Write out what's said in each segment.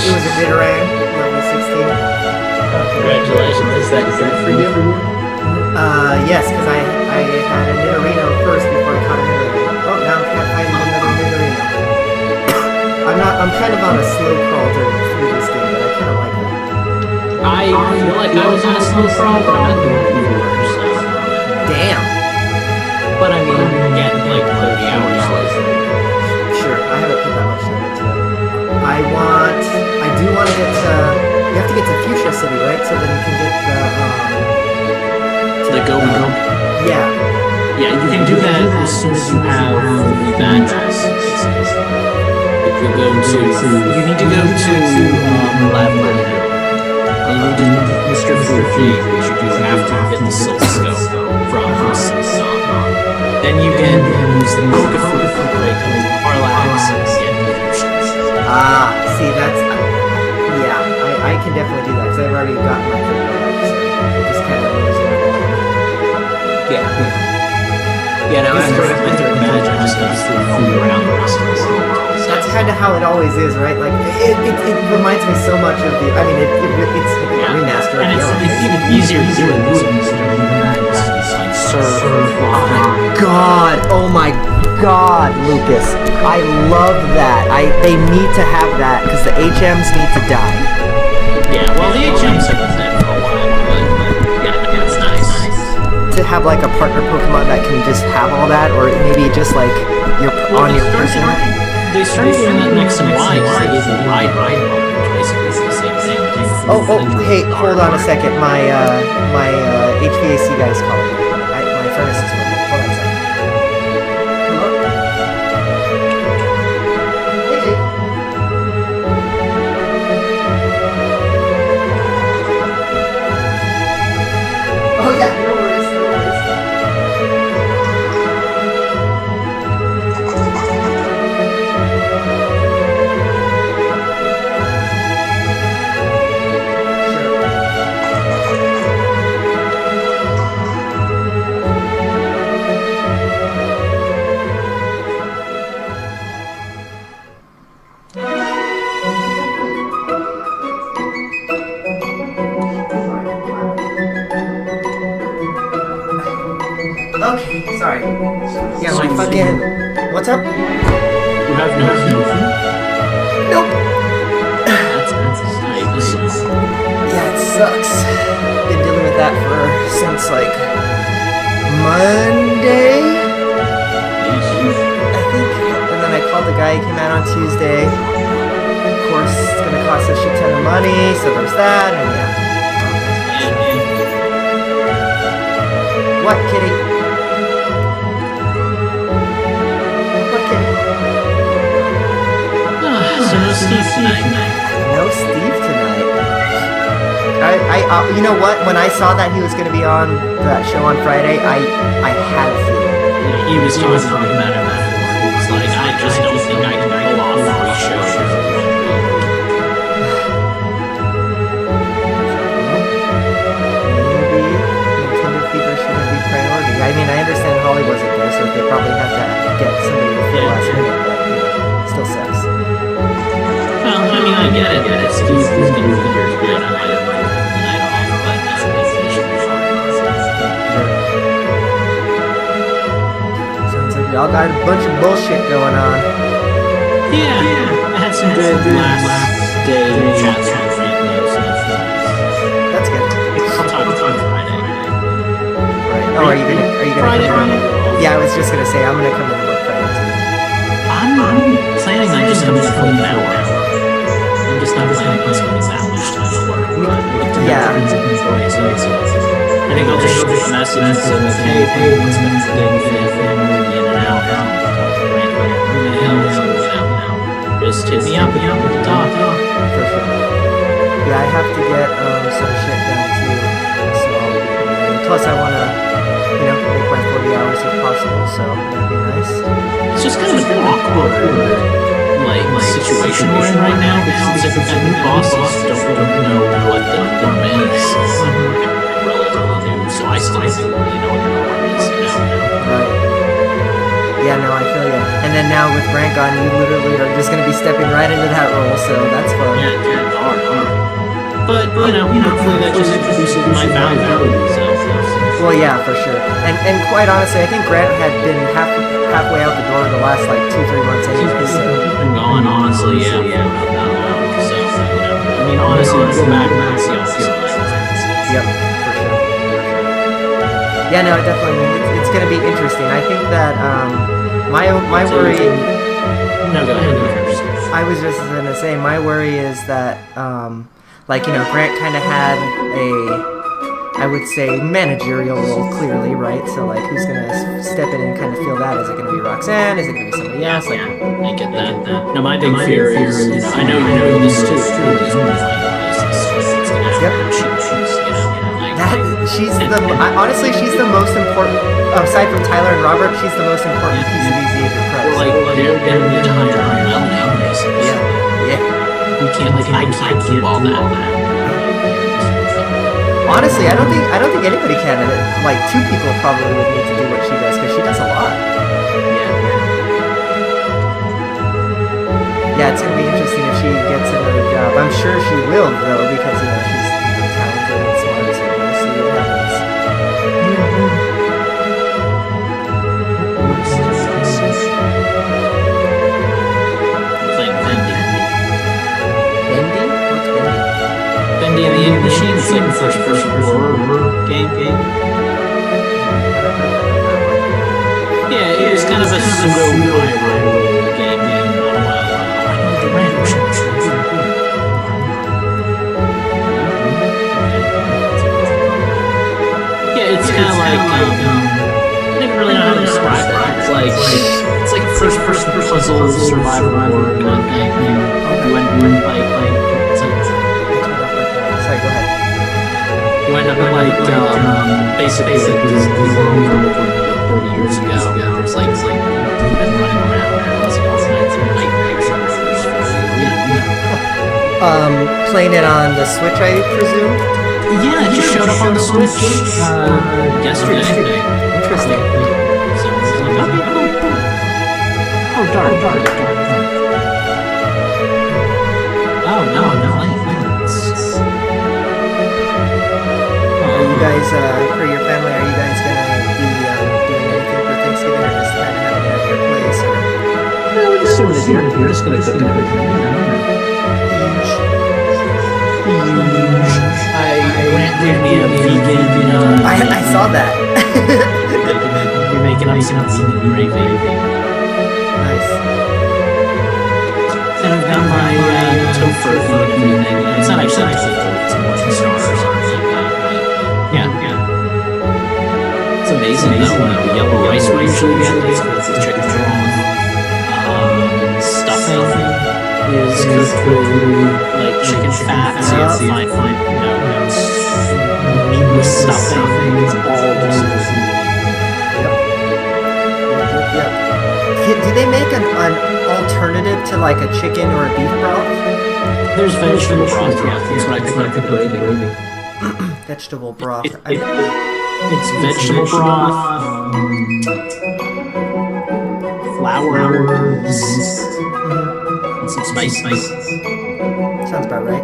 It was a Nidoran, level 16. Congratulations. Is that good for you? Yes, because I had a Nidorino first before I caught a Nidorino. Oh, now I'm fighting another Nidorino. I'm kind of on a slow crawl through this game, but I kind of like that. I feel like I was on a slow crawl, but I'm not doing viewers. Damn. But I mean, again, like 30 hours later. Sure, I haven't put that much into it. I do want to get to, you have to get to Fuchsia City, right? So then you can get The go. Yeah. Yeah, you can do that as soon as you have the address. If you go to, you need to go to Lavender, and you need to Mr. Fuji, which you do after you get the Silk Scope from Samsung. Then you can use the Mocha Fruit Break on Parallax and get fusions. See, that's, yeah, I can definitely do that, because I've already gotten my first back, so it just kind of moves it. Yeah, now after my third match, I just got to fool around the rest of the world. That's kind of how it always is, right? Like, it reminds me so much of the, I mean, it's a remaster of the it's other. even easier to do in this one, it's like surf, God, oh my God, Lucas, I love that. They need to have that, because the HMs need to die. Yeah, well, the HMs have been dead for a while, but yeah, it's nice. To have like a partner Pokemon that can just have all that, or maybe just like your person. They started doing that next in Y, because they gave them ride, which basically is the same thing. Hey, hold on a second. My HVAC guy's calling me. My furnace is working. Hold on a second. Hello? Hey, Jake. Oh yeah, no worries, no worries. Okay, sorry. Yeah, my fucking... What's up? You have no heat. Nope. That's nice. Yeah, it sucks. Been dealing with that since like Monday, I think. And then I called the guy, he came out on Tuesday. Of course, it's gonna cost a shit ton of money, so there's that, and yeah. What, kitty? What, kitty? So no Steve tonight. No Steve tonight. You know what? When I saw that he was going to be on that show on Friday, I had a feeling. Yeah, he was talking about it before. He was like, I just don't think I can pull off 3 shows. Maybe Nintendo Fever shouldn't be priority. I mean, I understand Holly wasn't there, so they probably have to get somebody to fill last minute, but you know, still sucks. Well, I mean, I get it. It's Steve who's going to be here tonight. I might have the night off, but it should be fine. Sounds like we all got a bunch of bullshit going on. Yeah. I had some good last day chats on Friday, so That's good. I'll talk on Friday. Right. Oh, are you gonna Friday? come in? Yeah, I was just gonna say I'm gonna come in and work Friday too. I'm planning on just coming in for an hour. I'm just not planning on spending that much time at work. Yeah. I think I'll just shoot a message and say, hey, let's spend the day with family in and out. Just hit me up and we'll talk. For sure. Yeah, I have to get some shit done too. So I'll be coming in. Plus I wanna, make my 40 hours if possible, so that'd be nice. It's just kind of an awkward situation we're in right now, because it's like the new bosses don't know what the norm is. Relatively new, so I still don't really know what the norm is, Right. Yeah, no, I feel ya. And then then now with Grant gone, you literally are just gonna be stepping right into that role, so that's fun. Yeah, hard. But, hopefully that just increases my value, so. Well, yeah, for sure. And quite honestly, I think Grant had been halfway out the door the last, 2-3 months anyway, so. He's been gone, honestly, yeah. So, honestly, let's go back and see all this. Yep, for sure. Yeah, no, definitely, it's gonna be interesting. I think that, my worry... No, go ahead. I was just gonna say, my worry is that, Grant kind of had I would say, managerial role, clearly, right? So, who's gonna step in and kind of fill that? Is it gonna be Roxanne? Is it gonna be somebody else? I get that. No, my big fear is, I know this too. Honestly, she's the most important, aside from Tyler and Robert, she's the most important piece of these Agent Pros. They're the entire Melanie, basically. Yeah. We can't, I can't do all that. Honestly, I don't think anybody can. Two people probably would need to do what she does, because she does a lot. Yeah, it's gonna be interesting if she gets another job. I'm sure she will, though, because she's talented and smart, so we'll see what happens. Playing Bendy. Bendy? What's Bendy? Bendy and the Ink Machine. It's like a first-person horror game. Yeah, it was kind of a pseudo-horror game. Yeah, it's kind of like, I don't really know how to describe it. It's like a first-person puzzle survival horror kind of thing. Sorry, go ahead. You end up basically this world from 30 years ago. There's been running around and causing all kinds of nightmares. Playing it on the Switch, I presume? Yeah, it just showed up on the Switch yesterday. Interesting. So it's oh, dark. Oh, no. Are you guys, for your family, are you guys gonna be doing anything for Thanksgiving, or just kind of having it at your place? Or? No, we're just doing it here. We're just gonna cook it. Grant gave me a vegan. I saw that. You're making up some vegan gravy. Nice. And I've got my tofu and everything. It's not actually tofu, it's more star or something like that. Yeah. It's amazing though. The yellow rice we usually get is the chicken broth. Stuffing is cooked with chicken fat, so you have fine, meatless stuffing. It's all just Do they make an alternative to a chicken or a beef broth? There's vegetable broth, yeah. That's what I think I could put in the gravy. Vegetable broth. It's vegetable broth, flowers, and some spice. Sounds about right.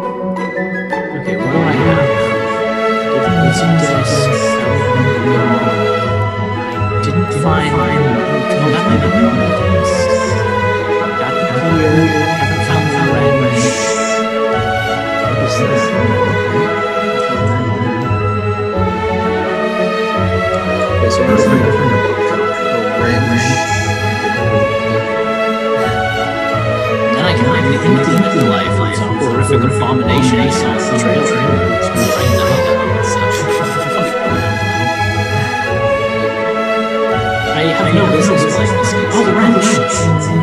Okay, what do I have? Different discs. I didn't find. Oh, that might be on the disc. Got the clear. Haven't found the red. What is this? Okay, so what's the red? Then I can find anything to eat in life. It's a horrific abomination. I saw the trailer. It's right now. I have no business playing this game. Oh, the wrench! It's in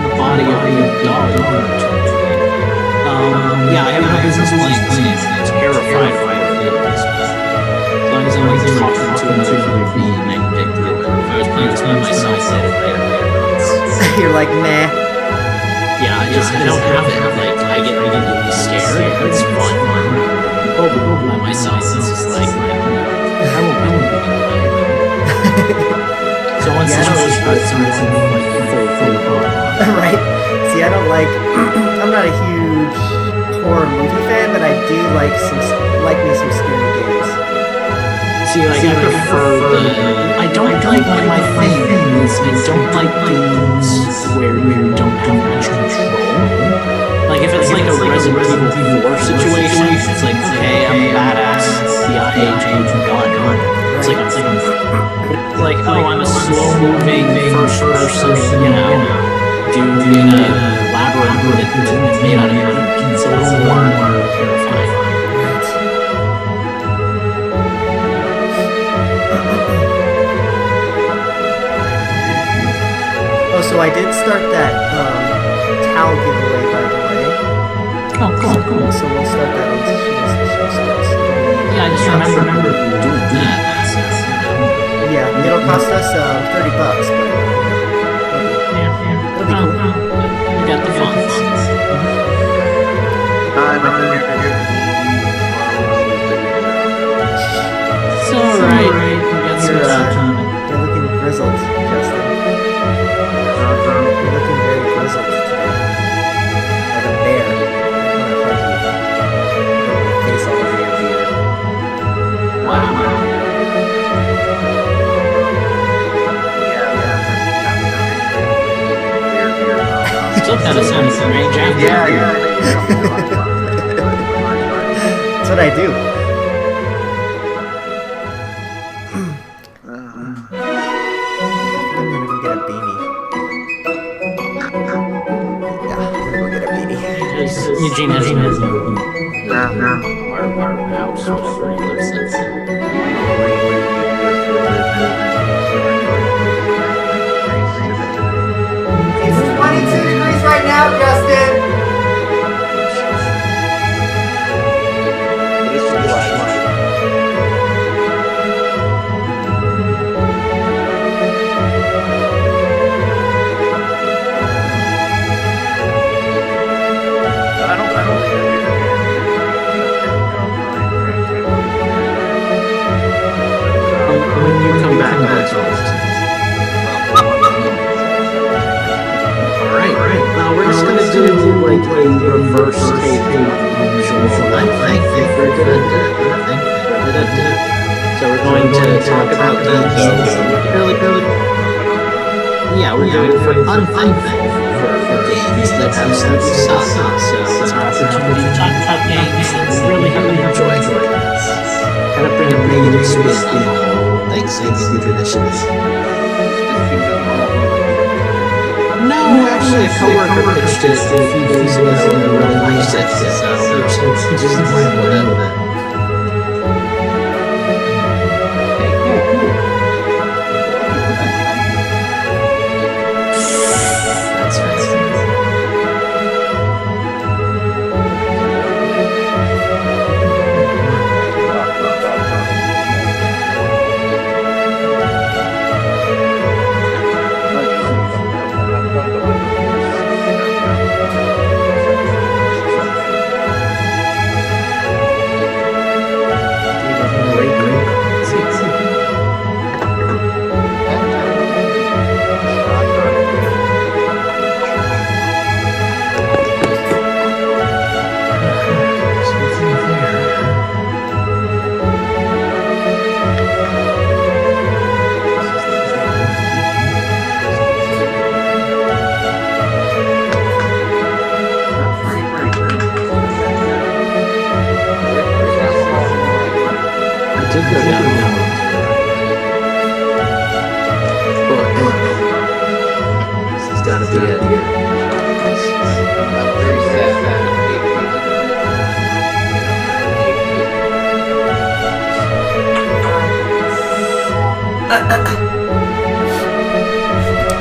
the body of a dog. Yeah, I have no business playing this game. It's terrified of what it is. As long as I'm talking to another human being, I can get through it. If I was playing this by myself, You're like, meh. Yeah, I don't have it. I get really scared. It's fun. By myself, it's just I won't be so once the show starts, it's like full on. Right? See, I don't like. I'm not a huge horror movie fan, but I do like me some scary games. See, like I prefer I don't like my things. I don't like games where you don't have much control. Like if it's like a Resident Evil 4 situation, it's like, okay, I'm a badass, CIA agent, gun. It's like, oh, I'm a slow-moving first-person, dude in a labyrinth that's made out of wood. It's a little more terrifying. Oh, so I did start that towel giveaway, by the way. Oh, cool. So we'll start that as soon as the show starts. Yeah, I just remember doing that. Yeah, it'll cost us $30, but it'll be cool. You got the funds. It's alright. You got some time. You're looking grizzled, Justin. You're looking very grizzled today. Like a bear. Face all over your beard. Wow. Still kind of sounds strange, Yeah. That's what I do. I'm gonna go get a beanie. Yeah, I'm gonna go get a beanie. Eugene has our house, whatever he lives in. It's 22 degrees right now, Justin. When you come back, that's all. Alright, we're just gonna do like a reverse take on visual. I think we're good at it. So we're going to talk about the really, yeah, we're doing for unthankful for games that absolutely suck. So it's an opportunity to talk about games that we really enjoy. Kind of bring a negative spin on the whole Thanksgiving tradition. No, actually, a coworker pitched it a few days ago and really liked it, so we're just playing with it. That's right.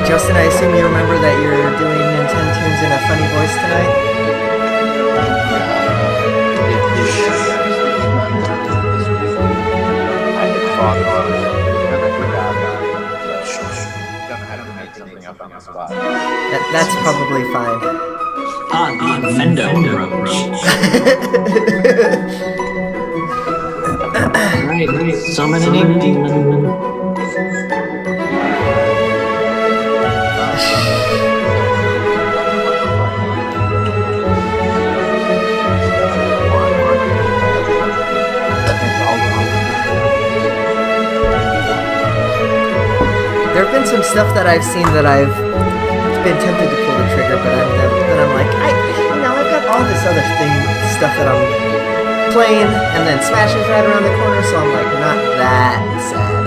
Justin, I assume you remember that you're doing Nintendo's in a funny voice tonight? That's probably fine. The Infendo approach. Right. Summoning demon. some stuff that I've seen that I've been tempted to pull the trigger, but I'm like, I've got all this other stuff that I'm playing, and then Smash is right around the corner, so I'm like, not that sad.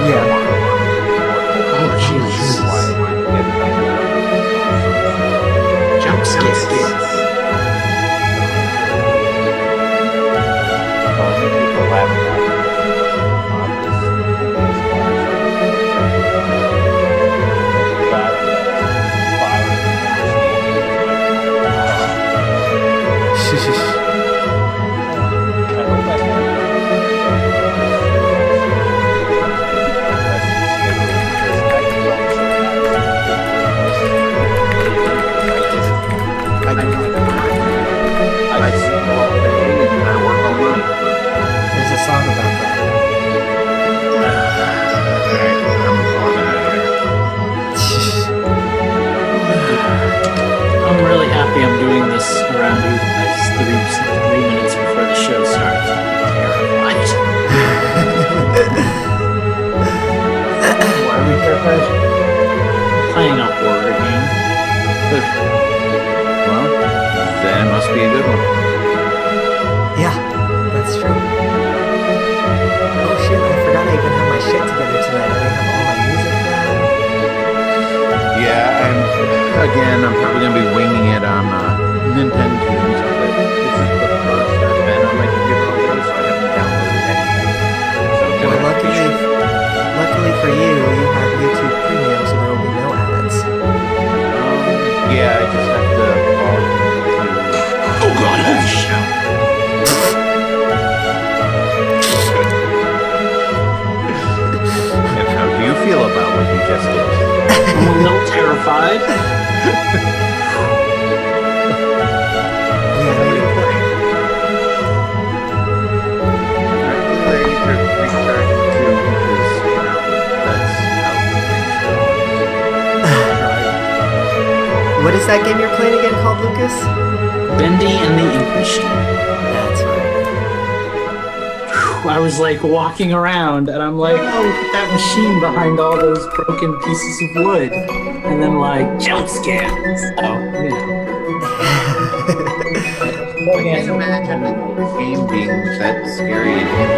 Yeah. Oh, jeez. Jump scares. There's a song about that. I'm really happy I'm doing this around you guys 3 minutes before the show starts. I'm terrified. Why are we terrified? I'm playing a horror game. Well, then it must be a good one. Yeah, that's true. Oh shit, I forgot I even have my shit together tonight. I didn't have all my music down. Yeah, I'm probably gonna be winging it on Nintendo Tunes, but this is the first I've been on my computer all day, so I haven't downloaded anything. So I'm Well, gonna have to luckily for you, you have YouTube Premium, so there will be no ads. yeah, I just have to log into. Oh god, holy shit. And how do you feel about what you just did? I'm a little terrified. Yeah, Clearly, I need to restart too, because that's how things go. what is that game you're playing again called, Lucas? Bendy and the Ink Machine. That's right. I was like walking around and I'm like, oh, look at that machine behind all those broken pieces of wood. And then like, jump scares. Oh, you know. I can't imagine the game being that scary. God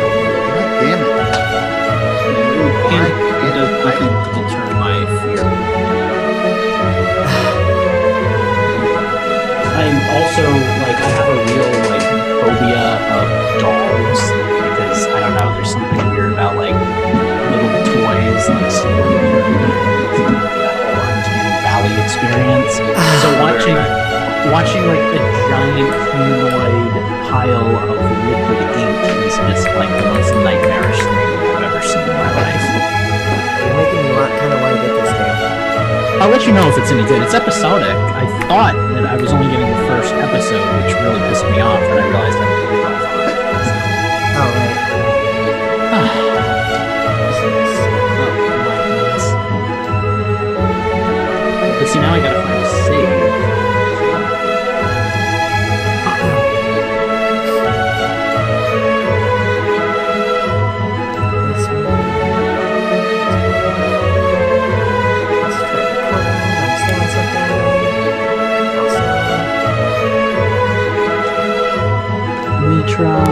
damn it. It does nothing to deter my fear. I'm also like, I have a real like phobia of dogs because I don't know, there's something weird about like little toys, like that whole Uncanny Valley experience. So watching like the giant humanoid pile of liquid ink is just like the most nightmarish thing I've ever seen in my life. You're making me kind of want to get this game. I'll let you know if it's any good. It's episodic. I thought that I was only getting the first episode, which really pissed me off, and I realized I could do it all fine. Oh, right. But see, now I gotta find a save. We try.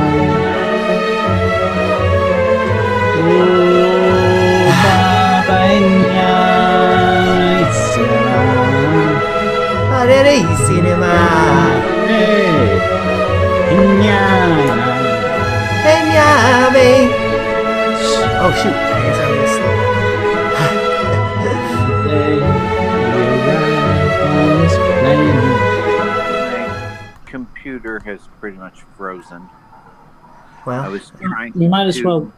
Oh, Babanya, Arere cinema. Hey, Inya. Enyame. Oh shoot! I guess I missed. Today, we arrive on this plane. My computer has pretty much frozen. I Well, was trying We might as to- well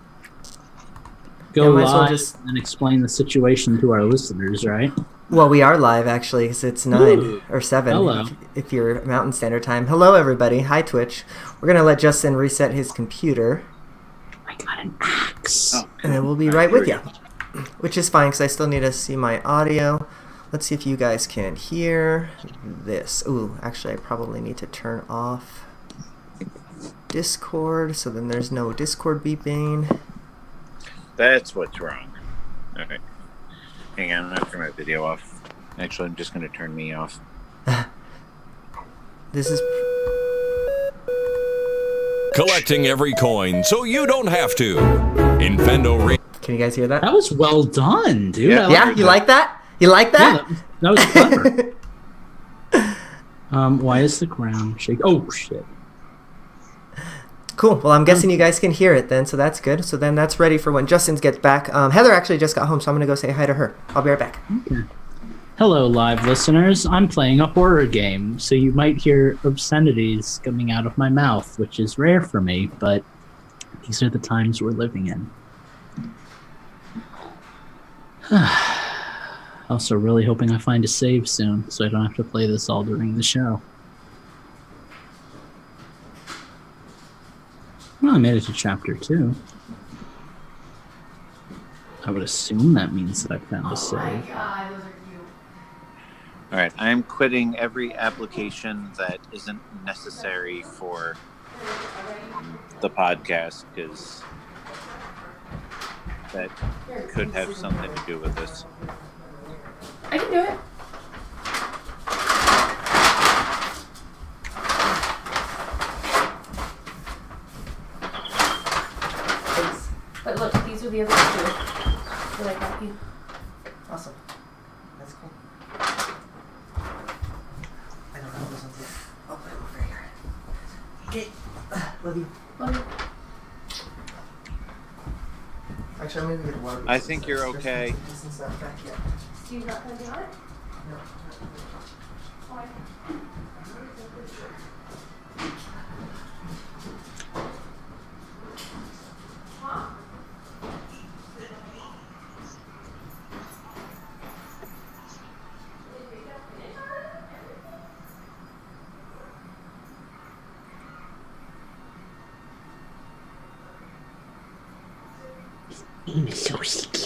go Yeah, might as well live just- and explain the situation to our listeners, right? well, we are live actually, because it's 9 Ooh. or 7 Hello. if you're Mountain Standard Time. Hello, everybody. Hi, Twitch. We're gonna let Justin reset his computer, I got an axe. Oh, and then we'll be right with you. Which is fine, because I still need to see my audio. Let's see if you guys can hear this. Ooh, actually, I probably need to turn off. Discord, so then there's no Discord beeping. That's what's wrong. All right. Hang on, I'm going to turn my video off. Actually, I'm just going to turn me off. This is... Collecting every coin so you don't have to. Infendo Can you guys hear that? That was well done, dude. Yeah. Yeah, you like that? You like that? Yeah, that was clever. Why is the ground shaking? Oh, shit. Cool. Well, I'm guessing you guys can hear it then, so that's good. So then that's ready for when Justin gets back. Heather actually just got home, so I'm going to go say hi to her. I'll be right back. Okay. Hello, live listeners. I'm playing a horror game, so you might hear obscenities coming out of my mouth, which is rare for me, but these are the times we're living in. Also really hoping I find a save soon, so I don't have to play this all during the show. Well, I made it to chapter 2. I would assume that means that I found a save. All right, I'm quitting every application that isn't necessary for the podcast because that could have something to do with this. I can do it. But look, these are the other two that I got you. Awesome. That's cool. I don't know those ones yet. I'll put them over here. Okay. Love you. Love you. Actually, I'm going to get a water. I think you're okay. Justin's not back yet. Steve's not going to be on it? No. Why? So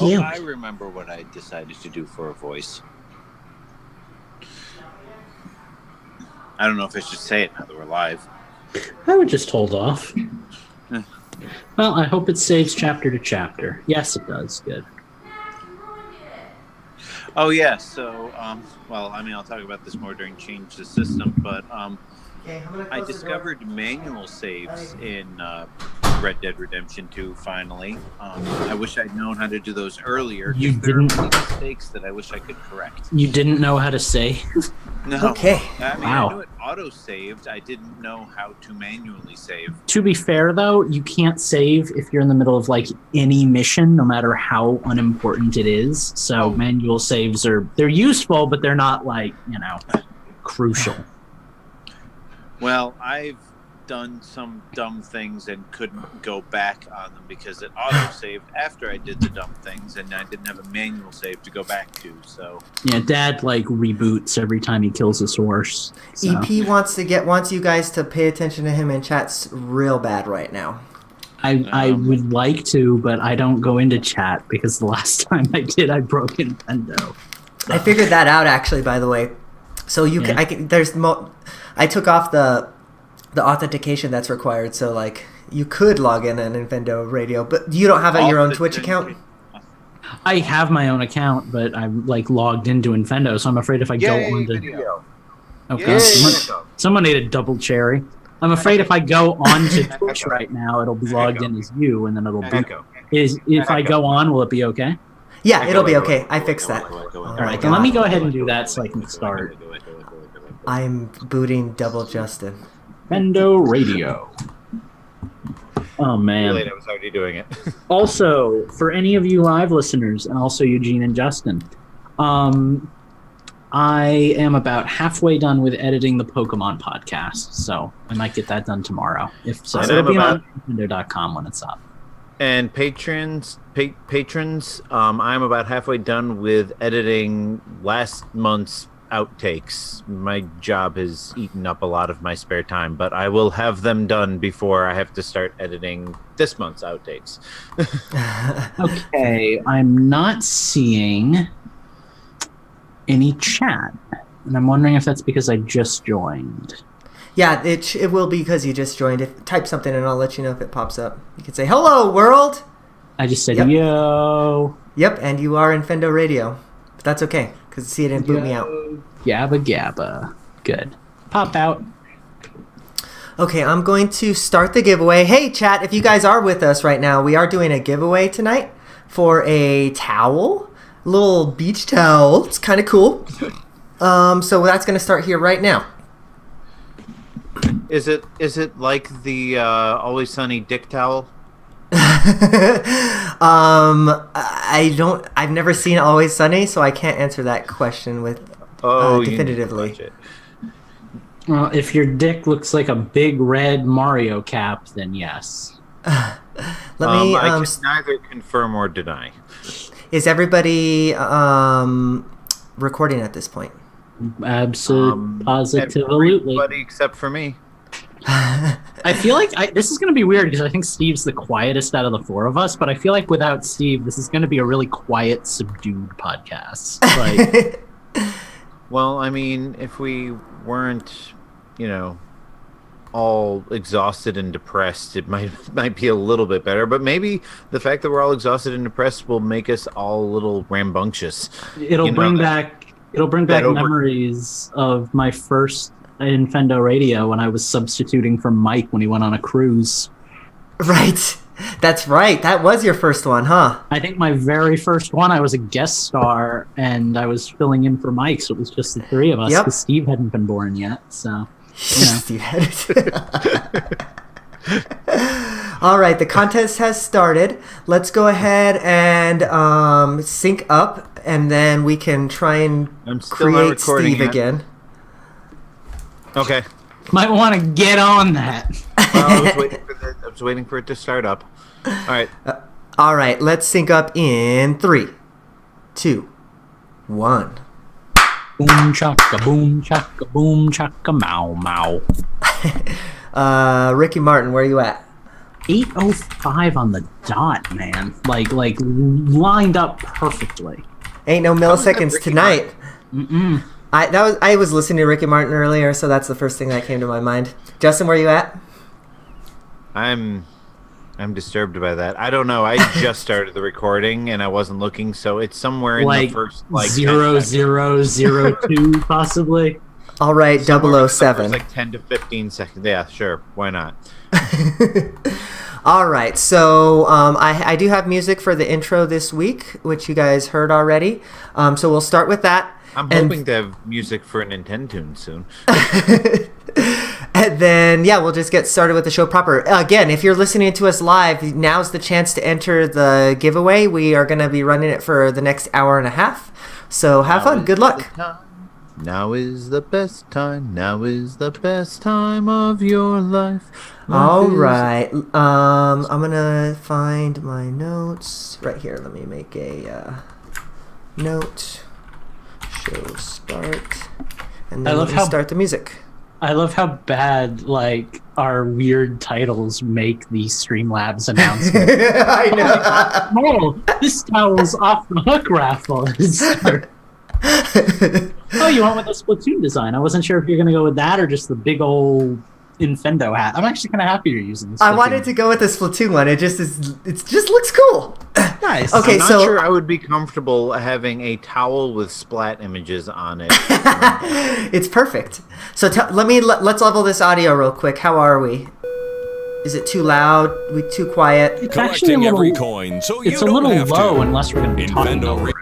Oh, I remember what I decided to do for a voice. I don't know if I should say it now that we're live. I would just hold off. Well, I hope it saves chapter to chapter. Yes, it does. Good. Oh yeah, so well, I mean, I'll talk about this more during Change the System, but Okay, I'm gonna I close the door. discovered manual saves in Red Dead Redemption 2 finally. I wish I'd known how to do those earlier. 'Cause You there are didn't- many mistakes that I wish I could correct. You didn't know how to say? No. Okay. I mean, Wow. I knew it auto-saved. I didn't know how to manually save. To be fair, though, you can't save if you're in the middle of, like, any mission, no matter how unimportant it is. So manual saves they're useful, but they're not, like, crucial. Well, I've done some dumb things and couldn't go back on them because it auto-saved after I did the dumb things, and I didn't have a manual save to go back to, so... Yeah, Dad, like, reboots every time he kills his horse. So. EP wants you guys to pay attention to him in chats real bad right now. I would like to, but I don't go into chat because the last time I did, I broke Infendo. I figured that out actually, by the way. So you Yeah. I took off the authentication that's required, so like you could log in an Infendo radio, but you don't have your own Twitch account. I have my own account, but I'm like logged into Infendo, so I'm afraid if I go on to video. okay, someone ate a double cherry. I'm afraid if I go on to Twitch right now, it'll be logged in as you, and then it'll be. If I go on, will it be okay? Yeah, it'll be okay. I fixed that. All right, then let me go ahead and do that so I can start. I'm booting Double Justin. Infendo Radio. Oh man. I was already doing it. Also, for any of you live listeners, and also Eugene and Justin, I am about halfway done with editing the Pokemon podcast, so I might get that done tomorrow. If so, And it'll I'm be on Infendo.com when it's up. And patrons, I'm about halfway done with editing last month's outtakes. My job has eaten up a lot of my spare time, but I will have them done before I have to start editing this month's outtakes. Okay, I'm not seeing any chat, and I'm wondering if that's because I just joined. Yeah, it will be because you just joined. Type something and I'll let you know if it pops up. You can say, hello, world! I just said, Yep. yo. Yep, and you are Infendo Radio. But that's okay, because see, it didn't boot me out. Gabba gabba. Good. Pop out. Okay, I'm going to start the giveaway. Hey, chat, if you guys are with us right now, we are doing a giveaway tonight for a towel. A little beach towel. It's kind of cool. So that's going to start here right now. Is it like the Always Sunny dick towel? I've never seen Always Sunny, so I can't answer that question with definitively. You need to watch it. Well, if your dick looks like a big red Mario cap, then yes. Let me. I can neither confirm or deny. Is everybody recording at this point? Positively. Everybody except for me. I feel like this is going to be weird because I think Steve's the quietest out of the four of us, but I feel like without Steve, this is going to be a really quiet, subdued podcast. Like, Well, I mean, if we weren't, all exhausted and depressed, it might be a little bit better. But maybe the fact that we're all exhausted and depressed will make us all a little rambunctious. it'll bring back memories of my first Infendo Radio when I was substituting for Mike when he went on a cruise. Right. That's right. That was your first one, huh? I think my very first one, I was a guest star, and I was filling in for Mike, so it was just the three of us, because Steve hadn't been born yet, so... Steve had it. All right, the contest has started. Let's go ahead and sync up, and then we can try and create Steve again. Okay. Might want to get on that. I was waiting for it to start up. All right, let's sync up in 3, 2, 1. Boom chaka, mow mow. Ricky Martin, where are you at? 8:05 on the dot, man. Like lined up perfectly. Ain't no milliseconds tonight. Mm-mm. I was listening to Ricky Martin earlier, so that's the first thing that came to my mind. Justin, where are you at? I'm disturbed by that. I don't know. I just started the recording and I wasn't looking, so it's somewhere in the first 0002 possibly. All right, 007. Like 10 to 15 seconds. Yeah, sure. Why not? All right, so I do have music for the intro this week, which you guys heard already. So we'll start with that. I'm hoping to have music for a Nintendo soon. And then, we'll just get started with the show proper. Again, if you're listening to us live, now's the chance to enter the giveaway. We are going to be running it for the next hour and a half. So have fun. Good luck. Now is the best time. Now is the best time of your life. All right. I'm going to find my notes. Right here. Let me make a note. Show start. And then we'll start the music. I love how bad, our weird titles make the Streamlabs announcement. I know. Oh, this towel's off the hook raffle. Oh, you went with the Splatoon design. I wasn't sure if you're going to go with that or just the big old Infendo hat. I'm actually kind of happy you're using this. I wanted to go with the Splatoon one. It just looks cool. Nice. Okay, I'm not sure I would be comfortable having a towel with splat images on it. It's perfect. So let's level this audio real quick. How are we? Is it too loud? We too quiet? It's actually every coin, so it's a little low unless we're going to be talking over it.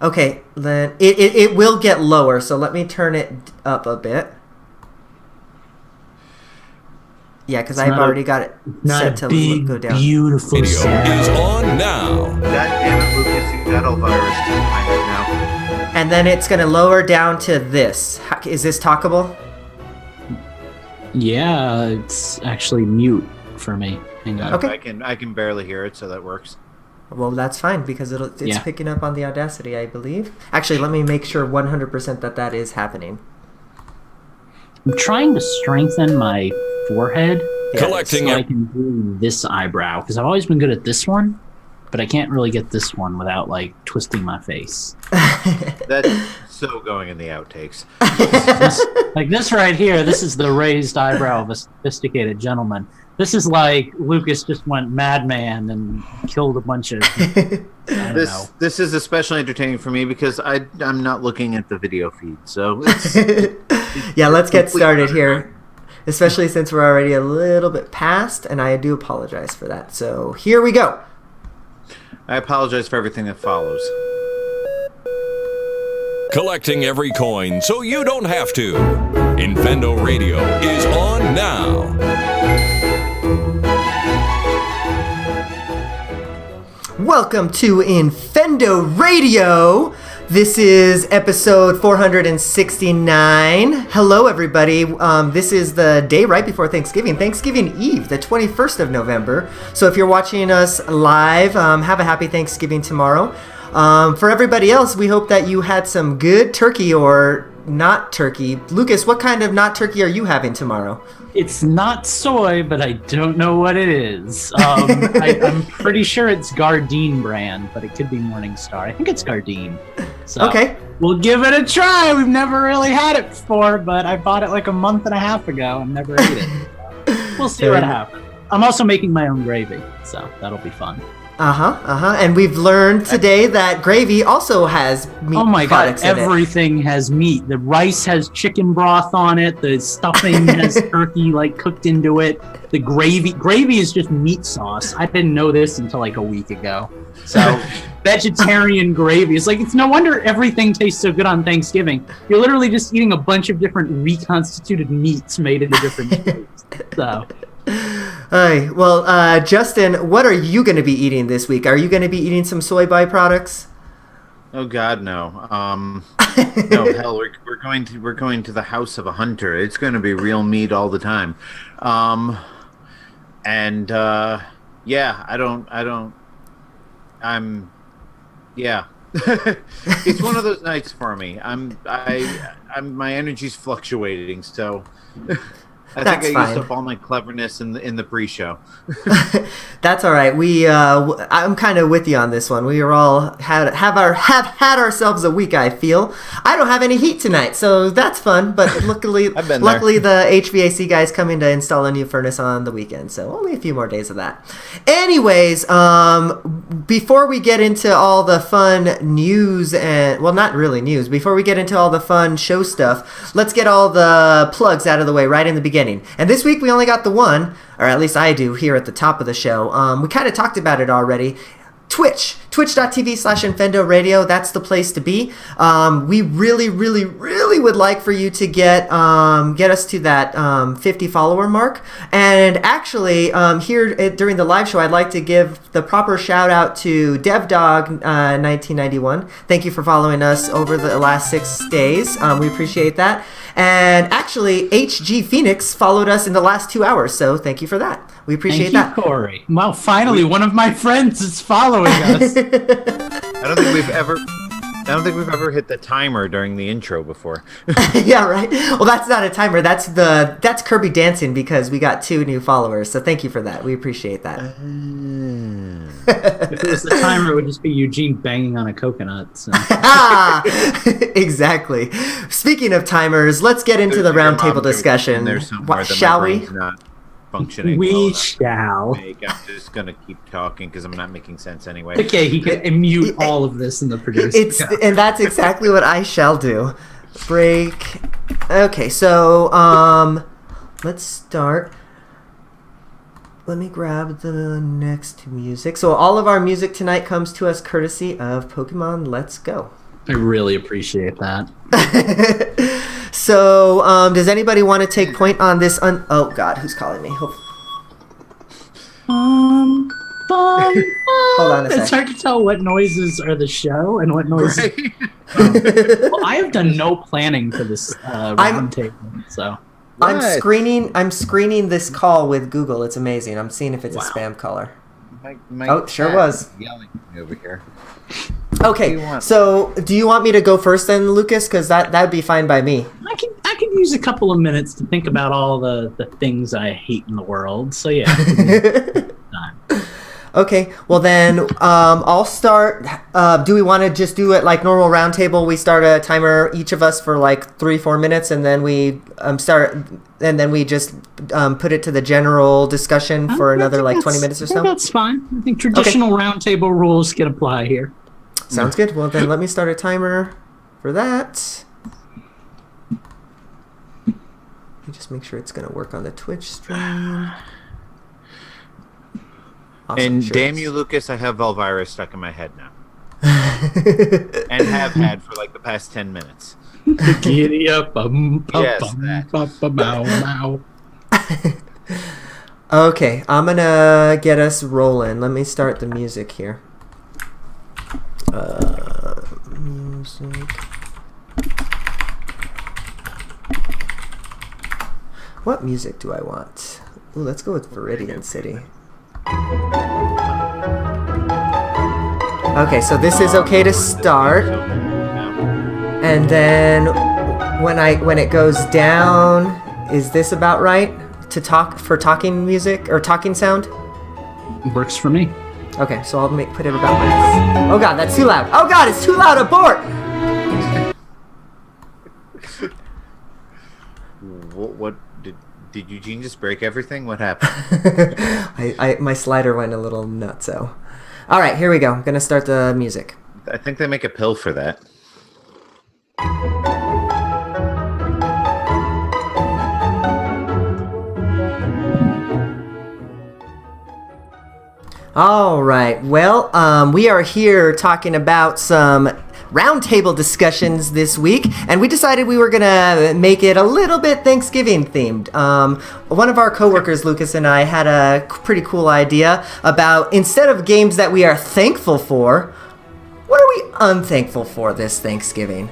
Okay, then it will get lower. So let me turn it up a bit. Yeah, because I've already got it set to go down. Beautiful Video is on now. God damn it, Lucas, that'll virus to my head now. And then it's going to lower down to this. Is this talkable? Yeah, it's actually mute for me. Hang on. Okay. I can barely hear it, so that works. Well, that's fine because it's picking up on the Audacity, I believe. Actually, let me make sure 100% that is happening. I'm trying to strengthen my forehead Collecting so I can do this eyebrow because I've always been good at this one, but I can't really get this one without twisting my face. That's so going in the outtakes. Like this right here, this is the raised eyebrow of a sophisticated gentleman. This is like Lucas just went madman and killed a bunch of. I don't know. This is especially entertaining for me because I'm not looking at the video feed. So it's, Yeah, let's get started here. Especially since we're already a little bit past, and I do apologize for that. So here we go. I apologize for everything that follows. Collecting every coin so you don't have to. Infendo Radio is on now. Welcome to Infendo Radio. This is episode 469. Hello, everybody. This is the day right before Thanksgiving, Thanksgiving Eve, the 21st of November. So if you're watching us live, have a happy Thanksgiving tomorrow. For everybody else, we hope that you had some good turkey or not turkey. Lucas, what kind of not turkey are you having tomorrow? It's not soy, but I don't know what it is. I'm pretty sure it's Gardein brand, but it could be Morningstar. I think it's Gardein. So Okay. we'll give it a try. We've never really had it before, but I bought it like a month and a half ago and never ate it. So we'll see what happens. I'm also making my own gravy, so that'll be fun. And we've learned today that gravy also has meat Oh my god, products in it. everything has meat. The rice has chicken broth on it. The stuffing has turkey like cooked into it. The gravy is just meat sauce. I didn't know this until like a week ago. So vegetarian gravy. It's no wonder everything tastes so good on Thanksgiving. You're literally just eating a bunch of different reconstituted meats made into different shapes. So Hi. Well, Justin, what are you going to be eating this week? Are you going to be eating some soy byproducts? Oh God, no. No, hell, we're going to the house of a hunter. It's going to be real meat all the time. Yeah, yeah. It's one of those nights for me. My energy's fluctuating, so I That's think I used fine. up all my cleverness in the pre-show. That's all right. I'm kind of with you on this one. We are all have had ourselves a week. I feel I don't have any heat tonight, so that's fun. But luckily, I've been luckily the HVAC guy's coming to install a new furnace on the weekend, so only a few more days of that. Anyways, before we get into all the fun news not really news. Before we get into all the fun show stuff, let's get all the plugs out of the way right in the beginning. And this week we only got the one, or at least I do, here at the top of the show. We kind of talked about it already. Twitch.tv/Infendo Radio. That's the place to be. We really, really, really would like for you to get us to that 50 follower mark. And actually, here during the live show, I'd like to give the proper shout out to DevDog1991. Thank you for following us over the last 6 days. We appreciate that. And actually, HG Phoenix followed us in the last 2 hours, so thank you for that. We appreciate thank you, that. Corey. Well, finally, one of my friends is following us. I don't think we've ever hit the timer during the intro before. Yeah, right. Well, that's not a timer. That's Kirby dancing because we got 2 new followers. So thank you for that. We appreciate that. If it was the timer, it would just be Eugene banging on a coconut. So. Exactly. Speaking of timers, let's get into the roundtable discussion. Shall we? Not functioning. We shall. I'm just gonna keep talking because I'm not making sense anyway. Okay, he can mute all of this in the producer. And that's exactly what I shall do. Break. Okay, so let's start. Let me grab the next music. So all of our music tonight comes to us courtesy of Pokemon Let's Go. I really appreciate that. So, does anybody want to take point on this? Oh God, who's calling me? Hold on a It's sec. hard to tell what noises are the show and what noises. Well, I have done no planning for this roundtable, so. I'm screening this call with Google. It's amazing. I'm seeing if it's a spam caller. My Oh, sure cat was. is yelling at me over here. Okay, so do you want me to go first then, Lucas? Because that'd be fine by me. I can use a couple of minutes to think about all the things I hate in the world. So yeah. Okay, well then I'll start. Do we want to just do it like normal roundtable? We start a timer, each of us, for like 3-4 minutes, and then we start, and then we just put it to the general discussion for another like 20 minutes or so? That's fine. I think traditional roundtable rules can apply here. Sounds good. Well then let me start a timer for that. Let me just make sure it's going to work on the Twitch stream. Awesome, And sure. damn you, Lucas, I have Elvira stuck in my head now. And have had for like the past 10 minutes. Giddy up, Yes, that. bow. Okay, I'm gonna get us rolling. Let me start the music here. Music. What music do I want? Ooh, let's go with Viridian City. Okay, so this is okay to start, and then when it goes down, is this about right to talk for talking music or talking sound? Works for me. Okay, so I'll put it about my. Oh god, that's too loud. Oh god, it's too loud. Abort. What did Eugene just break everything? What happened? My slider went a little nuts. So, all right, here we go. I'm gonna start the music. I think they make a pill for that. All right. Well, we are here talking about some roundtable discussions this week, and we decided we were gonna make it a little bit Thanksgiving themed. One of our coworkers, Lucas, and I had a pretty cool idea about, instead of games that we are thankful for, what are we unthankful for this Thanksgiving?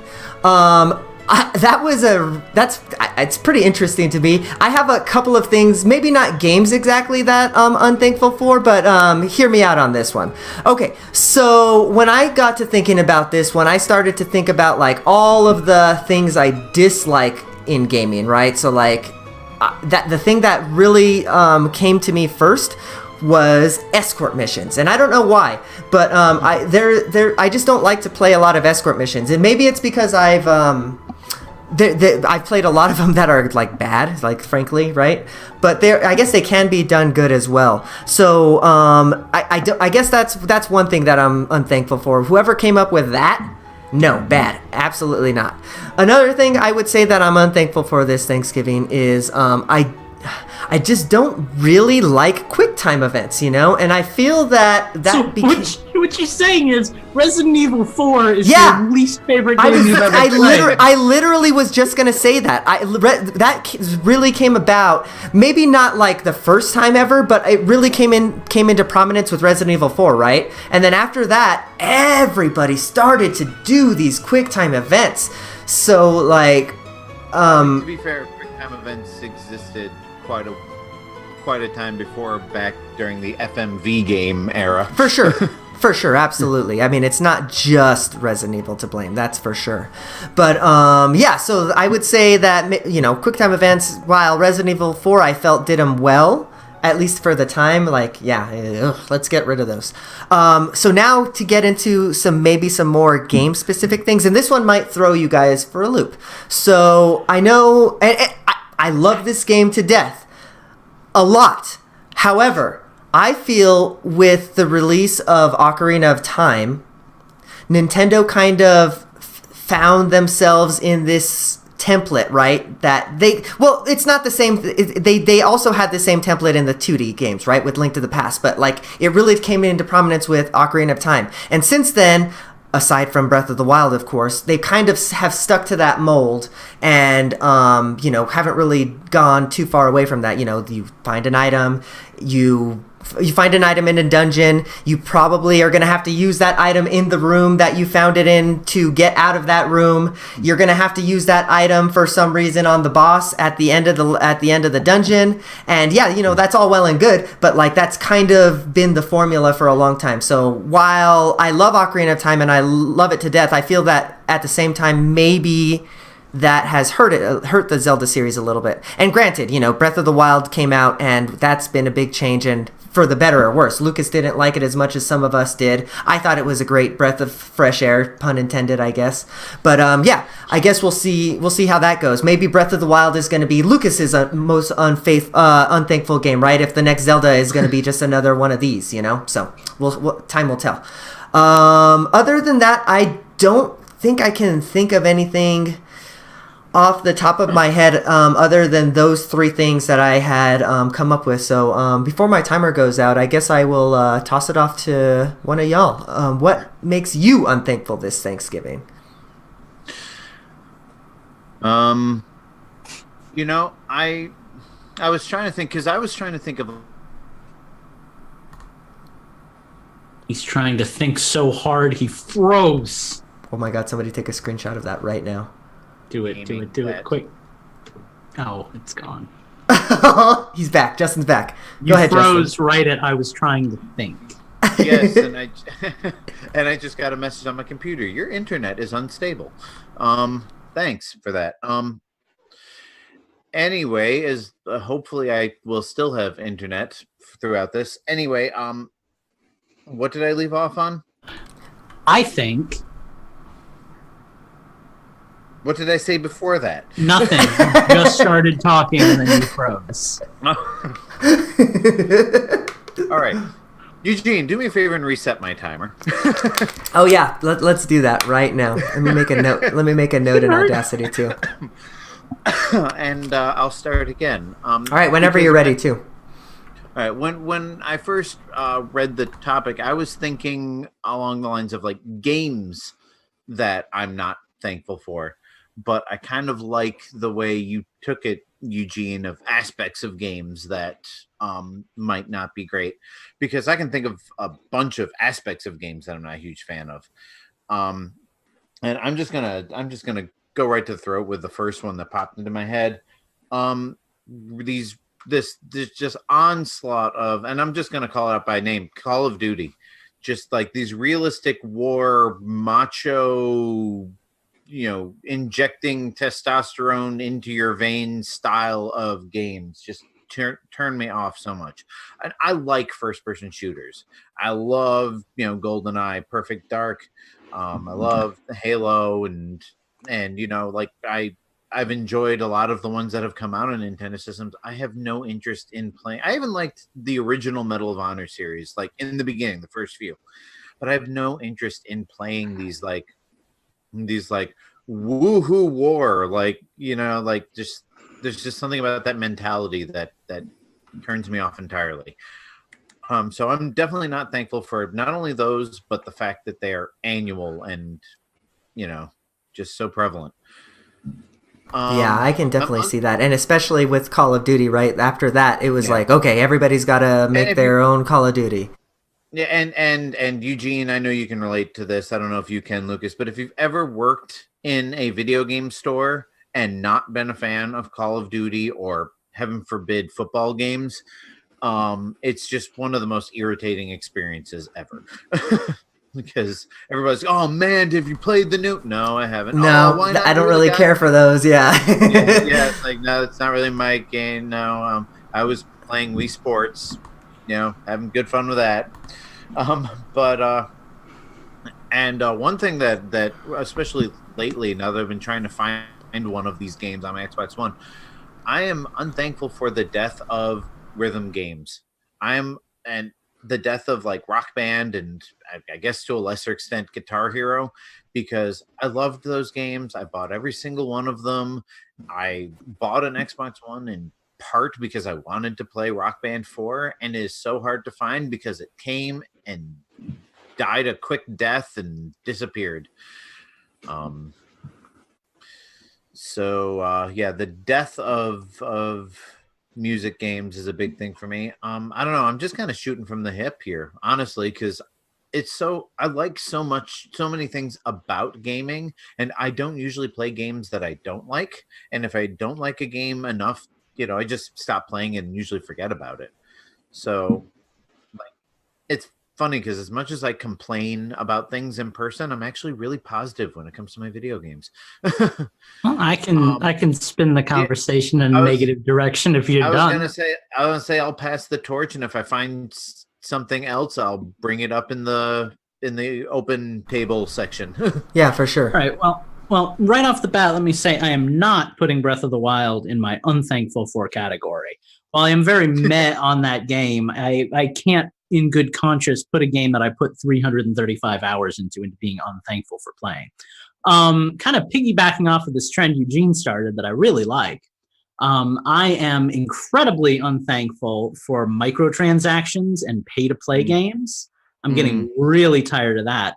It's pretty interesting to me. I have a couple of things, maybe not games exactly that I'm unthankful for, but hear me out on this one. Okay, so when I got to thinking about this one, I started to think about like all of the things I dislike in gaming, right? So like the thing that really came to me first was escort missions, and I don't know why, but I just don't like to play a lot of escort missions, and maybe it's because I've played a lot of them that are like bad, like frankly, right? But I guess they can be done good as well. So I guess that's one thing that I'm unthankful for. Whoever came up with that, no, bad, absolutely not. Another thing I would say that I'm unthankful for this Thanksgiving is I just don't really like QuickTime events, you know, and I feel that what you're saying is Resident Evil 4 is your least favorite game you've ever played. I literally was just gonna say that. That really came about, maybe not like the first time ever, but it really came into prominence with Resident Evil 4, right? And then after that, everybody started to do these QuickTime events. So like, to be fair, QuickTime events existed quite a time before, back during the FMV game era. For sure. For sure, absolutely. I mean, it's not just Resident Evil to blame, that's for sure. But, yeah, so I would say that, you know, QuickTime events, while Resident Evil 4 I felt did them well, at least for the time, like, yeah, let's get rid of those. So now to get into maybe some more game-specific things, and this one might throw you guys for a loop. So I know, and I love this game to death. A lot. However, I feel with the release of Ocarina of Time, Nintendo kind of found themselves in this template, right? That it's not the same. They also had the same template in the 2D games, right? With Link to the Past, but like it really came into prominence with Ocarina of Time. And since then, aside from Breath of the Wild, of course, they kind of have stuck to that mold and, you know, haven't really gone too far away from that. You know, you find an item, you find an item in a dungeon, you probably are going to have to use that item in the room that you found it in to get out of that room. You're going to have to use that item for some reason on the boss at the end of the dungeon. And yeah, you know, that's all well and good, but like that's kind of been the formula for a long time. So while I love Ocarina of Time and I love it to death, I feel that at the same time maybe that has hurt the Zelda series a little bit. And granted, Breath of the Wild came out, and that's been a big change, and for the better or worse. Lucas didn't like it as much as some of us did. I thought it was a great breath of fresh air, pun intended, I guess. But yeah, I guess we'll see how that goes. Maybe Breath of the Wild is going to be Lucas's most unthankful game, right? If the next Zelda is going to be just another one of these, So time will tell. Other than that, I don't think I can think of anything off the top of my head other than those three things that I had come up with. So before my timer goes out, I guess I will toss it off to one of y'all. What makes you unthankful this Thanksgiving? I was trying to think, because I was trying to think of... He's trying to think so hard he froze. Oh my god, somebody take a screenshot of that right now. Do it, quick. Oh, it's gone. He's back. Justin's back. Go ahead, Justin. You froze right at I was trying to think. Yes, and I just got a message on my computer. Your internet is unstable. Thanks for that. Anyway, hopefully I will still have internet throughout this. Anyway, what did I leave off on? I think... What did I say before that? Nothing. Just started talking and then you froze. All right. Eugene, do me a favor and reset my timer. Oh yeah, let's do that right now. Let me make a note. Let me make a note in Audacity too. And I'll start again. All right, whenever you're ready too. All right. When I first read the topic, I was thinking along the lines of like games that I'm not thankful for. But I kind of like the way you took it, Eugene, of aspects of games that might not be great, because I can think of a bunch of aspects of games that I'm not a huge fan of. And I'm just gonna go right to the throat with the first one that popped into my head. This just onslaught of, and I'm just gonna call it out by name, Call of Duty. Just like these realistic war macho, injecting testosterone into your veins style of games just turn me off so much. And I like first-person shooters. I love, GoldenEye, Perfect Dark. I love Halo, and I've enjoyed a lot of the ones that have come out on Nintendo systems. I have no interest in playing. I even liked the original Medal of Honor series, like in the beginning, the first few. But I have no interest in playing these woohoo war, just there's just something about that mentality that turns me off entirely. So I'm definitely not thankful for not only those, but the fact that they are annual and just so prevalent. Yeah, I can definitely see that, and especially with Call of Duty. Right after that, it was like, okay, everybody's got to make their own Call of Duty. Yeah, and Eugene, I know you can relate to this. I don't know if you can, Lucas, but if you've ever worked in a video game store and not been a fan of Call of Duty or, heaven forbid, football games, it's just one of the most irritating experiences ever. Because everybody's, oh man, have you played the new? No, I haven't. No, why not? I don't really care for those. Yeah. yeah, it's like, no, it's not really my game. No, I was playing Wii Sports, having good fun with that. One thing that especially lately, now that I've been trying to find one of these games on my Xbox One, I am unthankful for the death of rhythm games. And the death of like Rock Band and I guess to a lesser extent Guitar Hero, because I loved those games. I bought every single one of them. I bought an Xbox One in part because I wanted to play Rock Band 4, and it is so hard to find because it came and died a quick death and disappeared. The death of music games is a big thing for me. I don't know. I'm just kind of shooting from the hip here, honestly, because I like so many things about gaming, and I don't usually play games that I don't like. And if I don't like a game enough, I just stop playing and usually forget about it. So funny because as much as I complain about things in person, I'm actually really positive when it comes to my video games. Well, I can spin the conversation in a negative direction if you're I was done. gonna say I'll pass the torch, and if I find something else, I'll bring it up in the open table section. Yeah, for sure. All right. Well, right off the bat, let me say I am not putting Breath of the Wild in my unthankful for category. While I am very meh on that game, I can't, in good conscience, put a game that I put 335 hours into being unthankful for playing. Kind of piggybacking off of this trend Eugene started that I really like. I am incredibly unthankful for microtransactions and pay-to-play games. I'm getting really tired of that.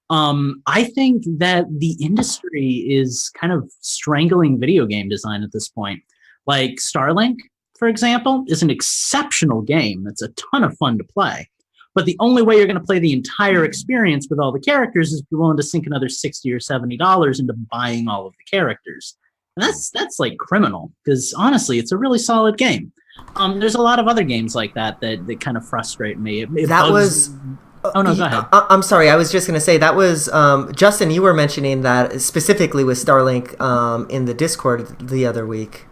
I think that the industry is kind of strangling video game design at this point. Like Starlink, for example, is an exceptional game. It's a ton of fun to play. But the only way you're going to play the entire experience with all the characters is if you're willing to sink another $60 or $70 into buying all of the characters. And that's like criminal, because honestly, it's a really solid game. There's a lot of other games like that kind of frustrate me. Oh, no, go ahead. I'm sorry. I was just going to say that was Justin. You were mentioning that specifically with Starlink in the Discord the other week.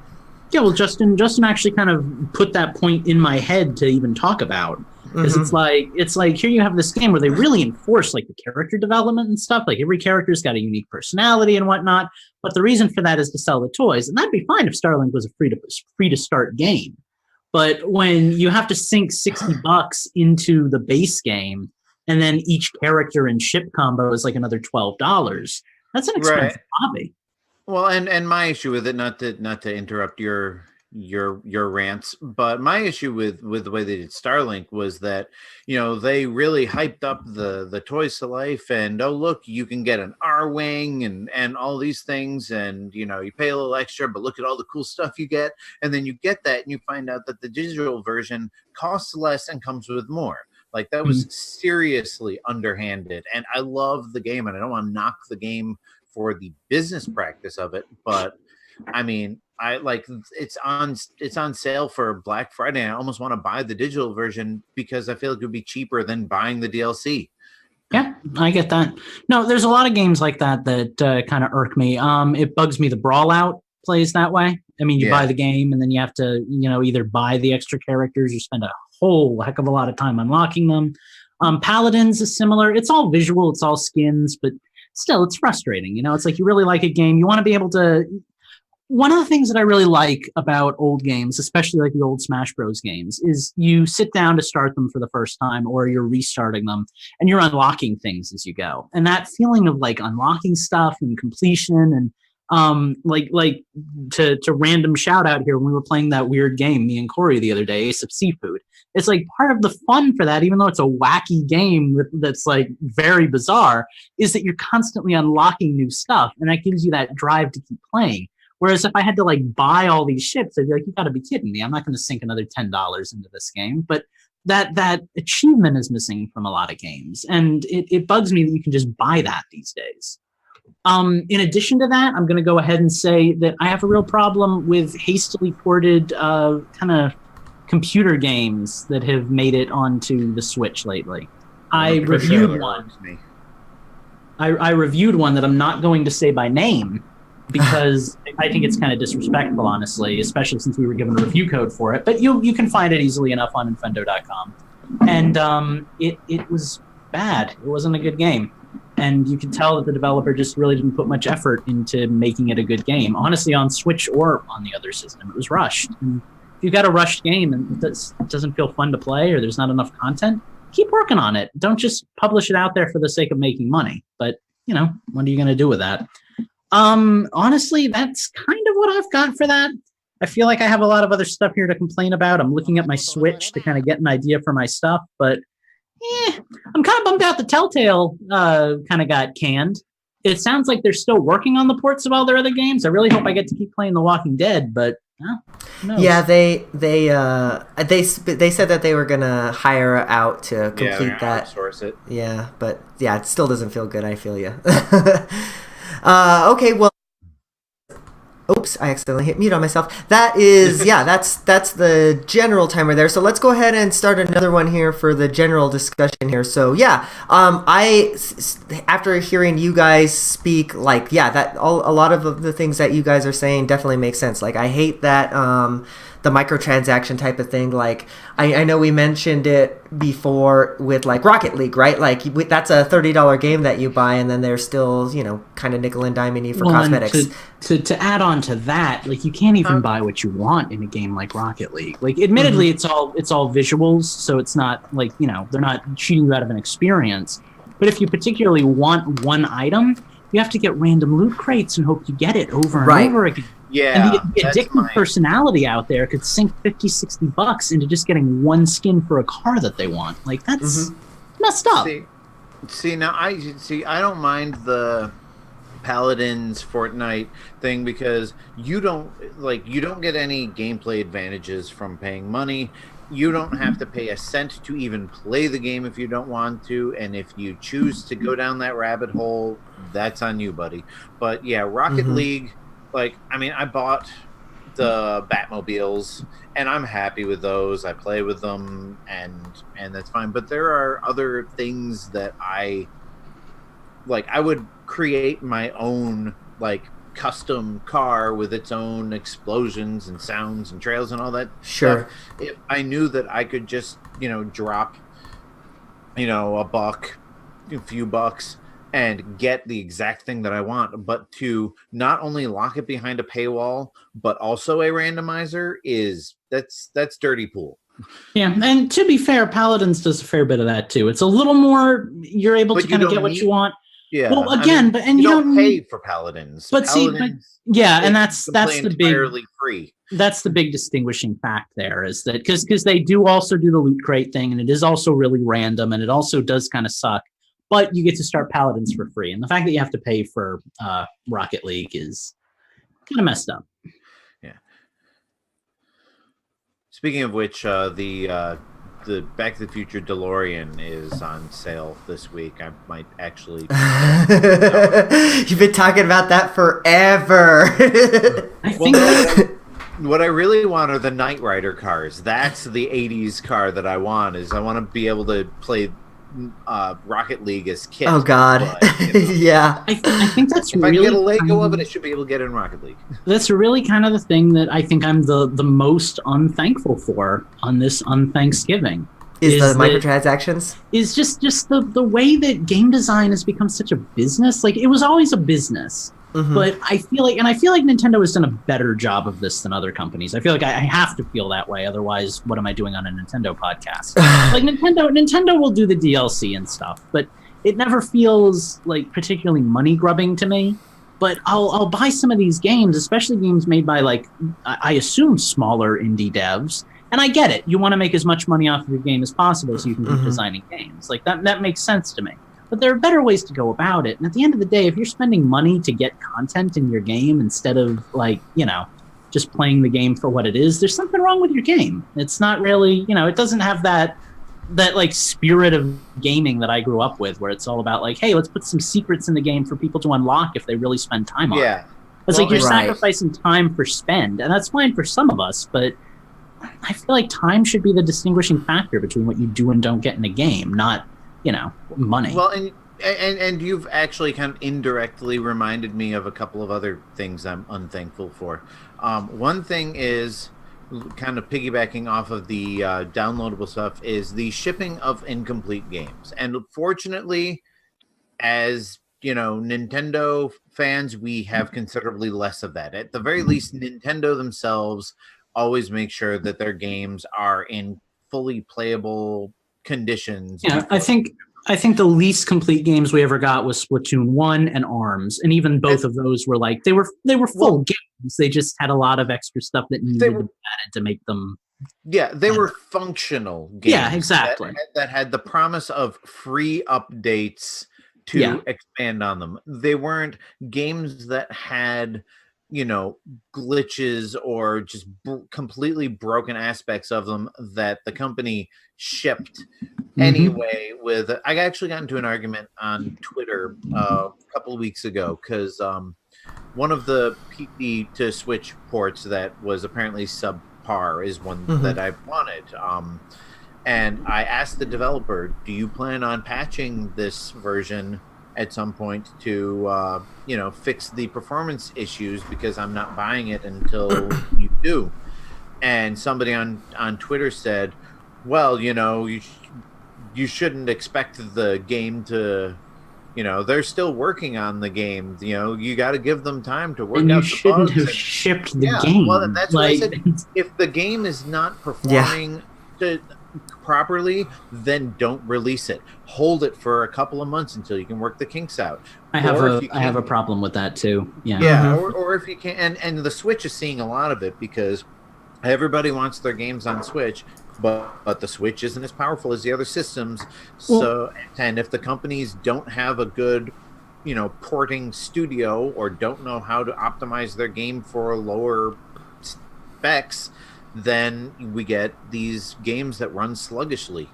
Yeah, well, Justin actually kind of put that point in my head to even talk about, because it's like here you have this game where they really enforce like the character development and stuff. Like every character's got a unique personality and whatnot. But the reason for that is to sell the toys, and that'd be fine if Starlink was a free to start game. But when you have to sink $60 into the base game, and then each character and ship combo is like another $12, that's an expensive hobby. Well, and my issue with it, not to interrupt your rants, but my issue with the way they did Starlink was that, they really hyped up the toys to life, and oh look, you can get an R-wing and all these things, and you pay a little extra, but look at all the cool stuff you get, and then you get that and you find out that the digital version costs less and comes with more. Like that was seriously underhanded, and I love the game, and I don't want to knock the game for the business practice of it, but I mean, it's on sale for Black Friday. I almost want to buy the digital version because I feel like it would be cheaper than buying the DLC. Yeah, I get that. No, there's a lot of games like that kind of irk me. It bugs me. The Brawlout plays that way. I mean, you buy the game and then you have to, either buy the extra characters or spend a whole heck of a lot of time unlocking them. Paladins is similar. It's all visual. It's all skins, but still, it's frustrating. It's like you really like a game. You want to be able to... One of the things that I really like about old games, especially like the old Smash Bros. Games, is you sit down to start them for the first time, or you're restarting them, and you're unlocking things as you go. And that feeling of like unlocking stuff and completion, and like to random shout out here, when we were playing that weird game, me and Corey, the other day, Ace of Seafood. It's like part of the fun for that, even though it's a wacky game that's like very bizarre, is that you're constantly unlocking new stuff, and that gives you that drive to keep playing. Whereas if I had to like buy all these ships, I'd be like, you got to be kidding me! I'm not going to sink another $10 into this game. But that achievement is missing from a lot of games, and it bugs me that you can just buy that these days. In addition to that, I'm going to go ahead and say that I have a real problem with hastily ported kind of computer games that have made it onto the Switch lately. I reviewed one. I reviewed one that I'm not going to say by name, because I think it's kind of disrespectful, honestly, especially since we were given a review code for it. But you can find it easily enough on Infendo.com. And it was bad. It wasn't a good game. And you could tell that the developer just really didn't put much effort into making it a good game. Honestly, on Switch or on the other system, it was rushed. And if you've got a rushed game and it doesn't feel fun to play, or there's not enough content, keep working on it. Don't just publish it out there for the sake of making money. But, what are you going to do with that? Honestly, that's kind of what I've got for that. I feel like I have a lot of other stuff here to complain about. I'm looking at my Switch to kind of get an idea for my stuff, but I'm kind of bummed out the Telltale kind of got canned. It sounds like they're still working on the ports of all their other games. I really hope I get to keep playing The Walking Dead, but who knows? Yeah, they said that they were gonna hire out to complete that. Outsource it. Yeah, but it still doesn't feel good. I feel you. Okay, well, Oops, I accidentally hit mute on myself. That is, yeah, that's the general timer there. So let's go ahead and start another one here for the general discussion here. So yeah, after hearing you guys speak, like, yeah, a lot of the things that you guys are saying definitely make sense. Like, I hate that the microtransaction type of thing. Like, I know we mentioned it before with like Rocket League, right? Like that's a $30 game that you buy, and then they're still, kind of nickel and diming you for cosmetics. To add on to that, like, you can't even buy what you want in a game like Rocket League. Like, admittedly, it's all visuals, so it's not like, they're not cheating you out of an experience. But if you particularly want one item, you have to get random loot crates and hope you get it over and over again. Yeah, and the addictive personality out there could sink $50-$60 into just getting one skin for a car that they want. Like, that's messed up. See, now I don't mind the Paladins Fortnite thing because you don't get any gameplay advantages from paying money. You don't have to pay a cent to even play the game if you don't want to, and if you choose to go down that rabbit hole, that's on you, buddy. But yeah, Rocket League, I bought the Batmobiles, and I'm happy with those. I play with them, and that's fine. But there are other things that I would create my own, custom car with its own explosions and sounds and trails and all that stuff. If I knew that I could just, drop, a few bucks and get the exact thing that I want, but to not only lock it behind a paywall, but also a randomizer that's dirty pool. Yeah, and to be fair, Paladins does a fair bit of that too. It's a little more, you're able to kind of get what you want. Yeah. Well, again, you don't pay for Paladins. But Paladins, and that's the big entirely free. That's the big distinguishing fact there, is that because they do also do the loot crate thing, and it is also really random, and it also does kind of suck. But you get to start Paladins for free, and the fact that you have to pay for Rocket League is kind of messed up. Yeah. Speaking of which, the Back to the Future DeLorean is on sale this week. I might actually. You've been talking about that forever. I think. What I really want are the Knight Rider cars. That's the '80s car that I want. I want to be able to play Rocket League as Kit. Oh God, yeah. I think that's if really. I get a Lego of it, I should be able to get it in Rocket League. That's really kind of the thing that I think I'm the most unthankful for on this Unthanksgiving. Is the microtransactions? Is just the way that game design has become such a business. Like, it was always a business. But I feel like Nintendo has done a better job of this than other companies. I feel like I have to feel that way. Otherwise, what am I doing on a Nintendo podcast? Like, Nintendo will do the DLC and stuff, but it never feels like particularly money grubbing to me. But I'll buy some of these games, especially games made by, I assume, smaller indie devs. And I get it. You want to make as much money off of your game as possible so you can keep designing games. Like, that makes sense to me. But there are better ways to go about it. And at the end of the day, if you're spending money to get content in your game instead of, just playing the game for what it is, there's something wrong with your game. It's not really, it doesn't have that spirit of gaming that I grew up with, where it's all about, hey, let's put some secrets in the game for people to unlock if they really spend time on it. It's you're sacrificing time for spend. And that's fine for some of us, but I feel like time should be the distinguishing factor between what you do and don't get in a game, not money. Well, and you've actually kind of indirectly reminded me of a couple of other things I'm unthankful for. One thing is, kind of piggybacking off of the downloadable stuff, is the shipping of incomplete games. And fortunately, as Nintendo fans, we have considerably less of that. At the very least, Nintendo themselves always make sure that their games are in fully playable conditions. Yeah, I think the least complete games we ever got was Splatoon 1 and ARMS, and even both of those were they were full games. They just had a lot of extra stuff that needed to be added to make them. Yeah, they were functional games. Yeah, exactly. That had the promise of free updates to expand on them. They weren't games that had glitches or just completely broken aspects of them that the company shipped anyway. I actually got into an argument on Twitter a couple of weeks ago because one of the PC to Switch ports that was apparently subpar is one that I wanted. And I asked the developer, "Do you plan on patching this version at some point to fix the performance issues, because I'm not buying it until you do?" And somebody on Twitter said, "Well, you shouldn't expect the game to, they're still working on the game. You got to give them time to work and out you the shouldn't bugs." have shipped the game. Well, that's what I said. If the game is not performing properly, then don't release it. Hold it for a couple of months until you can work the kinks out. I have a problem with that too. Yeah, or if you can, and the Switch is seeing a lot of it because everybody wants their games on Switch, but the Switch isn't as powerful as the other systems. So, and if the companies don't have a good, porting studio or don't know how to optimize their game for lower specs, then we get these games that run sluggishly.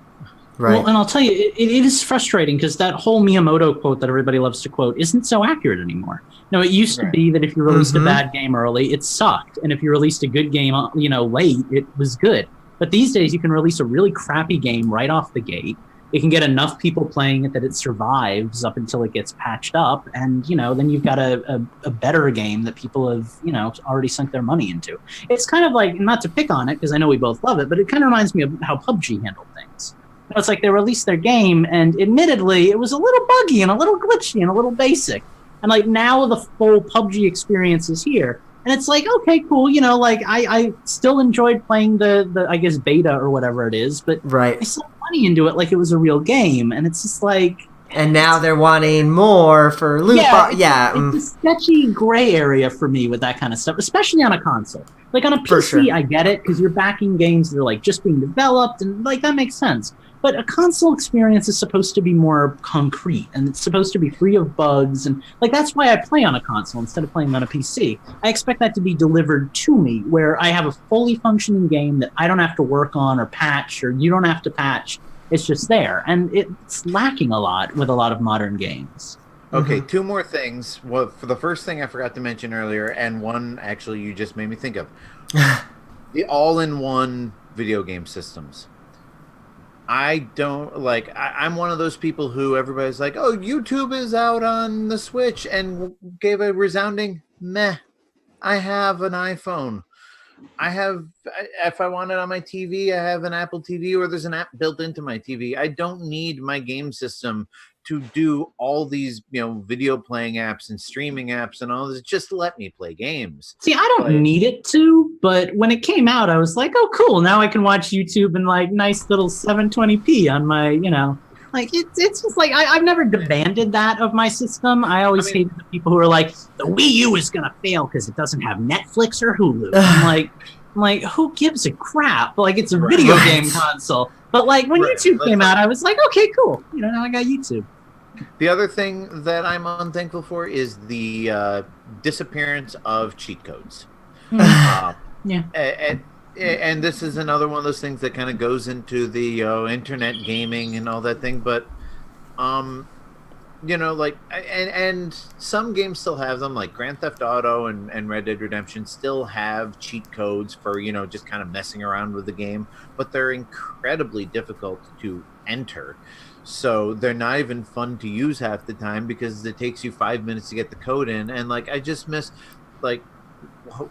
Right. Well, and I'll tell you, it is frustrating because that whole Miyamoto quote that everybody loves to quote isn't so accurate anymore. It used to be that if you released a bad game early, it sucked. And if you released a good game, late, it was good. But these days, you can release a really crappy game right off the gate. It can get enough people playing it that it survives up until it gets patched up. And, then you've got a better game that people have, already sunk their money into. It's kind of like, not to pick on it, because I know we both love it, but it kind of reminds me of how PUBG handled things. It's like they released their game, and admittedly, it was a little buggy and a little glitchy and a little basic. And like now the full PUBG experience is here. And it's like, okay, cool. I still enjoyed playing the I guess, beta or whatever it is, but I sunk money into it like it was a real game. And it's just like... And now they're wanting more for loot box. It's a sketchy gray area for me with that kind of stuff, especially on a console. Like on a PC, I get it, because you're backing games that are like just being developed, and like that makes sense. But a console experience is supposed to be more concrete, and it's supposed to be free of bugs, and like that's why I play on a console instead of playing on a PC. I expect that to be delivered to me, where I have a fully functioning game that I don't have to work on or patch, or you don't have to patch. It's just there, and it's lacking a lot with a lot of modern games. Okay, two more things. Well, for the first thing I forgot to mention earlier, and one actually you just made me think of. The all-in-one video game systems. I don't like. I'm one of those people who everybody's like, "Oh, YouTube is out on the Switch," and gave a resounding meh. I have an iPhone. If I want it on my TV, I have an Apple TV, or there's an app built into my TV. I don't need my game system to do all these, video playing apps and streaming apps and all this. Just let me play games. See, I don't need it to, but when it came out, I was like, oh, cool. Now I can watch YouTube in like nice little 720p on my, like it's just like, I've never demanded that of my system. I always hate the people who are like, the Wii U is going to fail because it doesn't have Netflix or Hulu. I'm like, who gives a crap? Like, it's a video game console. But like when YouTube came out, I was like, okay, cool. Now I got YouTube. The other thing that I'm unthankful for is the disappearance of cheat codes. And this is another one of those things that kind of goes into the internet gaming and all that thing. But, and some games still have them, like Grand Theft Auto and Red Dead Redemption still have cheat codes for, just kind of messing around with the game. But they're incredibly difficult to enter. So they're not even fun to use half the time because it takes you 5 minutes to get the code in. And like, I just miss, like,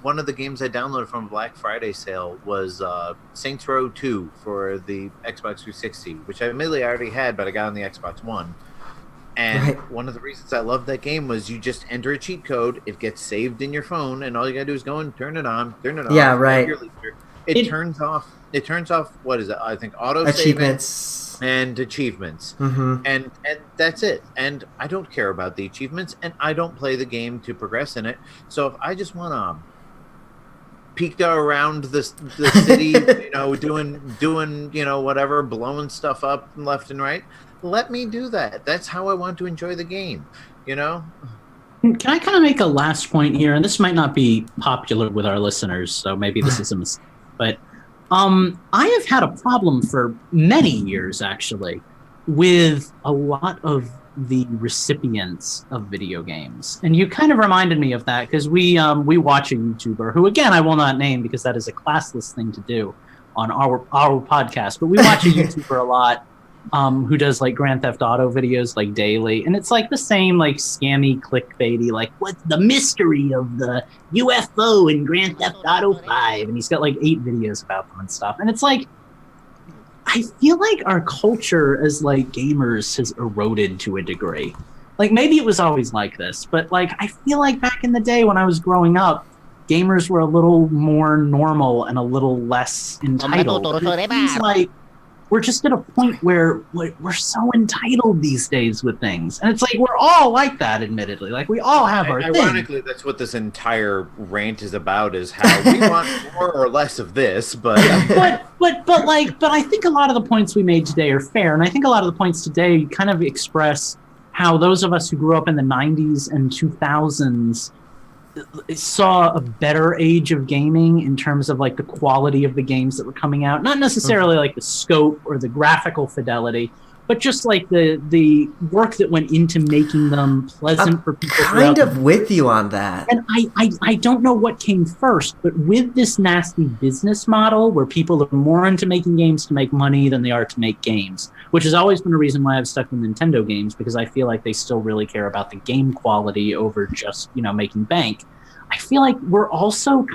one of the games I downloaded from a Black Friday sale was Saints Row 2 for the Xbox 360, which I admittedly already had, but I got on the Xbox One. And one of the reasons I loved that game was you just enter a cheat code, it gets saved in your phone, and all you gotta do is go and turn it on. Yeah, right. It turns off. What is it? I think auto achievements and achievements, and that's it. And I don't care about the achievements, and I don't play the game to progress in it. So if I just want to peek around the city, doing whatever, blowing stuff up left and right, let me do that. That's how I want to enjoy the game. Can I kind of make a last point here? And this might not be popular with our listeners, so maybe this is a mistake, but I have had a problem for many years, actually, with a lot of the recipients of video games. And you kind of reminded me of that because we watch a YouTuber who, again, I will not name because that is a classless thing to do on our podcast, but we watch a YouTuber a lot who does like Grand Theft Auto videos like daily, and it's like the same like scammy clickbaity like what's the mystery of the UFO in Grand Theft Auto 5, and he's got like 8 videos about them and stuff, and it's like I feel like our culture as like gamers has eroded to a degree. Like maybe it was always like this, but like I feel like back in the day when I was growing up, gamers were a little more normal and a little less entitled. It seems like we're just at a point where we're so entitled these days with things. And it's like we're all like that, admittedly. Like we all have our Ironically, thing. that's what this entire rant is about, is how we want more or less of this, but but I think a lot of the points we made today are fair, and I think a lot of the points today kind of express how those of us who grew up in the 90s and 2000s saw a better age of gaming in terms of like the quality of the games that were coming out, not necessarily like the scope or the graphical fidelity, but just like the work that went into making them pleasant for people. Kind of with you on that. And I don't know what came first, but with this nasty business model where people are more into making games to make money than they are to make games, which has always been a reason why I've stuck with Nintendo games, because I feel like they still really care about the game quality over just, making bank. I feel like we're also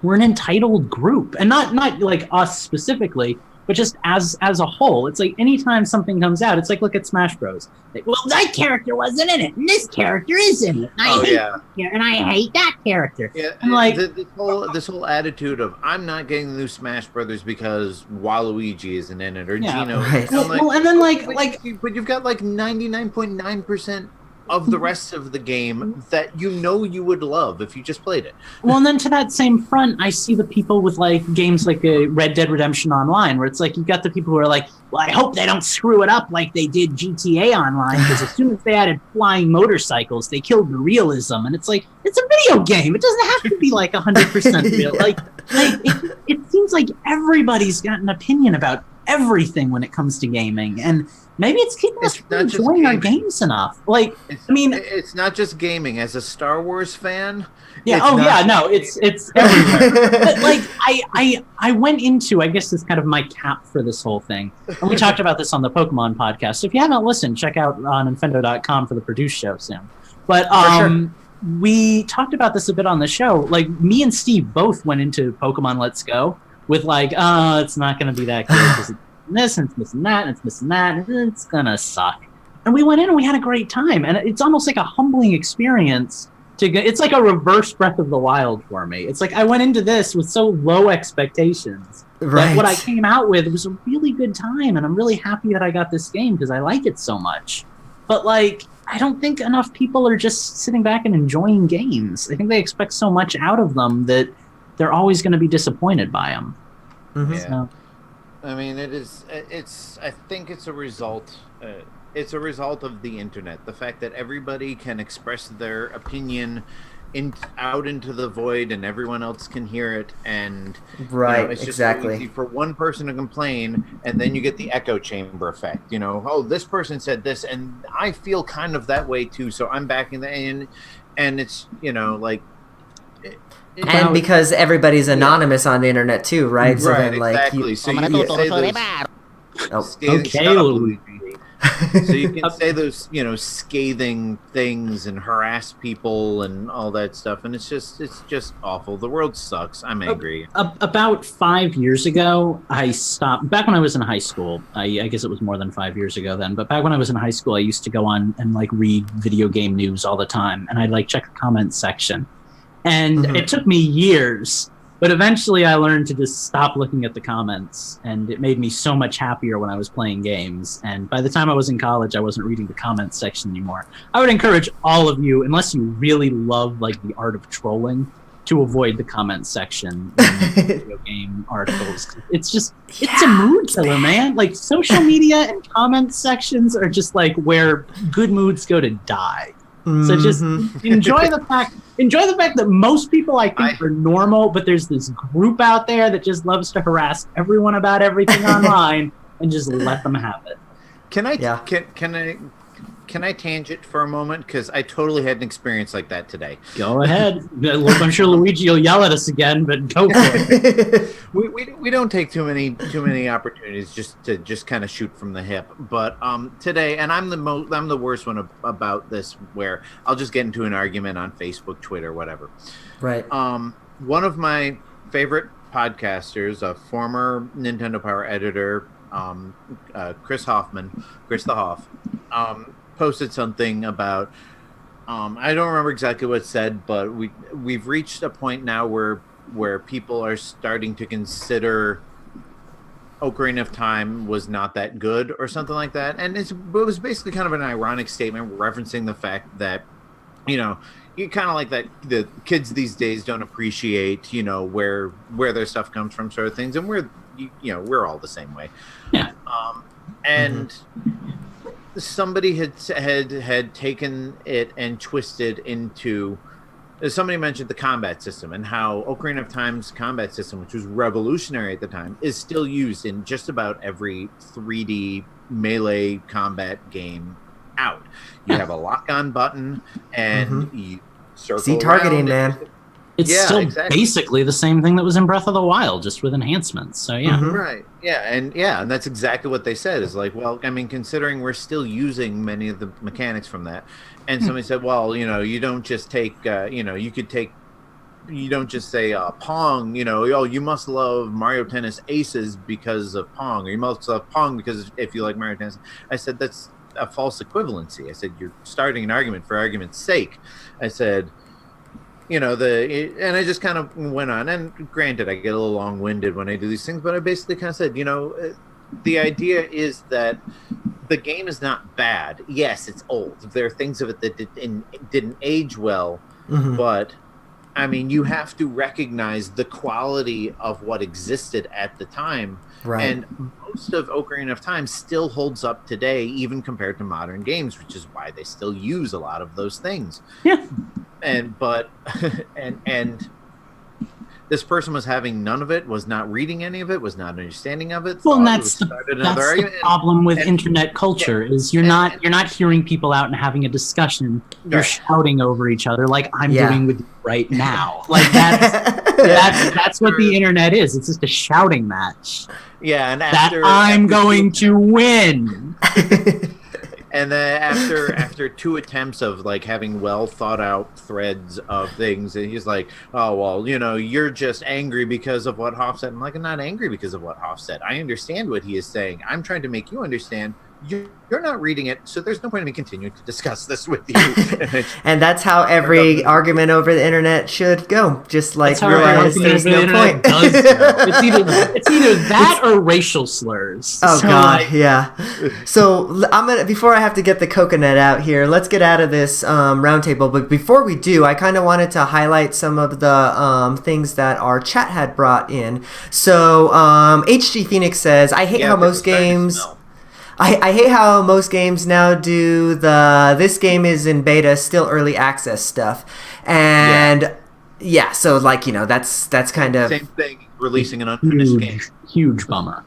we're an entitled group, and not like us specifically, but just as a whole. It's like anytime something comes out, it's like, look at Smash Bros. Like, well, that character wasn't in it, and this character is in it. And I hate that character. Yeah, and like this whole attitude of I'm not getting the new Smash Brothers because Waluigi isn't in it or Gino. Right. And then but you've got like 99.9% of the rest of the game that you would love if you just played it. Well, and then to that same front, I see the people with like games like Red Dead Redemption Online, where it's like you've got the people who are like, well, I hope they don't screw it up like they did GTA Online, because as soon as they added flying motorcycles, they killed the realism. And it's like, it's a video game. It doesn't have to be like 100% real. Like it seems like everybody's got an opinion about everything when it comes to gaming, and maybe it's keeping us from enjoying our games enough. Like, it's not just gaming. As a Star Wars fan, it's everywhere. But like, I went into, I guess, this kind of my cap for this whole thing, and we talked about this on the Pokemon podcast. So if you haven't listened, check out on Infendo.com for the produced show soon. But we talked about this a bit on the show. Like, me and Steve both went into Pokemon Let's Go with like, it's not going to be that good because it's this and it's missing that and it's missing that and it's going to suck. And we went in and we had a great time. And it's almost like a humbling experience it's like a reverse Breath of the Wild for me. It's like I went into this with so low expectations that what I came out with was a really good time. And I'm really happy that I got this game because I like it so much. But like, I don't think enough people are just sitting back and enjoying games. I think they expect so much out of them that they're always going to be disappointed by them. Mm-hmm. Yeah. So. I mean, I think it's a result. It's a result of the internet. The fact that everybody can express their opinion out into the void, and everyone else can hear it. And it's just so easy for one person to complain, and then you get the echo chamber effect. This person said this, and I feel kind of that way too. So I'm backing that in, and it's like. And because everybody's anonymous on the internet too, right? So right, then, like, exactly. So you can say those, scathing things and harass people and all that stuff, and it's just awful. The world sucks. I'm angry. About 5 years ago, I stopped. Back when I was in high school, I guess it was more than 5 years ago then. But back when I was in high school, I used to go on and like read video game news all the time, and I'd like check the comments section. And it took me years, but eventually I learned to just stop looking at the comments, and it made me so much happier when I was playing games. And by the time I was in college, I wasn't reading the comments section anymore. I would encourage all of you, unless you really love like the art of trolling, to avoid the comments section in video game articles. It's a mood killer, man. Like, social media and comments sections are just like where good moods go to die. So just enjoy the fact that most people I think are normal, but there's this group out there that just loves to harass everyone about everything online, and just let them have it. Can I Yeah. can I tangent for a moment? Because I totally had an experience like that today. Go ahead. I'm sure Luigi will yell at us again, but go for it. We don't take too many opportunities just kind of shoot from the hip. But today, and I'm the worst one about this, where I'll just get into an argument on Facebook, Twitter, whatever. Right. One of my favorite podcasters, a former Nintendo Power editor, Chris the Hoff, posted something about I don't remember exactly what it said, but we've reached a point now where people are starting to consider Ocarina of Time was not that good or something like that, and it was basically kind of an ironic statement referencing the fact that you kind of like that the kids these days don't appreciate where their stuff comes from, sort of things, and we're all the same way. Yeah. And somebody had taken it and twisted into. Somebody mentioned the combat system and how Ocarina of Time's combat system, which was revolutionary at the time, is still used in just about every 3D melee combat game out. You have a lock-on button and you circle See targeting, man. It's still basically the same thing that was in Breath of the Wild, just with enhancements. So yeah, right, and that's exactly what they said. Is like, well, I mean, considering we're still using many of the mechanics from that, and somebody said, well, you don't just take, you could take, you don't just say Pong, oh, you must love Mario Tennis Aces because of Pong, or you must love Pong because if you like Mario Tennis. I said that's a false equivalency. I said you're starting an argument for argument's sake. I said. And I just kind of went on, and granted, I get a little long-winded when I do these things, but I basically kind of said, the idea is that the game is not bad. Yes, it's old. There are things of it that didn't age well, but I mean, you have to recognize the quality of what existed at the time. Right. And most of Ocarina of Time still holds up today, even compared to modern games, which is why they still use a lot of those things. Yeah. And this person was having none of it, was not reading any of it, was not understanding of it. Well, and that's the problem with internet culture is you're not hearing people out and having a discussion. You're shouting over each other like I'm doing with you right now. Like that's what the internet is. It's just a shouting match. Yeah, and I'm going to win. And then after two attempts of like having well thought out threads of things, and he's like, oh, well, you're just angry because of what Hoff said. I'm like, I'm not angry because of what Hoff said. I understand what he is saying. I'm trying to make you understand. You're not reading it, so there's no point in me continuing to discuss this with you. And that's how every argument over the internet should go. Just like realize there's no point. It's either that or racial slurs. Oh God, yeah. So before I have to get the coconut out here, let's get out of this roundtable. But before we do, I kind of wanted to highlight some of the things that our chat had brought in. So HG Phoenix says, I hate how most games. I hate how most games now do this game is in beta, still early access stuff. And so that's kind of same thing, releasing an unfinished game. Huge bummer.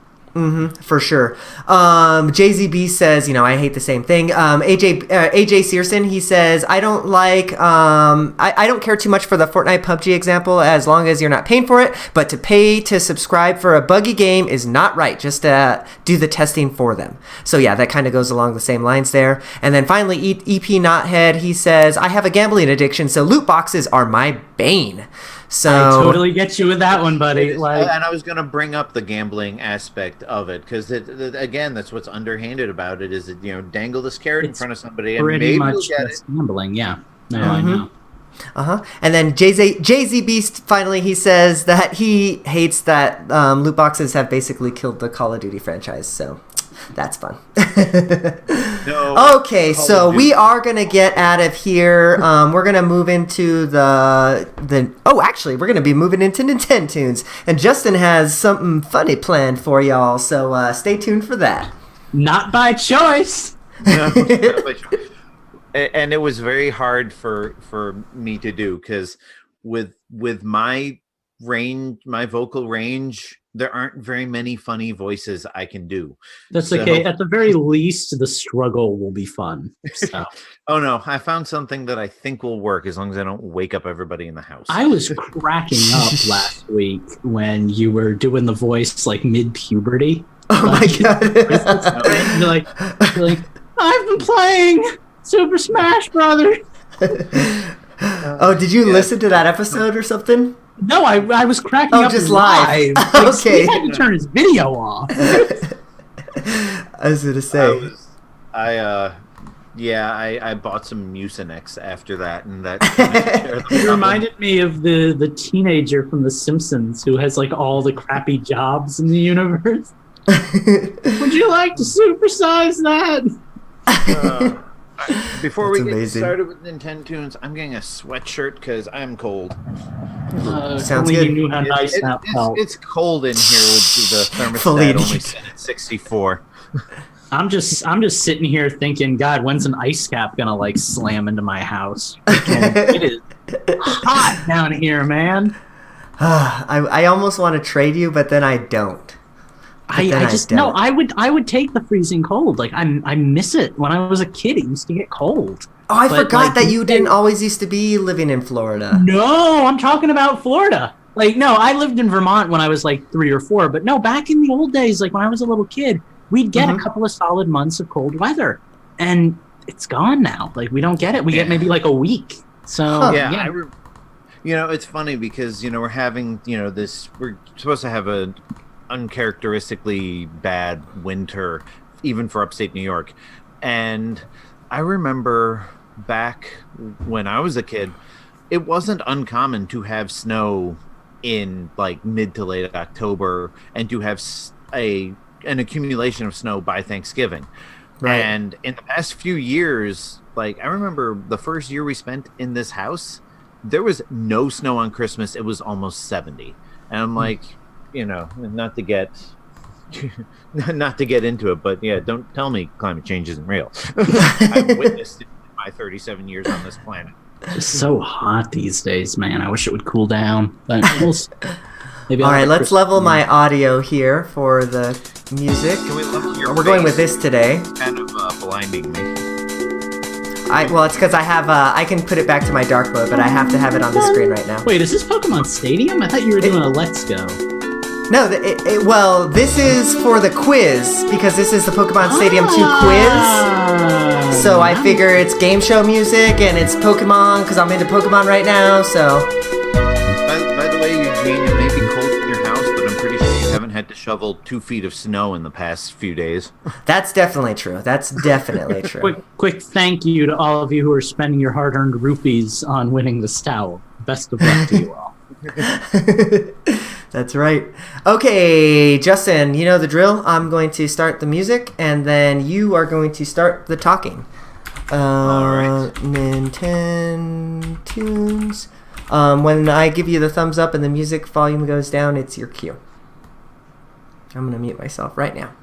For sure. JZB says, I hate the same thing. AJ Searson, he says, I don't like, I don't care too much for the Fortnite PUBG example as long as you're not paying for it, but to pay to subscribe for a buggy game is not right. Just do the testing for them. So yeah, that kind of goes along the same lines there. And then finally, EP Knothead, he says, I have a gambling addiction, so loot boxes are my bane. So I totally get you with that one, buddy. And I was going to bring up the gambling aspect of it because, again, that's what's underhanded about it. Is dangle this carrot in front of somebody and pretty maybe much get it. Gambling, yeah. No, I know. And then JZ Beast finally he says that he hates that loot boxes have basically killed the Call of Duty franchise. So that's fun. Okay, so we are gonna get out of here. We're gonna move into we're gonna be moving into Nintendo Tunes, and Justin has something funny planned for y'all. So stay tuned for that. Not by choice. No, not by choice. And it was very hard for me to do because with my range, my vocal range there aren't very many funny voices I can do. That's So- okay. At the very least, the struggle will be fun. So. Oh no, I found something that I think will work as long as I don't wake up everybody in the house. I was cracking up last week when you were doing the voice like mid-puberty. Oh my god. You're like, I've been playing Super Smash Brothers. Oh, did you listen to that episode or something? No, I was cracking up just live. Like, Okay. He had to turn his video off. I was gonna say. I bought some Mucinex after that, and that It reminded me of the teenager from The Simpsons who has like all the crappy jobs in the universe. Would you like to supersize that? Before That's we get amazing. started with Nintendo Tunes, I'm getting a sweatshirt because I'm cold. Sounds only good. You knew how nice that felt. It's cold in here with the thermostat Fellini. only set at 64. I'm just sitting here thinking, God, when's an ice cap gonna like slam into my house? It is hot down here, man. I almost want to trade you, but then I don't. I just no. I would take the freezing cold. Like I miss it. When I was a kid, it used to get cold. Oh, I But, forgot like, that you didn't always used to be living in Florida. No, I'm talking about Florida. Like, no, I lived in Vermont when I was like 3 or 4. But no, back in the old days, like when I was a little kid, we'd get a couple of solid months of cold weather, and it's gone now. Like we don't get it. We get maybe like a week. So Huh. It's funny because we're having we're supposed to have a uncharacteristically bad winter, even for upstate New York, and I remember back when I was a kid, it wasn't uncommon to have snow in like mid to late October and to have an accumulation of snow by Thanksgiving. Right. And in the past few years, like I remember the first year we spent in this house, there was no snow on Christmas. It was almost 70. And I'm like, not to get into it, but yeah, don't tell me climate change isn't real. I've witnessed it in my 37 years on this planet. It's so hot these days, man. I wish it would cool down. But maybe All I'll right, have let's Christmas level dinner. my audio here for the music. Can we level your We're going with face? this today. It's kind of blinding me. Well, it's because I have I can put it back to my dark mode, but I have to have it on the screen right now. Wait, is this Pokemon Stadium? I thought you were doing a Let's Go. No, well, this is for the quiz because this is the Pokemon Stadium 2 quiz. So I figure it's game show music and it's Pokemon because I'm into Pokemon right now. So By the way, Eugene, it may be cold in your house, but I'm pretty sure you haven't had to shovel 2 feet of snow in the past few days. that's definitely true. That's definitely true. Quick thank you to all of you who are spending your hard-earned rupees on winning this towel. Best of luck to you all. That's right. Okay, Justin, you know the drill. I'm going to start the music, and then you are going to start the talking. All right. Nintendo Tunes. When I give you the thumbs up and the music volume goes down, it's your cue. I'm going to mute myself right now.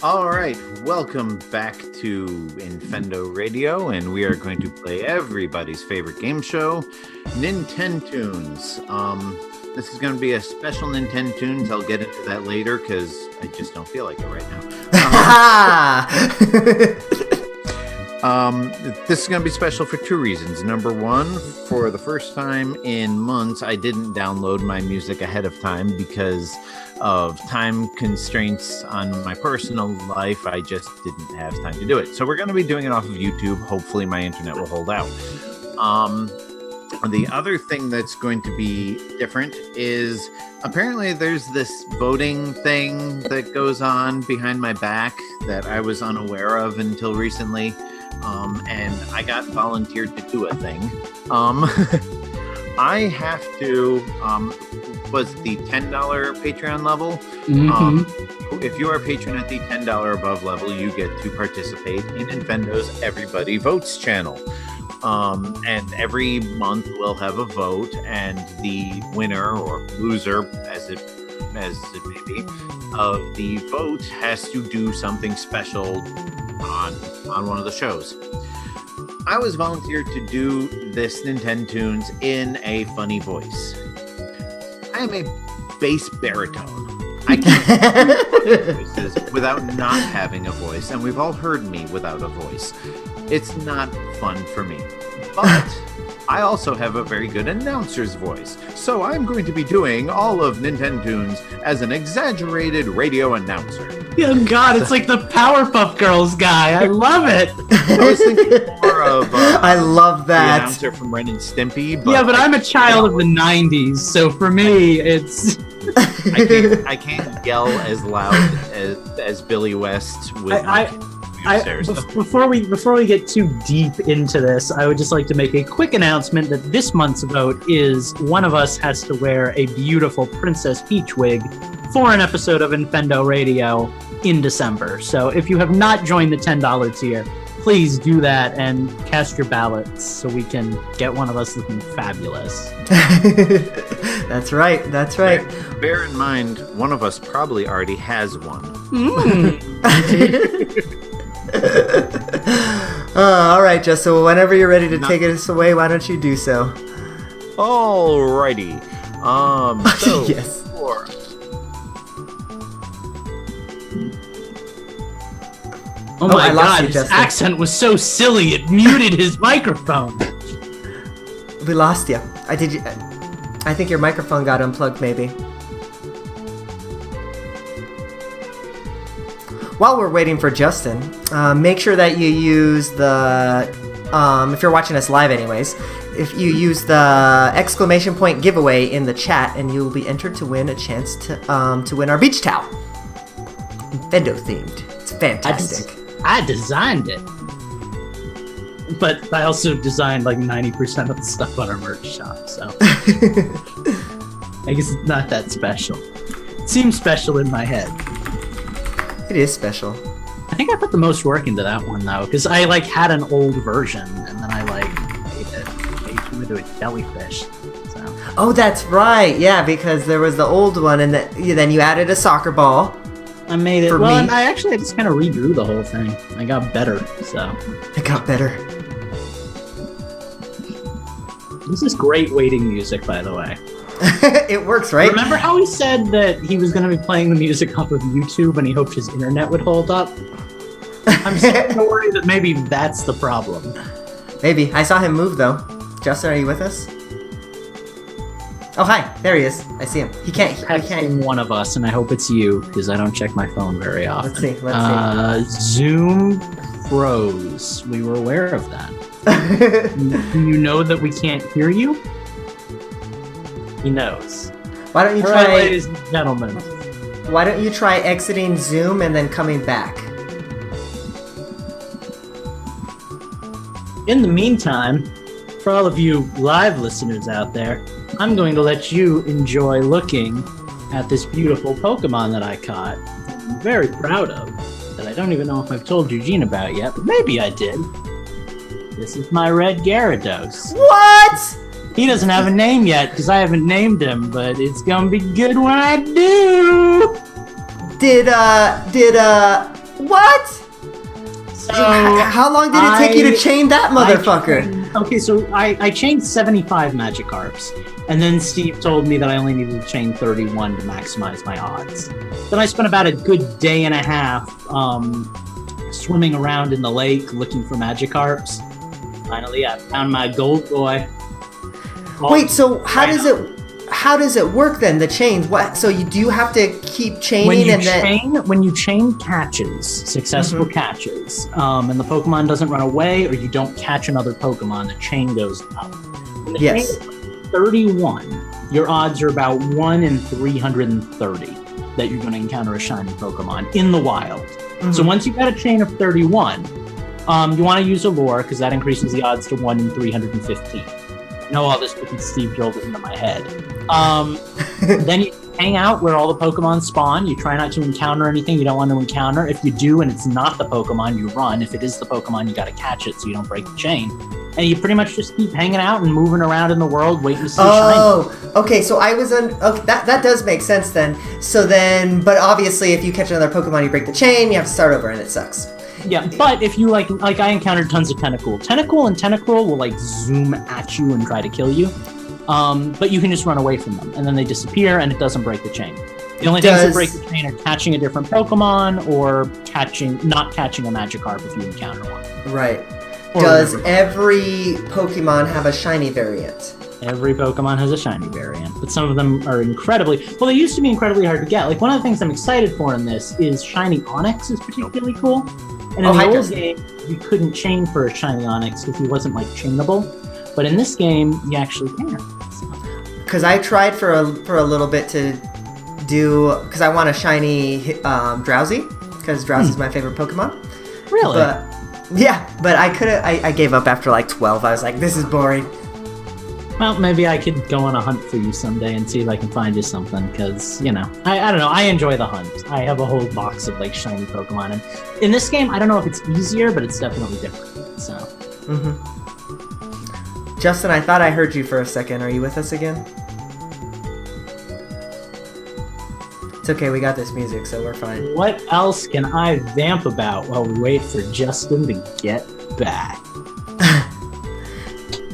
All right, welcome back to Infendo Radio, and we are going to play everybody's favorite game show, Nintendo Tunes. This is going to be a special Nintendo Tunes. I'll get into that later because I just don't feel like it right now. This is going to be special for 2 reasons. Number one, for the first time in months, I didn't download my music ahead of time because of time constraints on my personal life. I just didn't have time to do it. So we're going to be doing it off of YouTube. Hopefully my internet will hold out. The other thing that's going to be different is apparently there's this voting thing that goes on behind my back that I was unaware of until recently. And I got volunteered to do a thing. I have to, was the $10 Patreon level. If you are a patron at the $10 above level, you get to participate in Infendo's Everybody Votes channel. And every month we'll have a vote, and the winner or loser, as it may be, of the vote has to do something special on one of the shows. I was volunteered to do this Nintendo Tunes in a funny voice. I am a bass baritone. I can't do voices without not having a voice, and we've all heard me without a voice. It's not fun for me. But I also have a very good announcer's voice, so I'm going to be doing all of Nintendo Tunes as an exaggerated radio announcer. Oh God, it's like the Powerpuff Girls guy. I love it. I was thinking more of I love the that. announcer from Ren and Stimpy. Yeah, but I'm a child of the 90s, so for me, it's... I can't yell as loud as Billy West with stairs. Before we get too deep into this, I would just like to make a quick announcement that this month's vote is one of us has to wear a beautiful Princess Peach wig for an episode of Infendo Radio in December. So if you have not joined the $10 tier, please do that and cast your ballots so we can get one of us looking fabulous. That's right. That's right. Bear in mind, one of us probably already has one. All right, Justin. Whenever you're ready to take us away, why don't you do so? Alrighty. So Yes. for Oh my I lost God, you, his Justin. accent was so silly it muted his microphone. We lost you. I think your microphone got unplugged, maybe. While we're waiting for Justin, make sure that you use the, if you're watching us live anyways, if you use the exclamation point giveaway in the chat, and you will be entered to win a chance to win our beach towel. Infendo themed. It's fantastic. I designed it. But I also designed like 90% of the stuff on our merch shop, so I guess it's not that special. It seems special in my head. It is special. I think I put the most work into that one though, because I like had an old version and then I like made it into a jellyfish. So. Oh, that's right. Yeah, because there was the old one, and then you added a soccer ball. I made it. For well, me- and I just kind of redrew the whole thing. I got better, so. It got better. This is great waiting music, by the way. It works, right? Remember how he said that he was going to be playing the music off of YouTube and he hoped his internet would hold up? I'm starting to worry that maybe that's the problem. Maybe. I saw him move, though. Justin, are you with us? Oh, hi. There he is. I see him. He can't. Texting one of us, and I hope it's you, because I don't check my phone very often. Let's see. Zoom froze. We were aware of that. Do you know that we can't hear you? He knows. Why don't you All right, try? ladies and gentlemen. Why don't you try exiting Zoom and then coming back? In the meantime, for all of you live listeners out there, I'm going to let you enjoy looking at this beautiful Pokemon that I caught. I'm very proud of, that I don't even know if I've told Eugene about yet, but maybe I did. This is my red Gyarados. What? He doesn't have a name yet because I haven't named him, but it's gonna be good when I do. What? So How long did it take you to chain that motherfucker? Okay, so I chained 75 Magikarps, and then Steve told me that I only needed to chain 31 to maximize my odds. Then I spent about a good day and a half swimming around in the lake looking for Magikarps. Finally, I found my gold boy. Wait, so how does it work then? The chains? What? So you do have to keep chaining when you chain catches, successful catches, and the Pokemon doesn't run away, or you don't catch another Pokemon, the chain goes up. When the Yes. chain is 31, your odds are about 1 in 330 that you're going to encounter a shiny Pokemon in the wild. So once you've got a chain of 31, you want to use a lure because that increases the odds to 1 in 315. I know all this because Steve drilled it into my head. Then you hang out where all the Pokemon spawn. You try not to encounter anything you don't want to encounter. If you do and it's not the Pokemon, you run. If it is the Pokemon, you got to catch it so you don't break the chain. And you pretty much just keep hanging out and moving around in the world waiting to see shiny. Okay, so I was okay, that does make sense then. So then, but obviously if you catch another Pokemon, you break the chain, you have to start over and it sucks. Yeah, but if you like I encountered tons of Tentacool. Tentacool and Tentacruel will like zoom at you and try to kill you. But you can just run away from them, and then they disappear, and it doesn't break the chain. The only things that break the chain are catching a different Pokemon or not catching a Magikarp if you encounter one. Right. Or Does whatever. every Pokemon have a shiny variant? Every Pokemon has a shiny variant, but some of them are they used to be incredibly hard to get. Like, one of the things I'm excited for in this is shiny Onix is particularly cool. And in the old game, you couldn't chain for a shiny Onix if he wasn't, like, chainable. But in this game, you actually can. Because I tried for a little bit to do... Because I want a shiny Drowsy, because Drowsy's my favorite Pokemon. Really? But I couldn't... I gave up after, like, 12. I was like, this is boring. Well, maybe I could go on a hunt for you someday and see if I can find you something, because, you know, I don't know, I enjoy the hunt. I have a whole box of, like, shiny Pokemon, and in this game, I don't know if it's easier, but it's definitely different, so. Mm-hmm. Justin, I thought I heard you for a second. Are you with us again? It's okay, we got this music, so we're fine. What else can I vamp about while we wait for Justin to get back?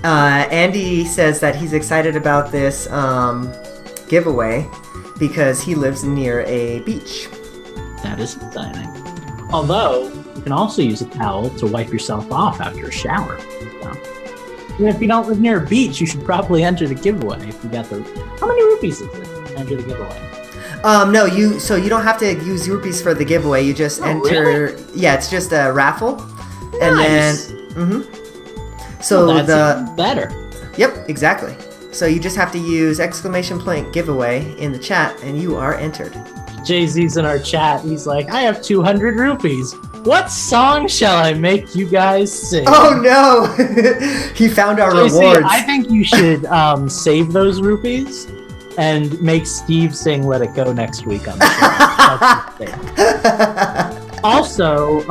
Andy says that he's excited about this giveaway because he lives near a beach. That is exciting. Although, you can also use a towel to wipe yourself off after a shower. So, even if you don't live near a beach, you should probably enter the giveaway if you got the... How many rupees is it to enter the giveaway? No, you don't have to use rupees for the giveaway. You just enter... Really? Yeah, it's just a raffle. Nice. And then... Mm-hmm. So well, that's even better. Yep, exactly. So you just have to use ! giveaway in the chat, and you are entered. Jay-Z's in our chat. He's like, I have 200 rupees. What song shall I make you guys sing? Oh no! He found our Jay-Z, rewards. I think you should save those rupees and make Steve sing "Let It Go" next week on the show. Also,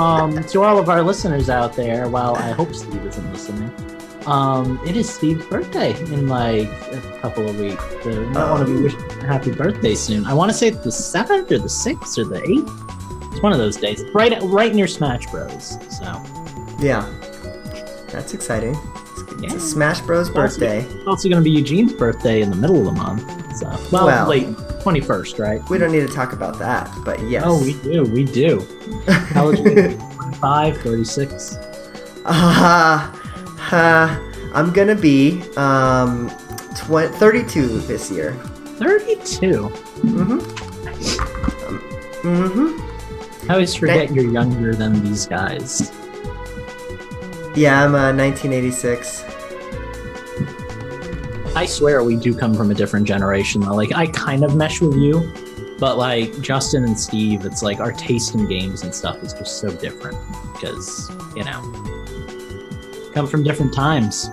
to all of our listeners out there, while I hope Steve isn't listening, it is Steve's birthday in like a couple of weeks. So I want to be wishing him a happy birthday soon. I want to say it's the 7th or the 6th or the 8th. It's one of those days. Right near Smash Bros. So Yeah. That's exciting. It's a Smash Bros. Birthday. It's also going to be Eugene's birthday in the middle of the month. So, well, late 21st, right? We don't need to talk about that, but yes. Oh, we do. How old are you? 25, 36? I'm gonna be 32 this year. 32? I always forget you're younger than these guys. Yeah, I'm 1986. I swear we do come from a different generation, though. Like, I kind of mesh with you, but, like, Justin and Steve, it's like our taste in games and stuff is just so different because, you know, come from different times.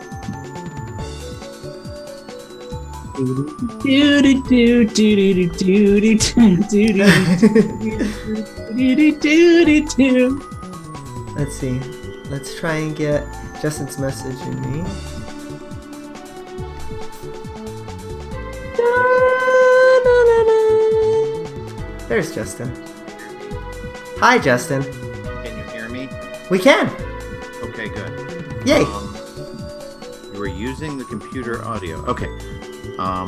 Let's see. Let's try and get Justin's message in me. There's Justin. Hi, Justin. Can you hear me? We can. Okay, good. Yay. You were using the computer audio. Okay. All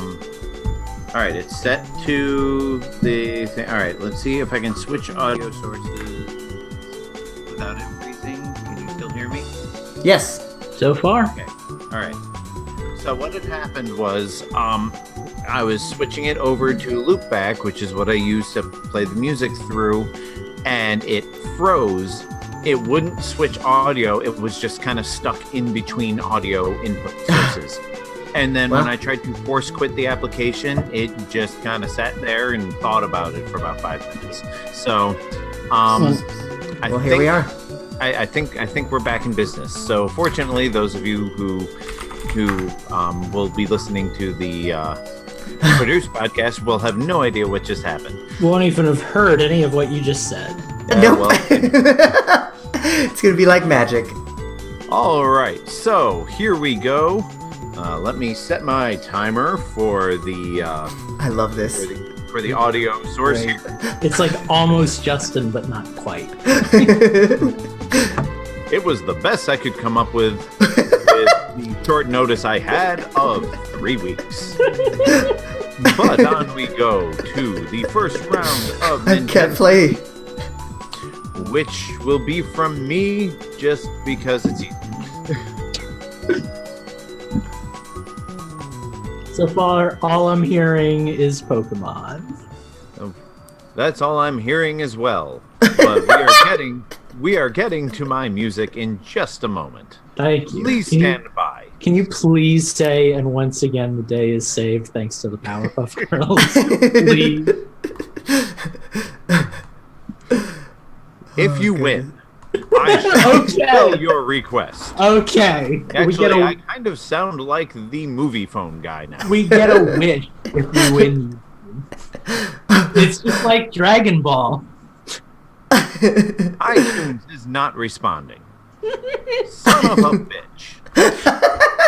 right, it's set to the thing. All right, let's see if I can switch audio sources without it freezing. Can you still hear me? Yes. So far. Okay. All right. So what had happened was, I was switching it over to loopback, which is what I use to play the music through, and it froze. It wouldn't switch audio. It was just kind of stuck in between audio input sources. And then when I tried to force quit the application, it just kind of sat there and thought about it for about 5 minutes. So, Here we are. I think we're back in business. So fortunately, those of you who will be listening to the produced podcast will have no idea what just happened. Won't even have heard any of what you just said. Nope. Well, it's gonna be like magic. all right, so here we go. Let me set my timer for the I love this. for the audio source Right. here. It's like almost Justin, but not quite. It was the best I could come up with the short notice I had of 3 weeks. But on we go to the first round of I can't Nintendo, play. which will be from me just because it's easy. So far, all I'm hearing is Pokemon. That's all I'm hearing as well. But we are getting to my music in just a moment. Thank you. Please stand by. Can you please say, and once again, the day is saved thanks to the Powerpuff Girls? Please. If you win, I shall fulfill your request. Okay. Actually, I kind of sound like the movie phone guy now. We get a wish if we win. It's just like Dragon Ball. iTunes is not responding. Son of a bitch.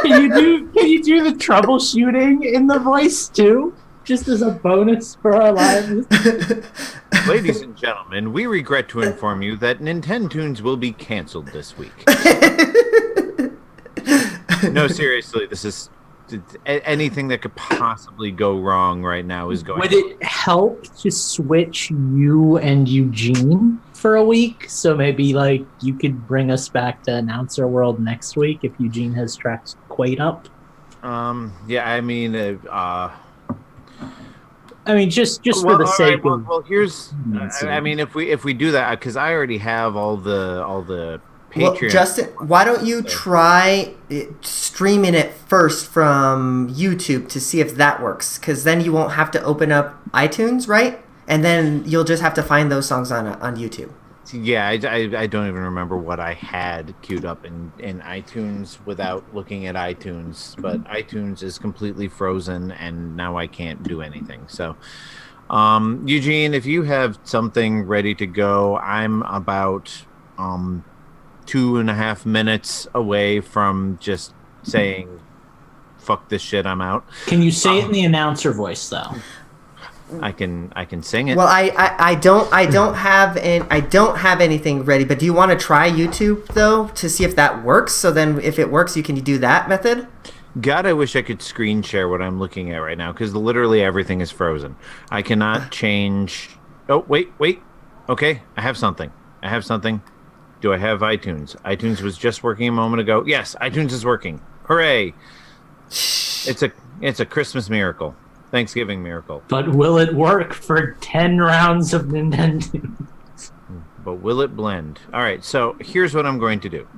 Can you do the troubleshooting in the voice too? Just as a bonus for our lives. Ladies and gentlemen, we regret to inform you that Nintendoons will be canceled this week. No, seriously, this is anything that could possibly go wrong right now is going. Would it help to switch you and Eugene for a week? So maybe like you could bring us back to Announcer World next week if Eugene has tracked Quaid up. Yeah, I mean, just for the sake of. Well, here's. I mean, if we do that, because I already have all the Patreon. Well, Justin, why don't you try streaming it first from YouTube to see if that works? Because then you won't have to open up iTunes, right? And then you'll just have to find those songs on YouTube. Yeah, I don't even remember what I had queued up in iTunes without looking at iTunes. But iTunes is completely frozen, and now I can't do anything. So, Eugene, if you have something ready to go, I'm about 2.5 minutes away from just saying, "Fuck this shit, I'm out." Can you say it in the announcer voice though? I can sing it. Well, I don't have anything ready. But do you want to try YouTube though to see if that works? So then, if it works, you can do that method. God, I wish I could screen share what I'm looking at right now because literally everything is frozen. I cannot change. Oh, wait. Okay, I have something. Do I have iTunes? iTunes was just working a moment ago. Yes, iTunes is working. Hooray! It's a Christmas miracle. Thanksgiving miracle. But will it work for 10 rounds of Nintendo? But will it blend? All right, so here's what I'm going to do.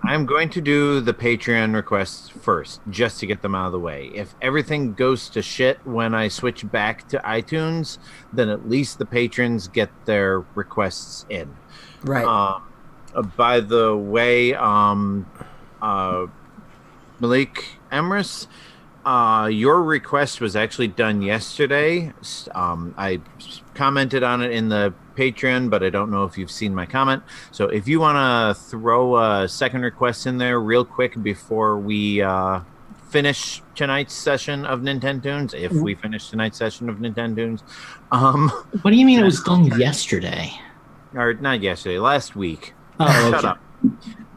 I'm going to do the Patreon requests first, just to get them out of the way. If everything goes to shit when I switch back to iTunes, then at least the patrons get their requests in. Right. By the way, Malik Emrys, your request was actually done yesterday. I commented on it in the Patreon, but I don't know if you've seen my comment. So if you want to throw a second request in there real quick before we finish tonight's session of Nintendoons, if we finish tonight's session of Nintendoons. What do you mean it was done yesterday? Or not yesterday, last week. Oh, okay. Shut up.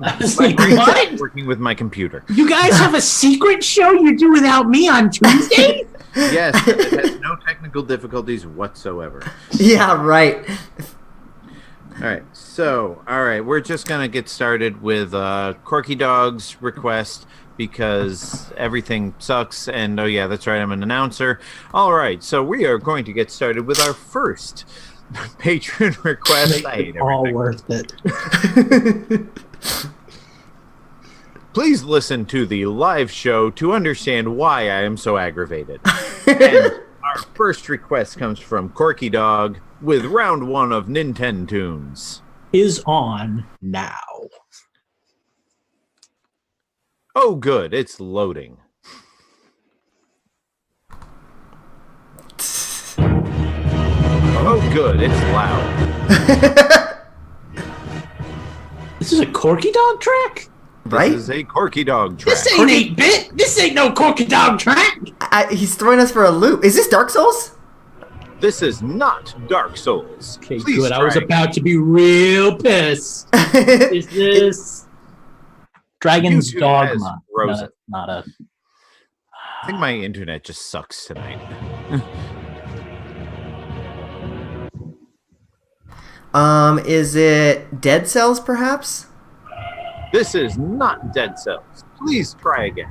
I was like, what? Working with my computer. You guys have a secret show you do without me on Tuesday? Yes, it has no technical difficulties whatsoever. Yeah, right. All right, we're just going to get started with Corky Dog's request because everything sucks, and oh yeah, that's right, I'm an announcer. All right, so we are going to get started with our first patron request. I hate all everything. worth it. Please listen to the live show to understand why I am so aggravated. And our first request comes from Corky Dog with round 1 of Nintendoons. Is on now. Oh, good, it's loading. Oh, good, it's loud. This is a Corky Dog track? Right? This is a Corky Dog track. This ain't 8-bit. This ain't no Corky Dog track. He's throwing us for a loop. Is this Dark Souls? This is not Dark Souls. Okay, Please good. I was try about to be real pissed. Is this Dragon's YouTube Dogma? has No, frozen. that's not a. I think my internet just sucks tonight. Is it Dead Cells, perhaps? This is not Dead Cells. Please try again.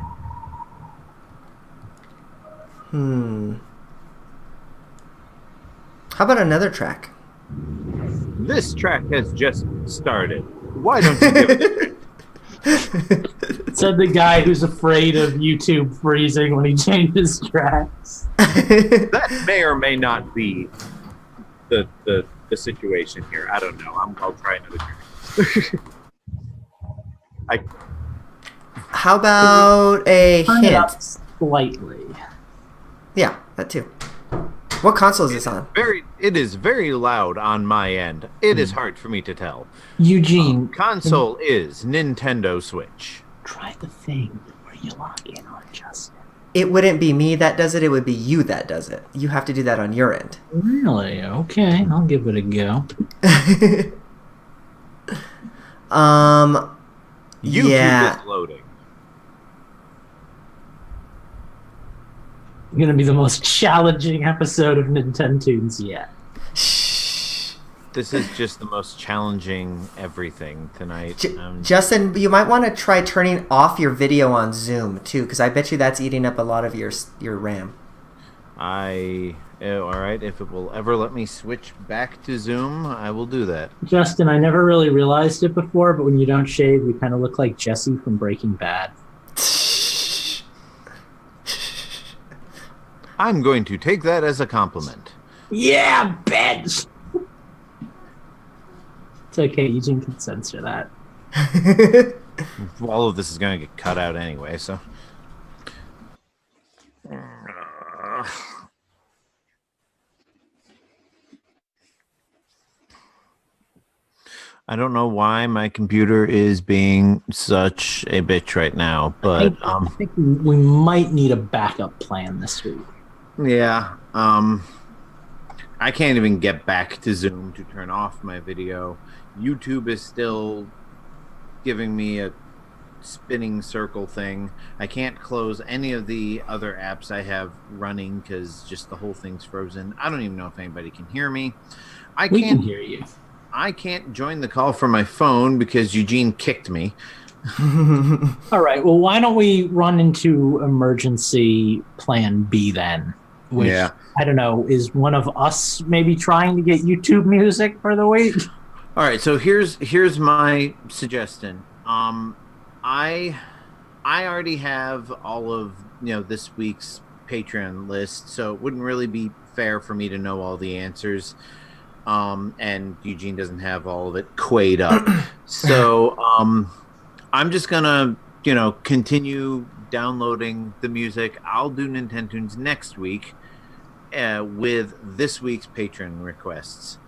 How about another track? This track has just started. Why don't you give it a try? Said the guy who's afraid of YouTube freezing when he changes tracks. That may or may not be the situation here. I don't know. I'll try another track. How about a Turn it up hint? slightly. Yeah, that too. What console is this on? It is very loud on my end. It is hard for me to tell. Eugene, Console is Nintendo Switch. try the thing where you lock in on Justin. It wouldn't be me that does it. It would be you that does it. You have to do that on your end. Really? Okay, I'll give it a go. YouTube Yeah. is loading. Gonna be the most challenging episode of Nintendo's yet. This is just the most challenging everything tonight. Justin, you might want to try turning off your video on Zoom too, because I bet you that's eating up a lot of your RAM. All right. If it will ever let me switch back to Zoom, I will do that. Justin, I never really realized it before, but when you don't shave, you kind of look like Jesse from Breaking Bad. I'm going to take that as a compliment. Yeah, bitch! It's okay, Eugene can censor that. All of this is going to get cut out anyway, so. I don't know why my computer is being such a bitch right now, but I think we might need a backup plan this week. yeah, I can't even get back to Zoom to turn off my video. YouTube is still giving me a spinning circle thing. I can't close any of the other apps I have running because just the whole thing's frozen. I don't even know if anybody can hear me. We can hear you. I can't join the call from my phone because Eugene kicked me. All right, well, why don't we run into emergency plan B then? Which, Yeah. I don't know, is one of us maybe trying to get YouTube music for the week? All right, so here's my suggestion. I already have all of this week's Patreon list, so it wouldn't really be fair for me to know all the answers. And Eugene doesn't have all of it queued up. So I'm just gonna continue downloading the music. I'll do Nintendo's next week with this week's patron requests.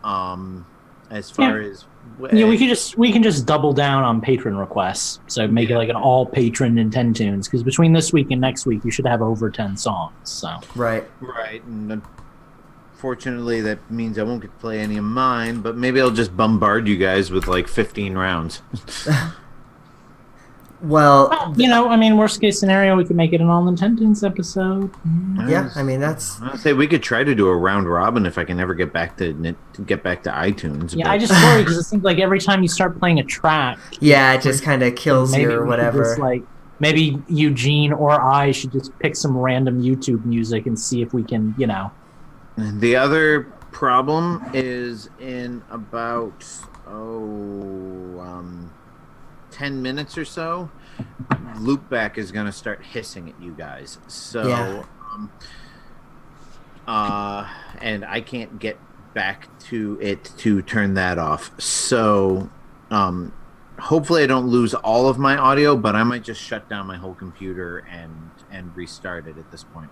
As far as we can just double down on patron requests. So make it like an all patron Nintendo's, because between this week and next week you should have over 10 songs. So Right. and unfortunately that means I won't get to play any of mine, but maybe I'll just bombard you guys with like 15 rounds. Well, worst case scenario, we could make it an all Nintendo's episode. yeah, I mean that's I'll say we could try to do a round robin if I can ever get back to iTunes. Yeah, but I just worry because it seems like every time you start playing a track, yeah, it just kind of kills maybe you or we should whatever. just, like maybe Eugene or I should just pick some random YouTube music and see if we can, The other problem is in about 10 minutes or so, Loopback is going to start hissing at you guys. So, Yeah. And I can't get back to it to turn that off. So, hopefully I don't lose all of my audio, but I might just shut down my whole computer and restart it at this point.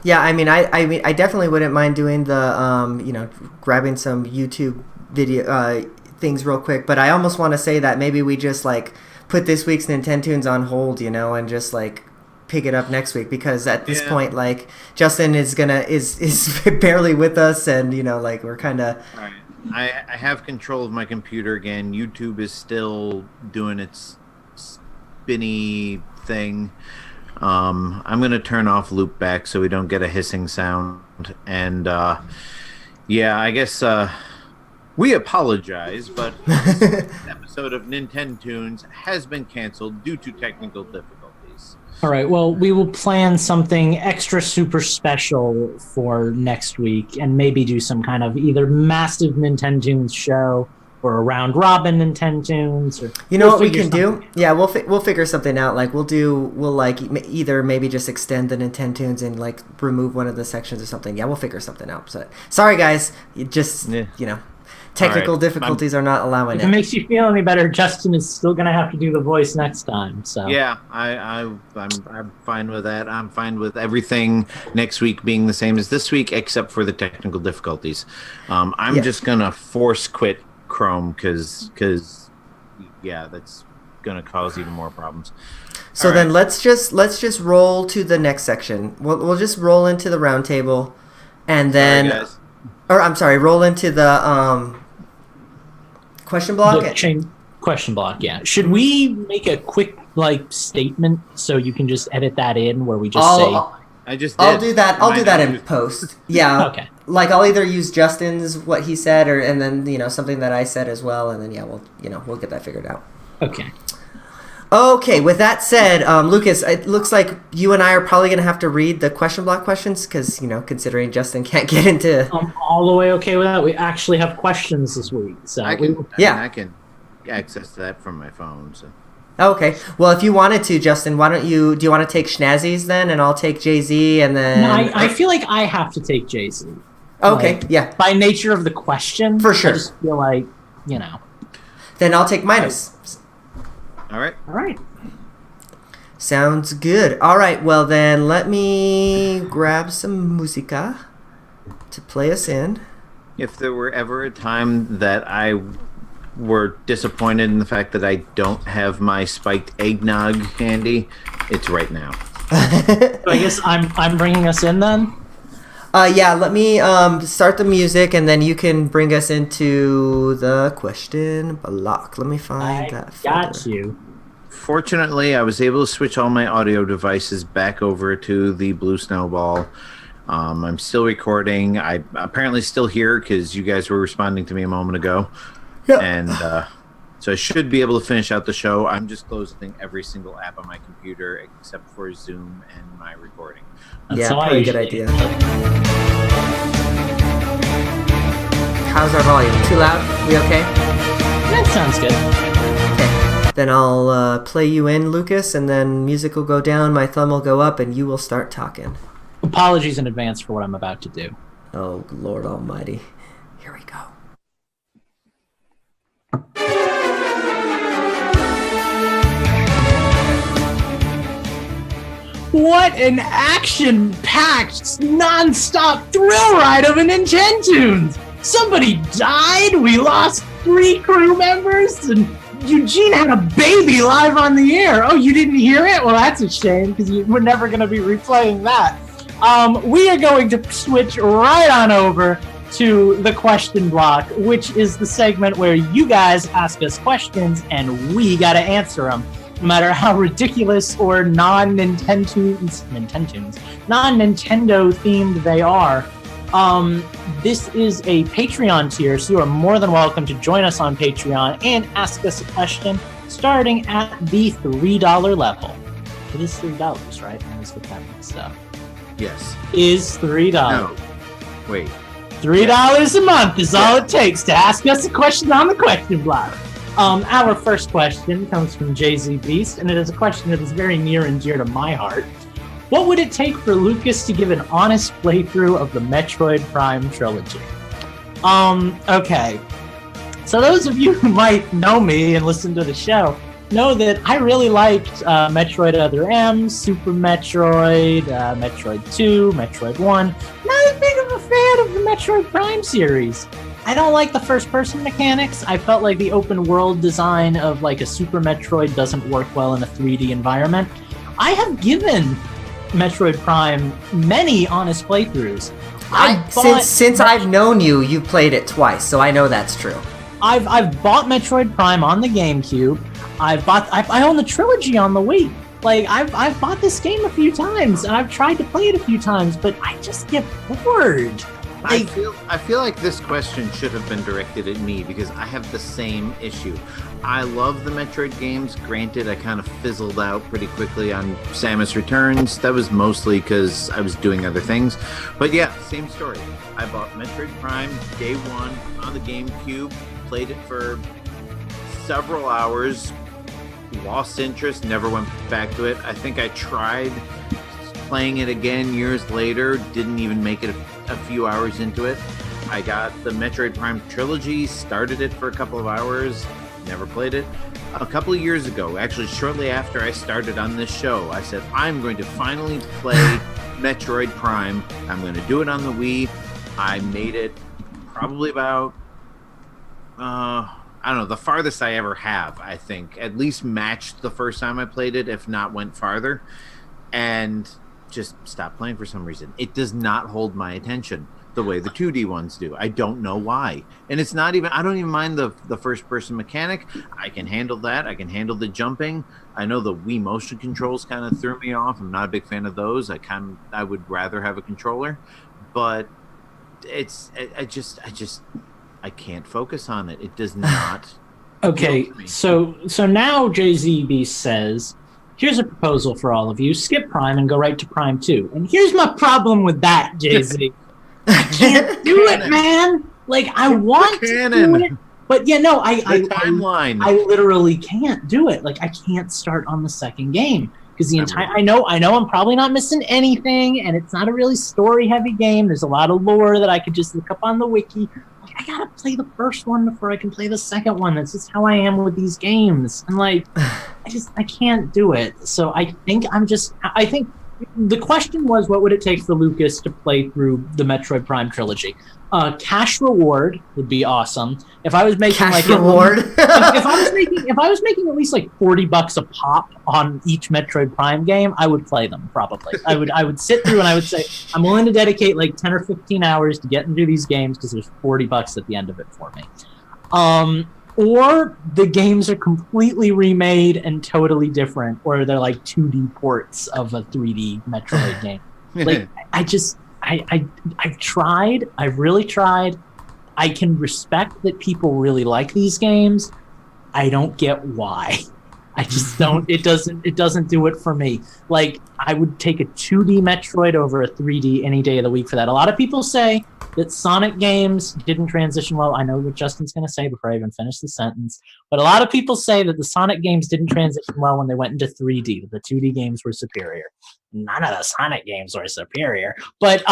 Yeah, I mean, I definitely wouldn't mind doing the, grabbing some YouTube video things real quick. But I almost want to say that maybe we just like put this week's Nintendo's on hold, and just like pick it up next week, because at this point, like, Justin is barely with us, and like, we're kind of. All right. I have control of my computer again. YouTube is still doing its spinny thing. I'm gonna turn off loopback so we don't get a hissing sound, and I guess we apologize, but this episode of Nintendo Tunes has been canceled due to technical difficulties. All right, well, we will plan something extra super special for next week, and maybe do some kind of either massive Nintendo Tunes show or a round robin Nintendo Tunes. Or what we can do? Yeah, we'll figure something out. Like we'll like either maybe just extend the Nintendo Tunes and like remove one of the sections or something. Yeah, we'll figure something out. So sorry guys, technical difficulties are not allowing it. If it makes you feel any better, Justin is still gonna have to do the voice next time. So yeah, I'm fine with that. I'm fine with everything next week being the same as this week, except for the technical difficulties. I'm just gonna force quit Chrome because that's gonna cause even more problems. So then let's just roll to the next section. We'll just roll into the round table, and then roll into the question block. Question block. Yeah. Should we make a quick statement so you can just edit that in where we just say? I'll do that. I'll do that in post. Yeah. Okay. Like I'll either use Justin's what he said, and then something that I said as well, and then we'll get that figured out. Okay. Okay. With that said, Lucas, it looks like you and I are probably gonna have to read the question block questions because considering Justin can't get into. I'm all the way okay with that. We actually have questions this week, so I can access that from my phone. So. Okay. Well, if you wanted to, Justin, do you want to take Schnazzy's then, and I'll take Jay-Z, and then... No, I feel like I have to take Jay-Z. Okay, yeah. By nature of the question. For sure. I just feel like, Then I'll take Minus. All right. Sounds good. All right, well then, let me grab some musica to play us in. If there were ever a time that I were disappointed in the fact that I don't have my spiked eggnog handy, it's right now. So I guess I'm bringing us in then? Yeah, let me start the music, and then you can bring us into the question block. Let me find that folder. Got you. Fortunately, I was able to switch all my audio devices back over to the Blue Snowball. I'm still recording. I'm apparently still here because you guys were responding to me a moment ago. Yep. And so I should be able to finish out the show. I'm just closing every single app on my computer except for Zoom and my recording. That's pretty good idea. How's our volume? Too loud? We okay? That sounds good. Okay. Then I'll play you in, Lucas, and then music will go down, my thumb will go up, and you will start talking. Apologies in advance for what I'm about to do. Oh, Lord Almighty. Here we go. What an action-packed, non-stop thrill ride of a Nintendo Tunes! Somebody died, we lost 3 crew members, and Eugene had a baby live on the air. Oh, you didn't hear it? Well, that's a shame, because we're never going to be replaying that. We are going to switch right on over to the question block, which is the segment where you guys ask us questions and we got to answer them. No matter how ridiculous or non-Nintendo themed they are. This is a Patreon tier, so you are more than welcome to join us on Patreon and ask us a question starting at the $3 level. It is $3, right? I always get that mixed up. Yes. Is $3. No. Wait. $3 a month is all it takes to ask us a question on the question block. Our first question comes from Jay-Z Beast, and it is a question that is very near and dear to my heart. What would it take for Lucas to give an honest playthrough of the Metroid Prime trilogy? Okay. So those of you who might know me and listen to the show know that I really liked Metroid Other M, Super Metroid, Metroid 2, Metroid 1. Not as big of a fan of the Metroid Prime series. I don't like the first-person mechanics. I felt like the open-world design of like a Super Metroid doesn't work well in a 3D environment. I have given Metroid Prime many honest playthroughs. Since I've known you, you've played it twice, so I know that's true. I've bought Metroid Prime on the GameCube. I own the trilogy on the Wii. Like I've bought this game a few times and I've tried to play it a few times, but I just get bored. I feel like this question should have been directed at me because I have the same issue. I love the Metroid games. Granted, I kind of fizzled out pretty quickly on Samus Returns. That was mostly because I was doing other things. But yeah, same story. I bought Metroid Prime day one on the GameCube, played it for several hours, lost interest, never went back to it. I think I tried playing it again years later, didn't even make it a few hours into it. I got the Metroid Prime trilogy, started it for a couple of hours, never played it. A couple of years ago, actually shortly after I started on this show, I said, I'm going to finally play Metroid Prime. I'm going to do it on the Wii. I made it probably about, I don't know, the farthest I ever have, I think. At least matched the first time I played it, if not went farther. And just stopped playing for some reason. It does not hold my attention the way the 2D ones do. I don't know why. And it's not even, I don't even mind the first person mechanic. I can handle that. I can handle the jumping. I know the Wii motion controls kind of threw me off. I'm not a big fan of those. I would rather have a controller, but I can't focus on it. It does not. Okay, so now JZB says, here's a proposal for all of you. Skip Prime and go right to Prime 2. And here's my problem with that, JZ. I can't do it, man. Like, I want to do it. But yeah, no, I literally can't do it. Like, I can't start on the second game. Because I know I'm probably not missing anything, and it's not a really story-heavy game. There's a lot of lore that I could just look up on the wiki. Like, I gotta play the first one before I can play the second one. That's just how I am with these games. And like, I can't do it. So I think the question was, what would it take for Lucas to play through the Metroid Prime trilogy? Cash reward would be awesome. If I was making if I was making at least like $40 a pop on each Metroid Prime game, I would play them probably. I would sit through and I would say I'm willing to dedicate like 10 or 15 hours to get into these games because there's $40 at the end of it for me. Or the games are completely remade and totally different, or they're like 2D ports of a 3D Metroid game. Like I've tried. I've really tried. I can respect that people really like these games. I don't get why. I just don't. It doesn't do it for me. Like, I would take a 2D Metroid over a 3D any day of the week for that. A lot of people say that Sonic games didn't transition well. I know what Justin's going to say before I even finish the sentence. But a lot of people say that the Sonic games didn't transition well when they went into 3D. The 2D games were superior. None of the Sonic games were superior. But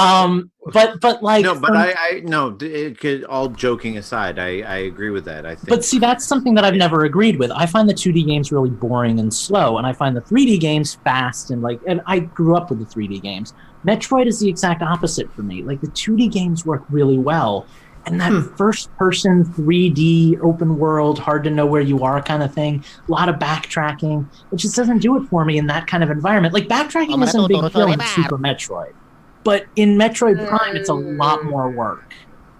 like... No, but all joking aside, I agree with that, I think. But see, that's something that I've never agreed with. I find the 2D games really boring and slow, and I find the 3D games fast and I grew up with the 3D games. Metroid is the exact opposite for me. Like, the 2D games work really well, and that first-person 3D open world, hard to know where you are kind of thing, a lot of backtracking, it just doesn't do it for me in that kind of environment. Like, backtracking isn't a big deal in Super Metroid, but in Metroid Prime, it's a lot more work.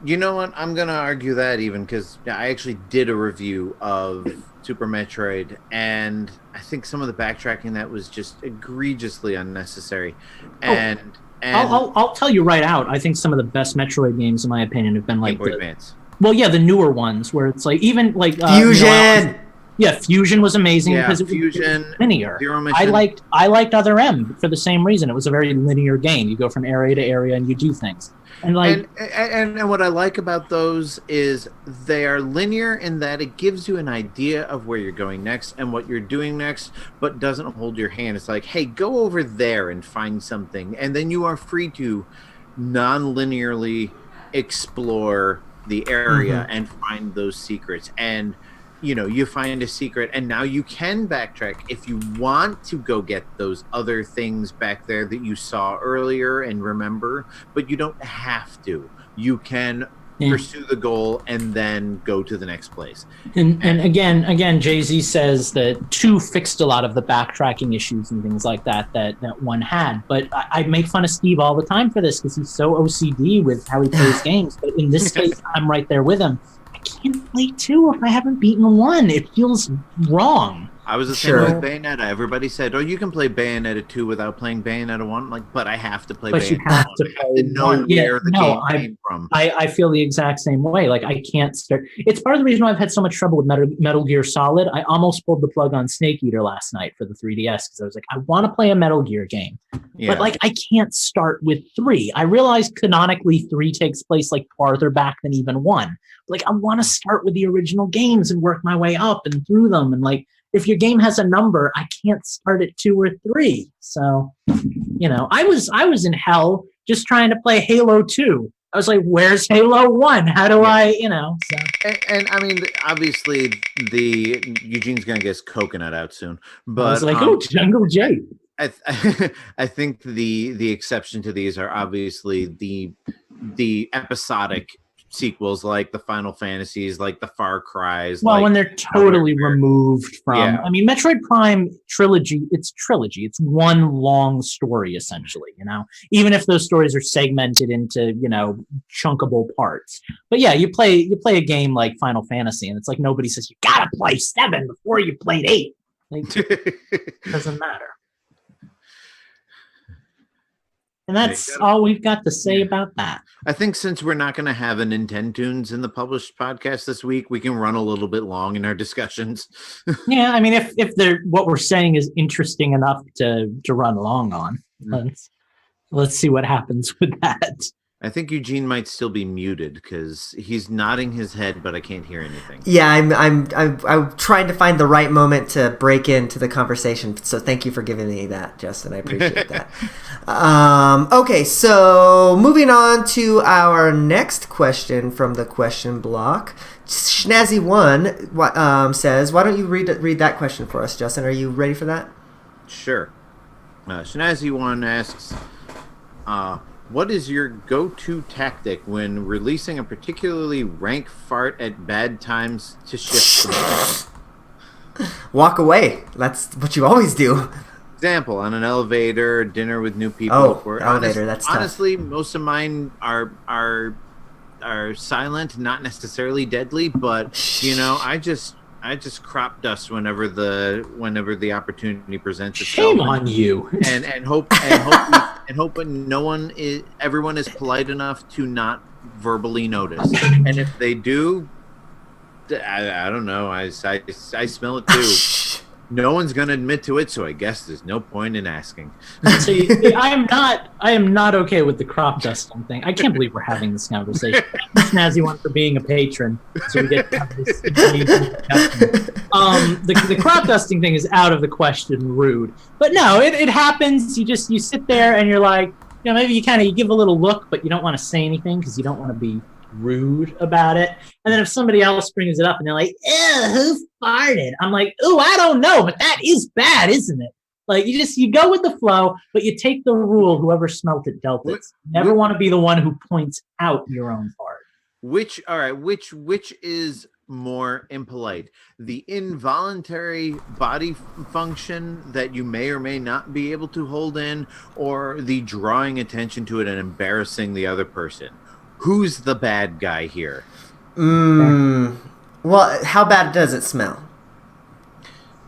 You know what? I'm going to argue that even because I actually did a review of Super Metroid, and I think some of the backtracking that was just egregiously unnecessary. And I'll tell you right out, I think some of the best Metroid games, in my opinion, have been like Game Boy Advance. Well, yeah, the newer ones where it's like even like Fusion. Fusion was amazing because it was linear. I liked Other M for the same reason. It was a very linear game. You go from area to area and you do things. And what I like about those is they are linear in that it gives you an idea of where you're going next and what you're doing next, but doesn't hold your hand. It's like, hey, go over there and find something, and then you are free to non-linearly explore the area and find those secrets. And you find a secret, and now you can backtrack if you want to go get those other things back there that you saw earlier and remember, but you don't have to. You can pursue the goal, and then go to the next place. And again, Jay-Z says that 2 fixed a lot of the backtracking issues and things like that 1 had. But I make fun of Steve all the time for this because he's so OCD with how he plays games. But in this case, I'm right there with him. I can't play 2 if I haven't beaten 1. It feels wrong. I was the same way with Bayonetta. Everybody said, "Oh, you can play Bayonetta 2 without playing Bayonetta 1." I'm like, but I have to play But Bayonetta you have 1. to I have to know where the game came from. I feel the exact same way. Like, I can't start. It's part of the reason why I've had so much trouble with Metal Gear Solid. I almost pulled the plug on Snake Eater last night for the 3DS because I was like, I want to play a Metal Gear game. Yeah. But, like, I can't start with 3. I realize canonically 3 takes place, like, farther back than even 1. Like, I want to start with the original games and work my way up and through them. And, like, if your game has a number, I can't start at 2 or 3. So, I was in hell just trying to play Halo 2. I was like, where's Halo 1? How do I, so. And I mean, obviously, Eugene's going to get his coconut out soon. But I was like, Jungle Jade. I think the exception to these are obviously the episodic sequels, like the Final Fantasies, like the Far Cries. Well, like, when they're totally removed from, I mean, Metroid Prime trilogy. It's one long story essentially. Even if those stories are segmented into chunkable parts. But yeah, you play a game like Final Fantasy, and it's like nobody says you gotta play 7 before you played 8. Like, doesn't matter. And that's all we've got to say about that. I think since we're not going to have a Nintendoons in the published podcast this week, we can run a little bit long in our discussions. Yeah, I mean, if what we're saying is interesting enough to run long on, let's see what happens with that. I think Eugene might still be muted because he's nodding his head, but I can't hear anything. Yeah, I'm trying to find the right moment to break into the conversation. So thank you for giving me that, Justin. I appreciate that. Okay, so moving on to our next question from the question block. Schnazzy1 says, "Why don't you read that question for us, Justin? Are you ready for that?" Sure. Schnazzy1 asks, what is your go-to tactic when releasing a particularly rank fart at bad times to shift the mood? Walk away. That's what you always do. Example, on an elevator, dinner with new people. Oh, elevator, that's tough. Honestly, most of mine are silent, not necessarily deadly, but I just crop dust whenever the opportunity presents itself. Shame on you. And hope everyone is polite enough to not verbally notice. And if they do, I don't know. I smell it too. No one's gonna admit to it, so I guess there's no point in asking. See, I am not okay with the crop dusting thing. I can't believe we're having this conversation. Snazzy one for being a patron, so we get to have this amazing discussion. The crop dusting thing is out of the question, rude. But no, it happens. You sit there and you're like, maybe you give a little look, but you don't want to say anything because you don't want to be rude about it. And then if somebody else brings it up and they're like, ew, who farted? I'm like, ooh, I don't know, but that is bad, isn't it? Like, you go with the flow, but you take the rule, whoever smelt it dealt it. Never want to be the one who points out your own fart. Which is more impolite? The involuntary body function that you may or may not be able to hold in, or the drawing attention to it and embarrassing the other person? Who's the bad guy here? Well, how bad does it smell?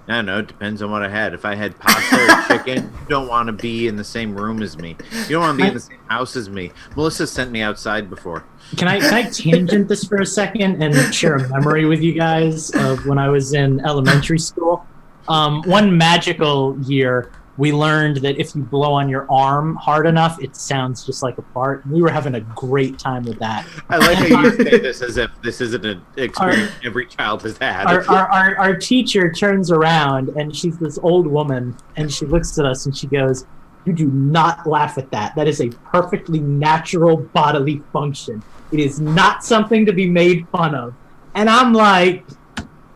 I don't know. It depends on what I had. If I had pasta or chicken, you don't want to be in the same room as me. You don't want to be in the same house as me. Melissa sent me outside before. Can I tangent this for a second and share a memory with you guys of when I was in elementary school? One magical year, we learned that if you blow on your arm hard enough, it sounds just like a fart. We were having a great time with that. I like how you say this as if this isn't an experience every child has had. Our teacher turns around, and she's this old woman, and she looks at us, and she goes, "You do not laugh at that. That is a perfectly natural bodily function. It is not something to be made fun of." And I'm like,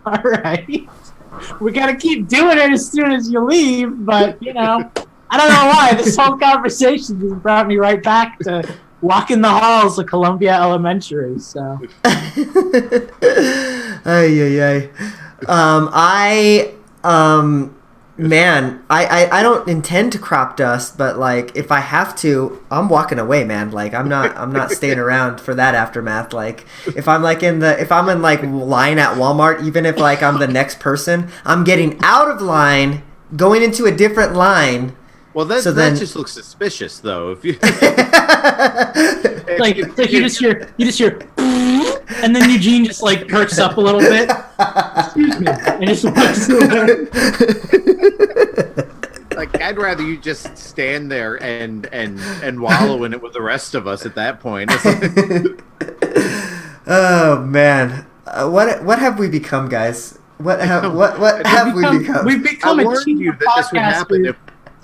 all right. We gotta keep doing it as soon as you leave, but I don't know why this whole conversation just brought me right back to walking the halls of Columbia Elementary. So, ay. Man, I don't intend to crop dust, but like if I have to, I'm walking away, man. Like I'm not staying around for that aftermath. Like if I'm like in line at Walmart, even if like I'm the next person, I'm getting out of line, going into a different line. Well, that just looks suspicious, though. If you like you just hear, and then Eugene just like perks up a little bit. Excuse me, and just walks away. Like, I'd rather you just stand there and wallow in it with the rest of us at that point. Oh man, what have we become, guys? What have we become? We've become a team of podcasters.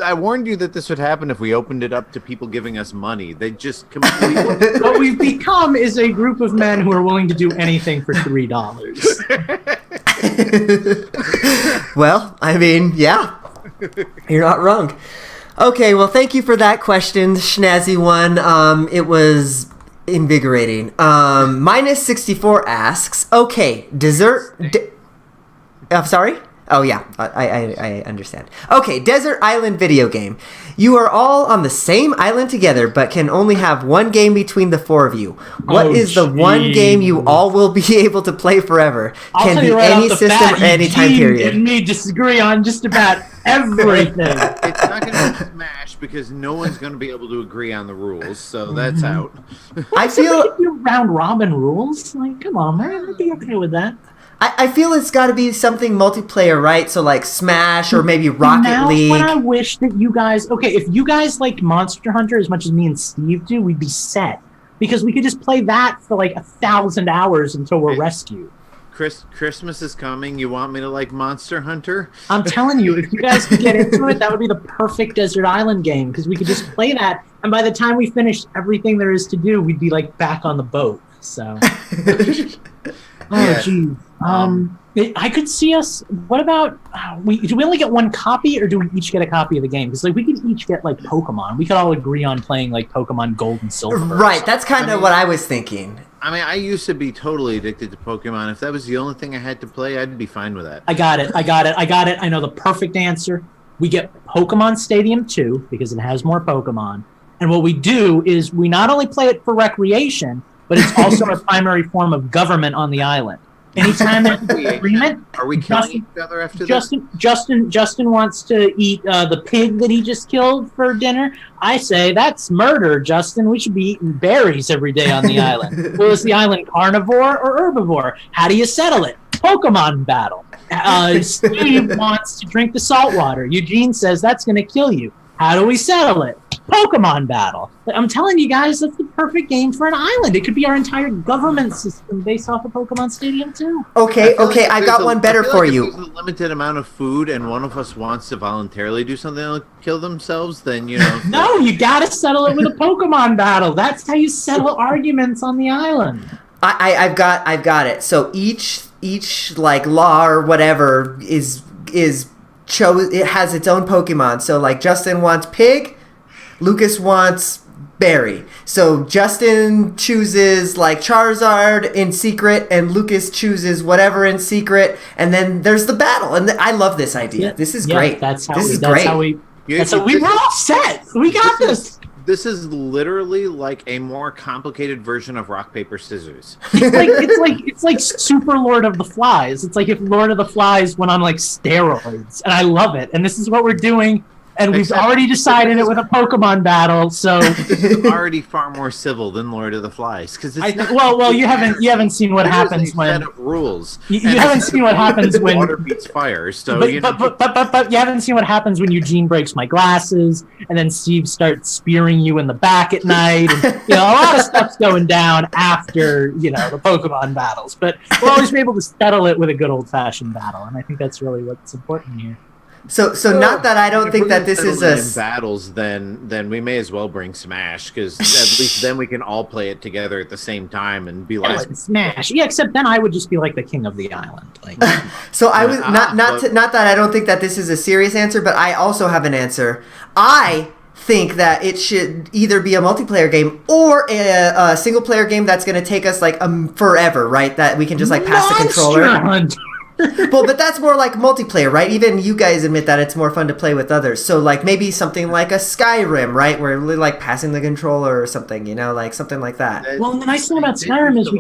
I warned you that this would happen if we opened it up to people giving us money. They just completely... What we've become is a group of men who are willing to do anything for $3. Well, I mean, yeah. You're not wrong. Okay, well, thank you for that question, Schnazzy one. It was invigorating. Minus 64 asks, okay, I'm sorry? Oh, yeah, I understand. Okay, Desert Island video game. You are all on the same island together, but can only have one game between the four of you. What is the one game you all will be able to play forever? Can be any system or any time period. And me disagree on just about everything. It's not going to be Smash because no one's going to be able to agree on the rules, so that's out. I feel round robin rules. Like, come on, man, I'd be okay with that. I feel it's got to be something multiplayer, right? So like Smash or maybe Rocket League. When I wish that you guys, okay, if you guys like Monster Hunter as much as me and Steve do, we'd be set because we could just play that for like 1,000 hours until we're rescued. Christmas is coming. You want me to like Monster Hunter? I'm telling you, if you guys could get into it, that would be the perfect Desert Island game because we could just play that, and by the time we finished everything there is to do, we'd be like back on the boat. So. Oh, geez. I could see us. What about do we only get one copy, or do we each get a copy of the game? Because like we could each get like Pokemon. We could all agree on playing like Pokemon Gold and Silver. Right. That's kind of what I was thinking. I mean, I used to be totally addicted to Pokemon. If that was the only thing I had to play, I'd be fine with that. I got it. I know the perfect answer. We get Pokemon Stadium 2 because it has more Pokemon. And what we do is we not only play it for recreation, but it's also a primary form of government on the island. Anytime there's an agreement, are we killing each other after this? Justin wants to eat the pig that he just killed for dinner. I say that's murder, Justin. We should be eating berries every day on the island. Well, is the island carnivore or herbivore? How do you settle it? Pokemon battle. Steve wants to drink the salt water. Eugene says that's going to kill you. How do we settle it? Pokemon battle. I'm telling you guys, that's the perfect game for an island. It could be our entire government system based off of Pokemon Stadium 2. Okay, I got one better for you. If there's a limited amount of food and one of us wants to voluntarily do something to kill themselves, then, you know... No, you gotta settle it with a Pokemon battle. That's how you settle arguments on the island. I've got it. So each like law or whatever is it has its own Pokemon. So like Justin wants pig, Lucas wants berry. So Justin chooses like Charizard in secret, and Lucas chooses whatever in secret, and then there's the battle. And I love this idea. Yeah. This is great. That's how great. We're all set. We got this. This is literally like a more complicated version of rock paper scissors. It's like Super Lord of the Flies. It's like if Lord of the Flies went on like steroids, and I love it. And this is what we're doing. And we've already decided it with a Pokemon battle, so this is already far more civil than Lord of the Flies because you haven't seen what happens when set of rules. You haven't seen what happens when water beats fire. So but you haven't seen what happens when Eugene breaks my glasses, and then Steve starts spearing you in the back at night. And, a lot of stuff's going down after the Pokemon battles, but we'll always be able to settle it with a good old fashioned battle, and I think that's really what's important here. So not that I don't think that this is in battles, then we may as well bring Smash because at least then we can all play it together at the same time and be like Smash. Yeah, except then I would just be like the king of the island. Like, so I was not that I don't think that this is a serious answer, but I also have an answer. I think that it should either be a multiplayer game or a single player game that's going to take us like forever, right? That we can just like pass the controller. Well, but that's more like multiplayer, right? Even you guys admit that it's more fun to play with others. So like maybe something like a Skyrim, right? Where we're like passing the controller or something, you know, like something like that. Well, the nice thing about Skyrim is we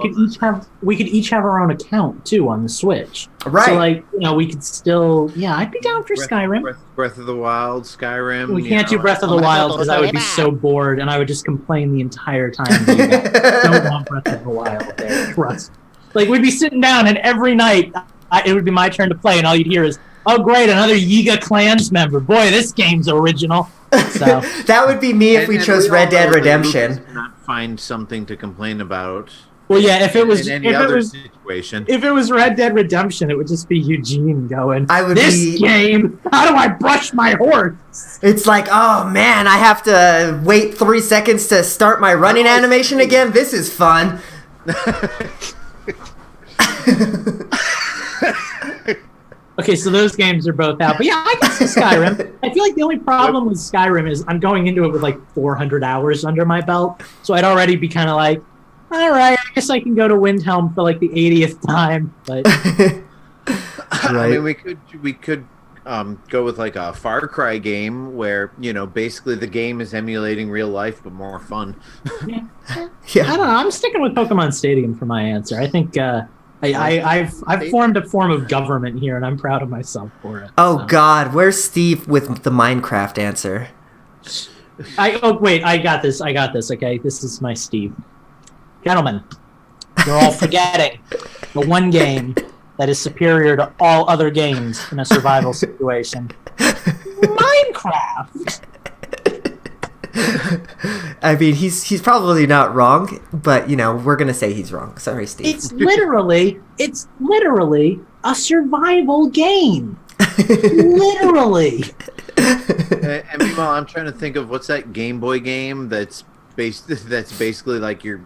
could each have our own account too on the Switch. Right. So like, you know, we could still, I'd be down for Skyrim. Breath of the Wild, Skyrim. We can't do Breath of the Wild because I would be so bored and I would just complain the entire time. Don't want Breath of the Wild there. Trust. Like we'd be sitting down and every night it would be my turn to play and all you'd hear is, "Oh great, another Yiga Clans member. Boy, this game's original." So that would be me if we chose Red Dead Redemption. Not find something to complain about. Well, yeah, if it was in any other situation. If it was Red Dead Redemption, it would just be Eugene going, This game, how do I brush my horse? It's like, oh man, I have to wait 3 seconds to start my running animation again? This is fun. Okay, so those games are both out. But yeah, I guess Skyrim. I feel like the only problem with Skyrim is I'm going into it with like 400 hours under my belt. So I'd already be kind of like, all right, I guess I can go to Windhelm for like the 80th time. But I mean, we could go with like a Far Cry game where, you know, basically the game is emulating real life but more fun. Yeah. I don't know. I'm sticking with Pokemon Stadium for my answer. I think I've formed a form of government here, and I'm proud of myself for it. Oh God, where's Steve with the Minecraft answer? Wait, I got this. Okay, this is my Steve. Gentlemen, you're all forgetting the one game that is superior to all other games in a survival situation. Minecraft! I mean, he's probably not wrong, but, you know, we're going to say he's wrong. Sorry, Steve. It's literally a survival game. Literally. And meanwhile, I'm trying to think of what's that Game Boy game that's basically like your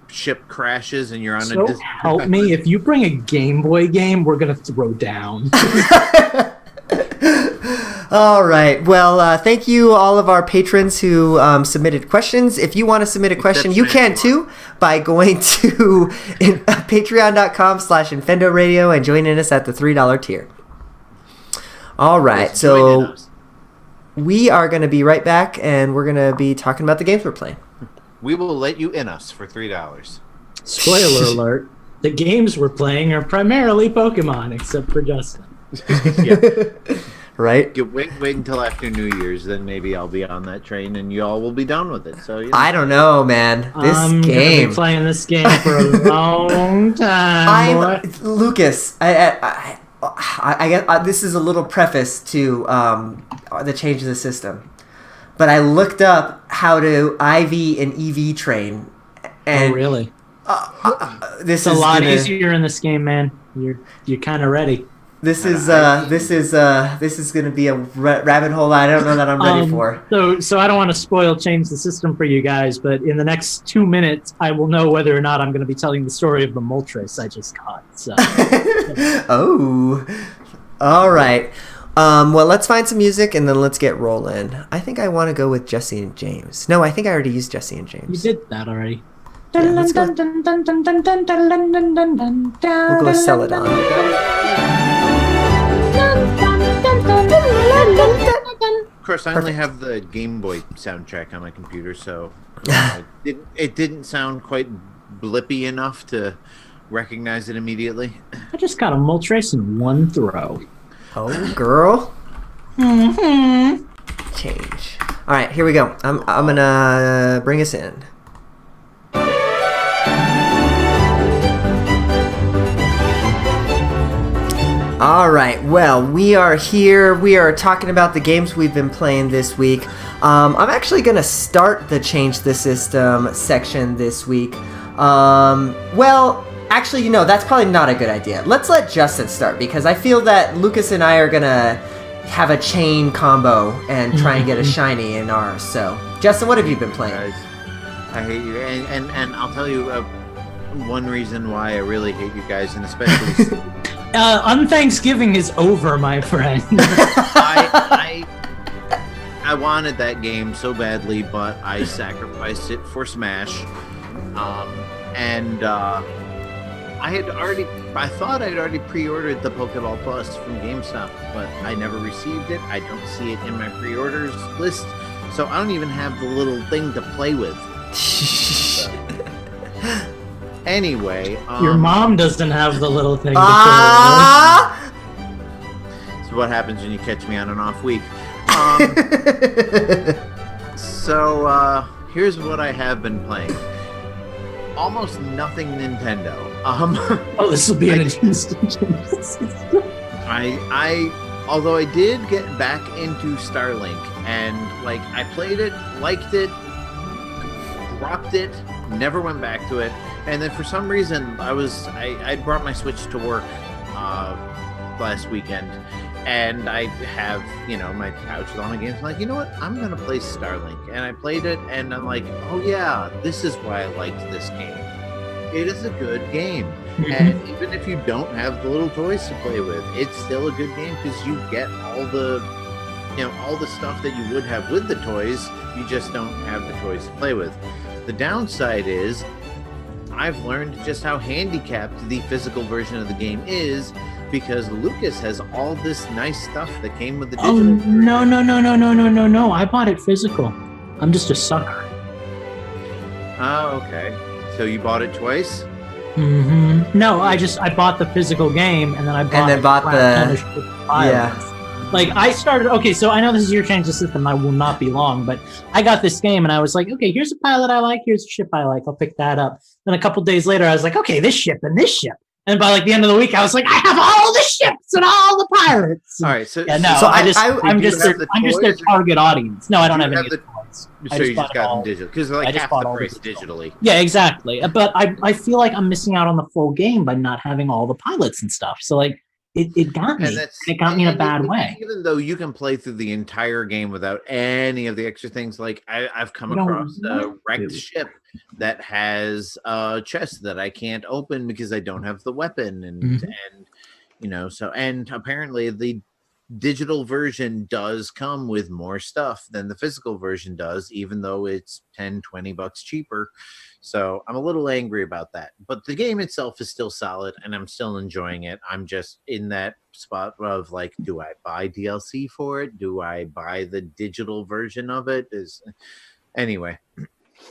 ship crashes and you're on so a... help me, if you bring a Game Boy game, we're going to throw down. All right. Well, thank you all of our patrons who submitted questions. If you want to submit a question, you can too by going to patreon.com/Infendo Radio and joining us at the $3 tier. All right. So we are going to be right back and we're going to be talking about the games we're playing. We will let you in us for $3. Spoiler alert. The games we're playing are primarily Pokemon, except for Justin. Yeah. Right? Wait until after New Year's, then maybe I'll be on that train and you all will be down with it. So you know. I don't know, man. I'm gonna be playing this game for a long time. Lucas. I guess this is a little preface to the change of the system, but I looked up how to IV and EV train. And, oh, really? This it's is a lot easier in this game, man. You're kind of ready. This is going to be a rabbit hole I don't know that I'm ready for. So I don't want to change the system for you guys, but in the next 2 minutes, I will know whether or not I'm going to be telling the story of the Moltres I just caught. So. Oh, all right. Well, let's find some music and then let's get rolling. I think I want to go with Jesse and James. No, I think I already used Jesse and James. You did that already. Yeah, let's go. We'll go Celadon. Of course, I only have the Game Boy soundtrack on my computer, so it didn't sound quite blippy enough to recognize it immediately. I just got a Moltres in one throw. Oh, girl. Mm-hmm. Change. All right, here we go. I'm gonna bring us in. All right, well, we are here. We are talking about the games we've been playing this week. I'm actually going to start the Change the System section this week. Well, actually, you know, that's probably not a good idea. Let's let Justin start because I feel that Lucas and I are going to have a chain combo and try and get a shiny in ours. So, Justin, what have you been playing? Guys, I hate you. And I'll tell you one reason why I really hate you guys, and especially... Unthanksgiving is over, my friend. I wanted that game so badly, but I sacrificed it for Smash. I thought I'd already pre-ordered the Pokeball Plus from GameStop, but I never received it. I don't see it in my pre-orders list, so I don't even have the little thing to play with. Anyway, Your mom doesn't have the little thing. So what happens when you catch me on an off week? So here's what I have been playing. Almost nothing Nintendo. Oh, this will be an interesting. Although I did get back into Starlink, and like I played it, liked it, dropped it, never went back to it, and then for some reason I brought my Switch to work last weekend, and I have my couch with all my games. I'm like, you know what? I'm gonna play Starlink, and I played it, and I'm like, oh yeah, this is why I liked this game. It is a good game. And even if you don't have the little toys to play with, it's still a good game because you get all the stuff that you would have with the toys. You just don't have the toys to play with. The downside is I've learned just how handicapped the physical version of the game is because Lucas has all this nice stuff that came with the digital version. No. I bought it physical. I'm just a sucker. Oh, okay. So you bought it twice? Mm-hmm. No, I bought the physical game and then I bought Like I started. Okay, so I know this is your change of system. I will not be long, but I got this game and I was like, okay, here's a pilot I like. Here's a ship I like. I'll pick that up. Then a couple days later, I was like, okay, this ship and this ship. And by like the end of the week, I was like, I have all the ships and all the pirates. All right, so yeah, no, so I'm just their target audience. No, I don't have any. So you just got them digital because they're like half the price digitally. Yeah, exactly. But I feel like I'm missing out on the full game by not having all the pilots and stuff. So like it got me. It got me in a bad way. Even though you can play through the entire game without any of the extra things, like I've come across a wrecked ship that has a chest that I can't open because I don't have the weapon, and apparently the digital version does come with more stuff than the physical version does, even though it's $10-20 cheaper. So I'm a little angry about that, but the game itself is still solid and I'm still enjoying it. I'm just in that spot of like, do I buy DLC for it? Do I buy the digital version of it? Anyway,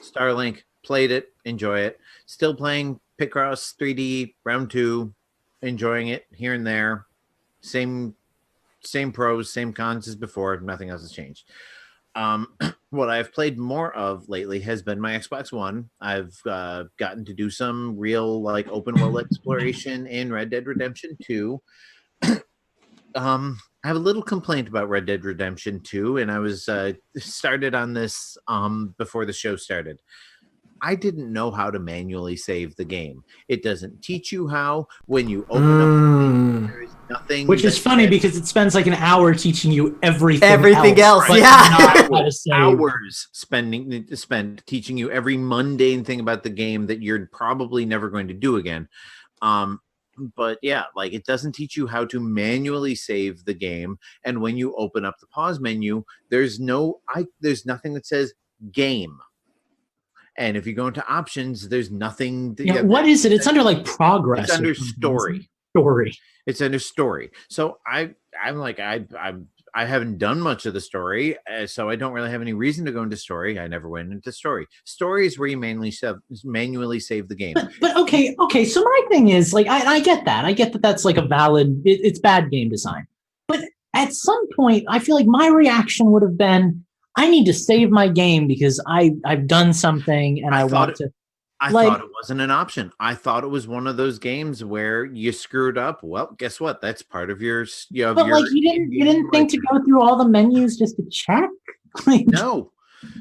Starlink, played it, enjoy it. Still playing Picross 3D Round 2, enjoying it here and there. Same pros, same cons as before. Nothing else has changed. What I've played more of lately has been my Xbox One. I've gotten to do some real like open world exploration in Red Dead Redemption 2. I have a little complaint about Red Dead Redemption 2, and I was started on this before the show started. I didn't know how to manually save the game. It doesn't teach you how. When you open up the game, there is nothing. Which is funny because it spends like an hour teaching you everything else. But Yeah. not how to save. Hours spent teaching you every mundane thing about the game that you're probably never going to do again. But yeah, like it doesn't teach you how to manually save the game. And when you open up the pause menu, there's nothing that says game. And if you go into options, there's nothing. What is it? It's under like progress. It's under story. It's under story. So I'm like I haven't done much of the story, so I don't really have any reason to go into story. I never went into story. Story is where you manually save the game. But okay. So my thing is like I get that. I get that that's like a valid. It's bad game design. But at some point, I feel like my reaction would have been, I need to save my game because I've done something and I want to. I thought it wasn't an option. I thought it was one of those games where you screwed up. Well, guess what? That's part of your. But like you didn't think to go through all the menus just to check. No,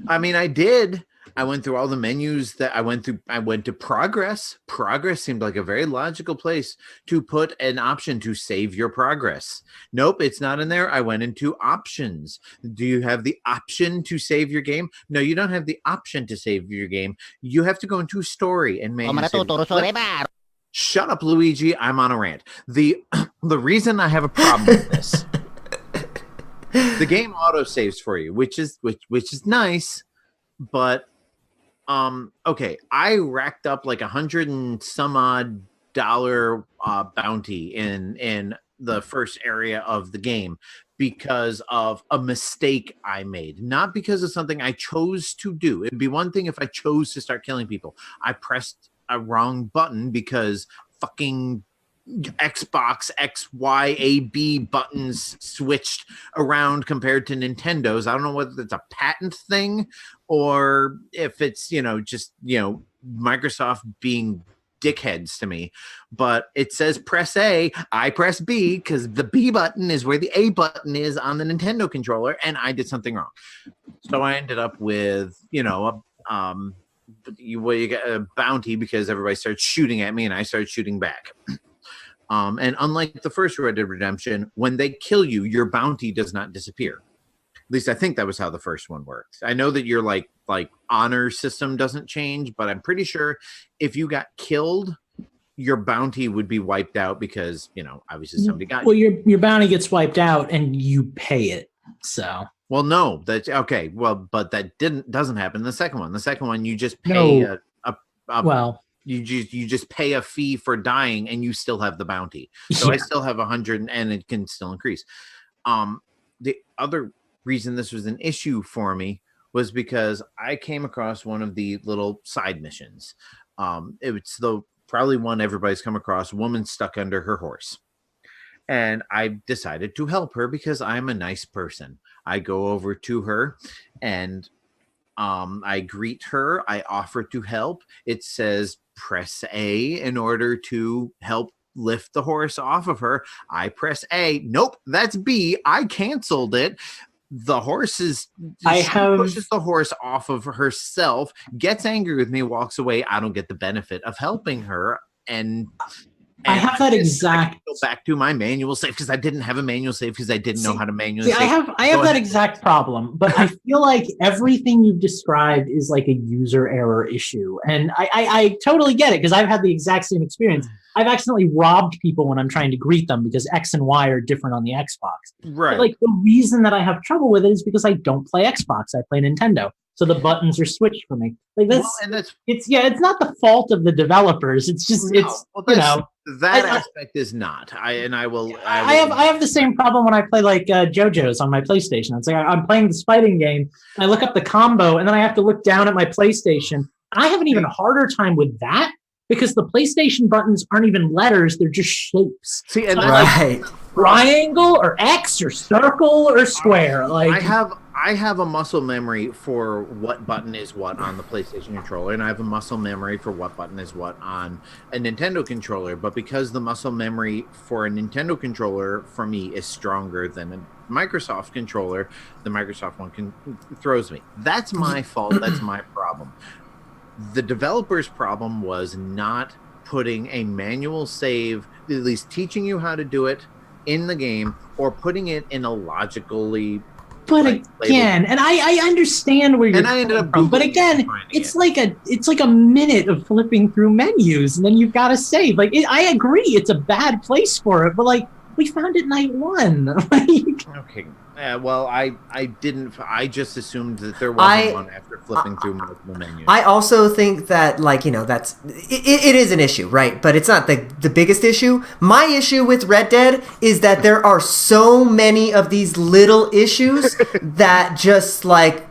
I mean I did. I went through all the menus that I went through. I went to progress. Progress seemed like a very logical place to put an option to save your progress. Nope, it's not in there. I went into options. Do you have the option to save your game? No, you don't have the option to save your game. You have to go into story and Shut up, Luigi. I'm on a rant. The reason I have a problem with this The game auto saves for you, which is nice, but okay, I racked up like $100 and some odd bounty in the first area of the game because of a mistake I made, not because of something I chose to do. It'd be one thing if I chose to start killing people. I pressed a wrong button because fucking Xbox XYAB buttons switched around compared to Nintendo's. I don't know whether it's a patent thing or if it's, just, Microsoft being dickheads to me, but it says press A, I press B because the B button is where the A button is on the Nintendo controller, and I did something wrong. So I ended up with, you get a bounty because everybody starts shooting at me and I started shooting back. And unlike the first Red Dead Redemption, when they kill you, your bounty does not disappear. At least I think that was how the first one worked. I know that your like honor system doesn't change, but I'm pretty sure if you got killed, your bounty would be wiped out because, obviously somebody got you. Your bounty gets wiped out and you pay it. So well, no, that's okay. Well, but that doesn't happen in the second one. The second one you just pay you just pay a fee for dying and you still have the bounty. So I still have 100 and it can still increase. The other reason this was an issue for me was because I came across one of the little side missions. It's probably one everybody's come across, woman stuck under her horse. And I decided to help her because I'm a nice person. I go over to her and I greet her. I offer to help. It says press A in order to help lift the horse off of her. I press A. Nope, that's B. I canceled it. The horse pushes the horse off of herself, gets angry with me, walks away. I don't get the benefit of helping her. And I have that exact. Go back to my manual save because I didn't have a manual save because I didn't know how to manually save. I have that exact problem, but I feel like everything you've described is like a user error issue, and I totally get it because I've had the exact same experience. I've accidentally robbed people when I'm trying to greet them because X and Y are different on the Xbox. Right. But like the reason that I have trouble with it is because I don't play Xbox. I play Nintendo. So the buttons are switched for me. Like it's not the fault of the developers. It's just that aspect is not. I have the same problem when I play like JoJo's on my PlayStation. It's like I'm playing this fighting game. I look up the combo and then I have to look down at my PlayStation. I have an even harder time with that because the PlayStation buttons aren't even letters; they're just shapes. See, and right. Triangle or X or circle or square. Like I have a muscle memory for what button is what on the PlayStation controller, and I have a muscle memory for what button is what on a Nintendo controller. But because the muscle memory for a Nintendo controller for me is stronger than a Microsoft controller, the Microsoft one throws me. That's my fault. That's my problem. The developer's problem was not putting a manual save, at least teaching you how to do it in the game, or putting it in a logically. But again, and I understand where you're coming from, but again, it's like a minute of flipping through menus, and then you've got to save. Like I agree, it's a bad place for it, but like we found it night one. Okay. Well, I didn't. I just assumed that there wasn't one after flipping through multiple menus. I also think that, that's it is an issue, right? But it's not the biggest issue. My issue with Red Dead is that there are so many of these little issues that just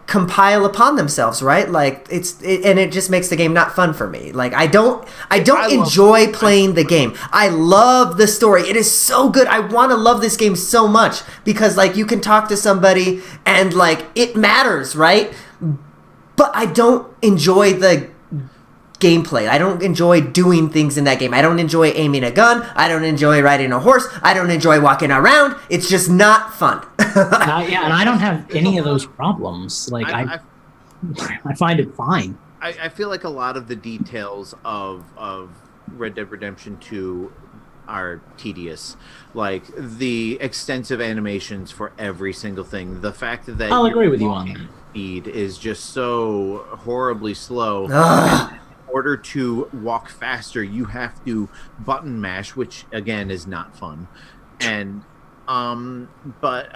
compile upon themselves, right? And it just makes the game not fun for me. I don't enjoy playing the game. I love the story. It is so good. I want to love this game so much because you can talk to somebody and it matters, right? But I don't enjoy the gameplay. I don't enjoy doing things in that game. I don't enjoy aiming a gun. I don't enjoy riding a horse. I don't enjoy walking around. It's just not fun. And I don't have any of those problems. I find it fine. I feel like a lot of the details of Red Dead Redemption 2 are tedious. The extensive animations for every single thing. The fact that I'll agree with you on that. Speed is just so horribly slow. In order to walk faster, you have to button mash, which again is not fun. And But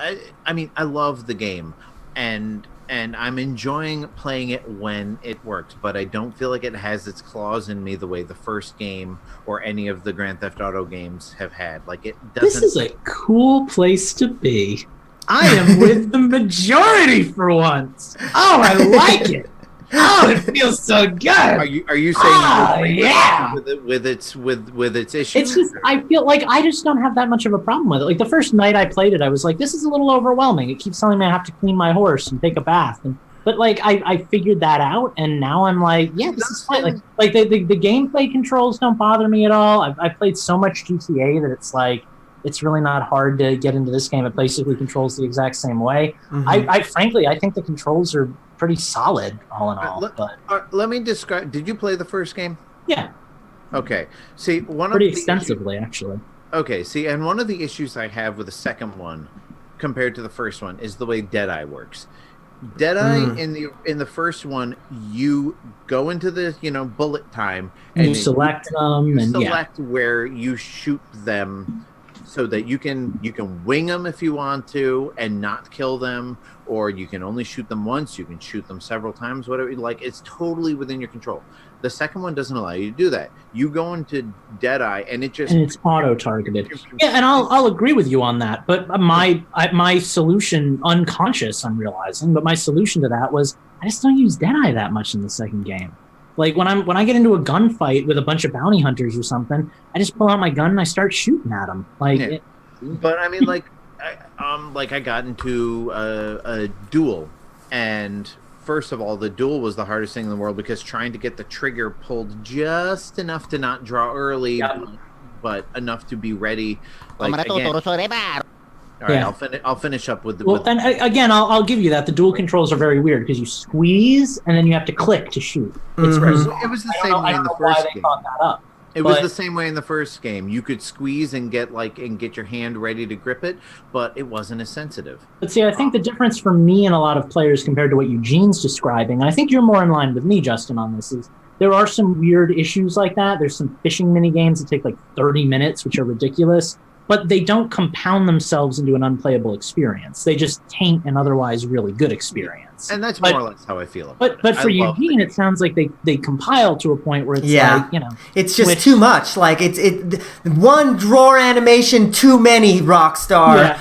I mean, I love the game, and I'm enjoying playing it when it works. But I don't feel like it has its claws in me the way the first game or any of the Grand Theft Auto games have had. Like it doesn't. This is a cool place to be. I am with the majority for once. Oh, I like it. Oh, it feels so good. Are you saying yeah with its issues? It's just I feel like I just don't have that much of a problem with it. Like the first night I played it, I was like, this is a little overwhelming. It keeps telling me I have to clean my horse and take a bath, but like I figured that out, and now I'm like, yeah, this is fine. Like the gameplay controls don't bother me at all. I've played so much GTA that it's like it's really not hard to get into this game. It basically controls the exact same way. Mm-hmm. I frankly I think the controls are pretty solid all in all. Let me describe. Did you play the first game? Yeah. Okay. See, pretty extensively, actually. Okay. See, and one of the issues I have with the second one, compared to the first one, is the way Deadeye works. Deadeye in the first one, you go into the bullet time and you select them and select where you shoot them. So that you can wing them if you want to and not kill them, or you can only shoot them once. You can shoot them several times, whatever. Like it's totally within your control. The second one doesn't allow you to do that. You go into Deadeye and it's auto targeted. Yeah, and I'll agree with you on that. But my solution, unconscious, I'm realizing, but my solution to that was I just don't use Deadeye that much in the second game. Like when I get into a gunfight with a bunch of bounty hunters or something, I just pull out my gun and I start shooting at them. But I mean, I got into a duel, and first of all, the duel was the hardest thing in the world because trying to get the trigger pulled just enough to not draw early, but enough to be ready. All right, I'll finish up with the. Well, and again, I'll give you that the dual controls are very weird because you squeeze and then you have to click to shoot. It's It was the same way in the first game. It was the same way in the first game. You could squeeze and get your hand ready to grip it, but it wasn't as sensitive. But see, I think the difference for me and a lot of players compared to what Eugene's describing, and I think you're more in line with me, Justin, on this, is there are some weird issues like that. There's some fishing mini games that take like 30 minutes, which are ridiculous. But they don't compound themselves into an unplayable experience. They just taint an otherwise really good experience. And that's more or less how I feel about it. But for Eugene, it sounds like they compile to a point where it's like, it's just too much. Like it's one drawer animation too many, Rockstar. Yeah.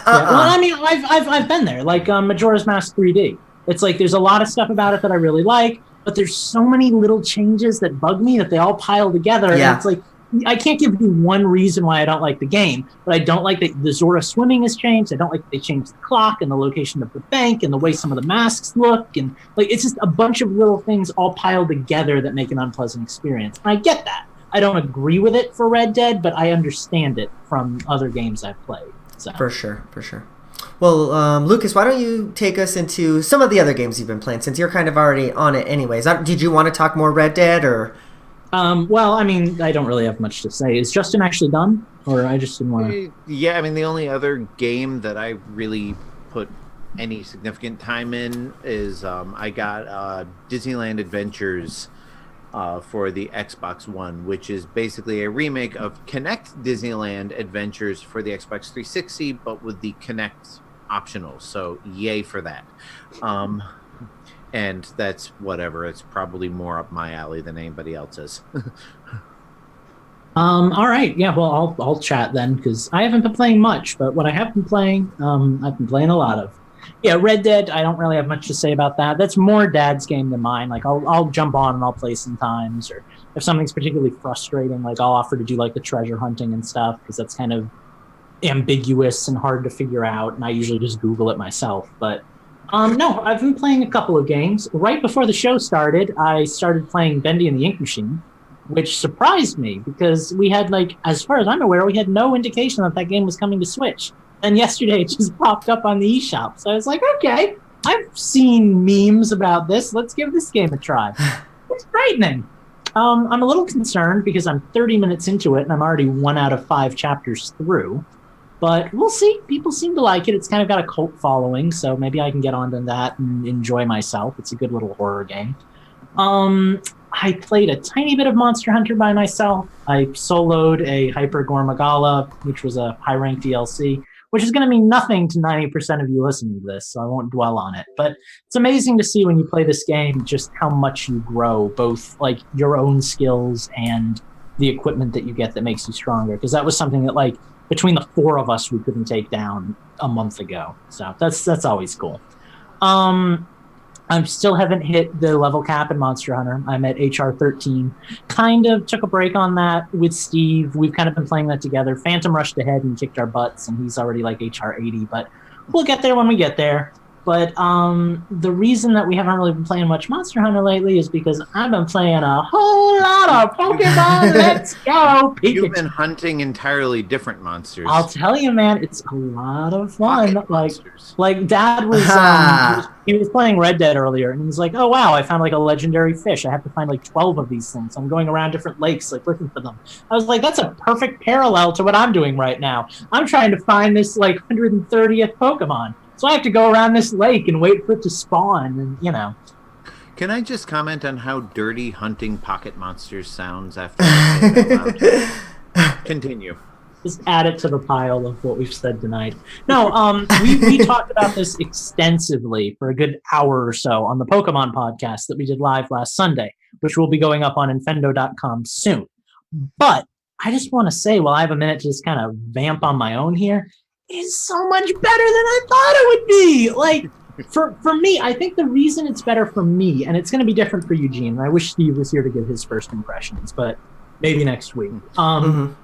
Well, I mean, I've been there. Like Majora's Mask 3D. It's like there's a lot of stuff about it that I really like, but there's so many little changes that bug me that they all pile together. Yeah. And it's like, I can't give you one reason why I don't like the game, but I don't like that the Zora swimming has changed. I don't like that they changed the clock and the location of the bank and the way some of the masks look. And like, it's just a bunch of little things all piled together that make an unpleasant experience. And I get that. I don't agree with it for Red Dead, but I understand it from other games I've played. So. For sure. Well, Lucas, why don't you take us into some of the other games you've been playing, since you're kind of already on it anyways. Did you want to talk more Red Dead, or... Well, I mean, I don't really have much to say. Is Justin actually done? Or I just didn't want to... Yeah, I mean, the only other game that I really put any significant time in is I got Disneyland Adventures for the Xbox One, which is basically a remake of Kinect Disneyland Adventures for the Xbox 360, but with the Kinect optional. So, yay for that. And that's whatever. It's probably more up my alley than anybody else's. All right. Yeah, well, I'll chat then, because I haven't been playing much, but what I have been playing, I've been playing a lot of. Yeah, Red Dead, I don't really have much to say about that. That's more Dad's game than mine. Like, I'll jump on and I'll play sometimes, or if something's particularly frustrating, like, I'll offer to do, like, the treasure hunting and stuff, because that's kind of ambiguous and hard to figure out, and I usually just Google it myself, but... no, I've been playing a couple of games. Right before the show started, I started playing Bendy and the Ink Machine, which surprised me because we had, like, as far as I'm aware, we had no indication that game was coming to Switch. And yesterday it just popped up on the eShop. So I was like, okay, I've seen memes about this. Let's give this game a try. It's frightening. I'm a little concerned because I'm 30 minutes into it and I'm already 1 out of 5 chapters through. But we'll see. People seem to like it. It's kind of got a cult following, so maybe I can get onto that and enjoy myself. It's a good little horror game. I played a tiny bit of Monster Hunter by myself. I soloed a Hyper Gormagala, which was a high-ranked DLC. which is going to mean nothing to 90% of you listening to this, so I won't dwell on it. But it's amazing to see when you play this game just how much you grow, both like your own skills and the equipment that you get that makes you stronger. Because that was something that, like, between the 4 of us, we couldn't take down a month ago. So that's always cool. I still haven't hit the level cap in Monster Hunter. I'm at HR 13. Kind of took a break on that with Steve. We've kind of been playing that together. Phantom rushed ahead and kicked our butts, and he's already like HR 80, but we'll get there when we get there. But the reason that we haven't really been playing much Monster Hunter lately is because I've been playing a whole lot of Pokemon. Let's go, Pikachu. You've been hunting entirely different monsters. I'll tell you, man, it's a lot of fun. Pocket monsters. Like Dad was, he was playing Red Dead earlier, and he's like, "Oh wow, I found like a legendary fish. I have to find like 12 of these things. I'm going around different lakes, like looking for them." I was like, "That's a perfect parallel to what I'm doing right now. I'm trying to find this like 130th Pokemon." So I have to go around this lake and wait for it to spawn, and you know. Can I just comment on how dirty hunting pocket monsters sounds after I say that loud? Continue. Just add it to the pile of what we've said tonight. No, we talked about this extensively for a good hour or so on the Pokemon podcast that we did live last Sunday, which will be going up on Infendo.com soon. But I just want to say, while I have a minute to just kind of vamp on my own here, is so much better than I thought it would be. Like, for me, I think the reason it's better for me, and it's going to be different for Eugene, and I wish Steve was here to give his first impressions, but maybe next week.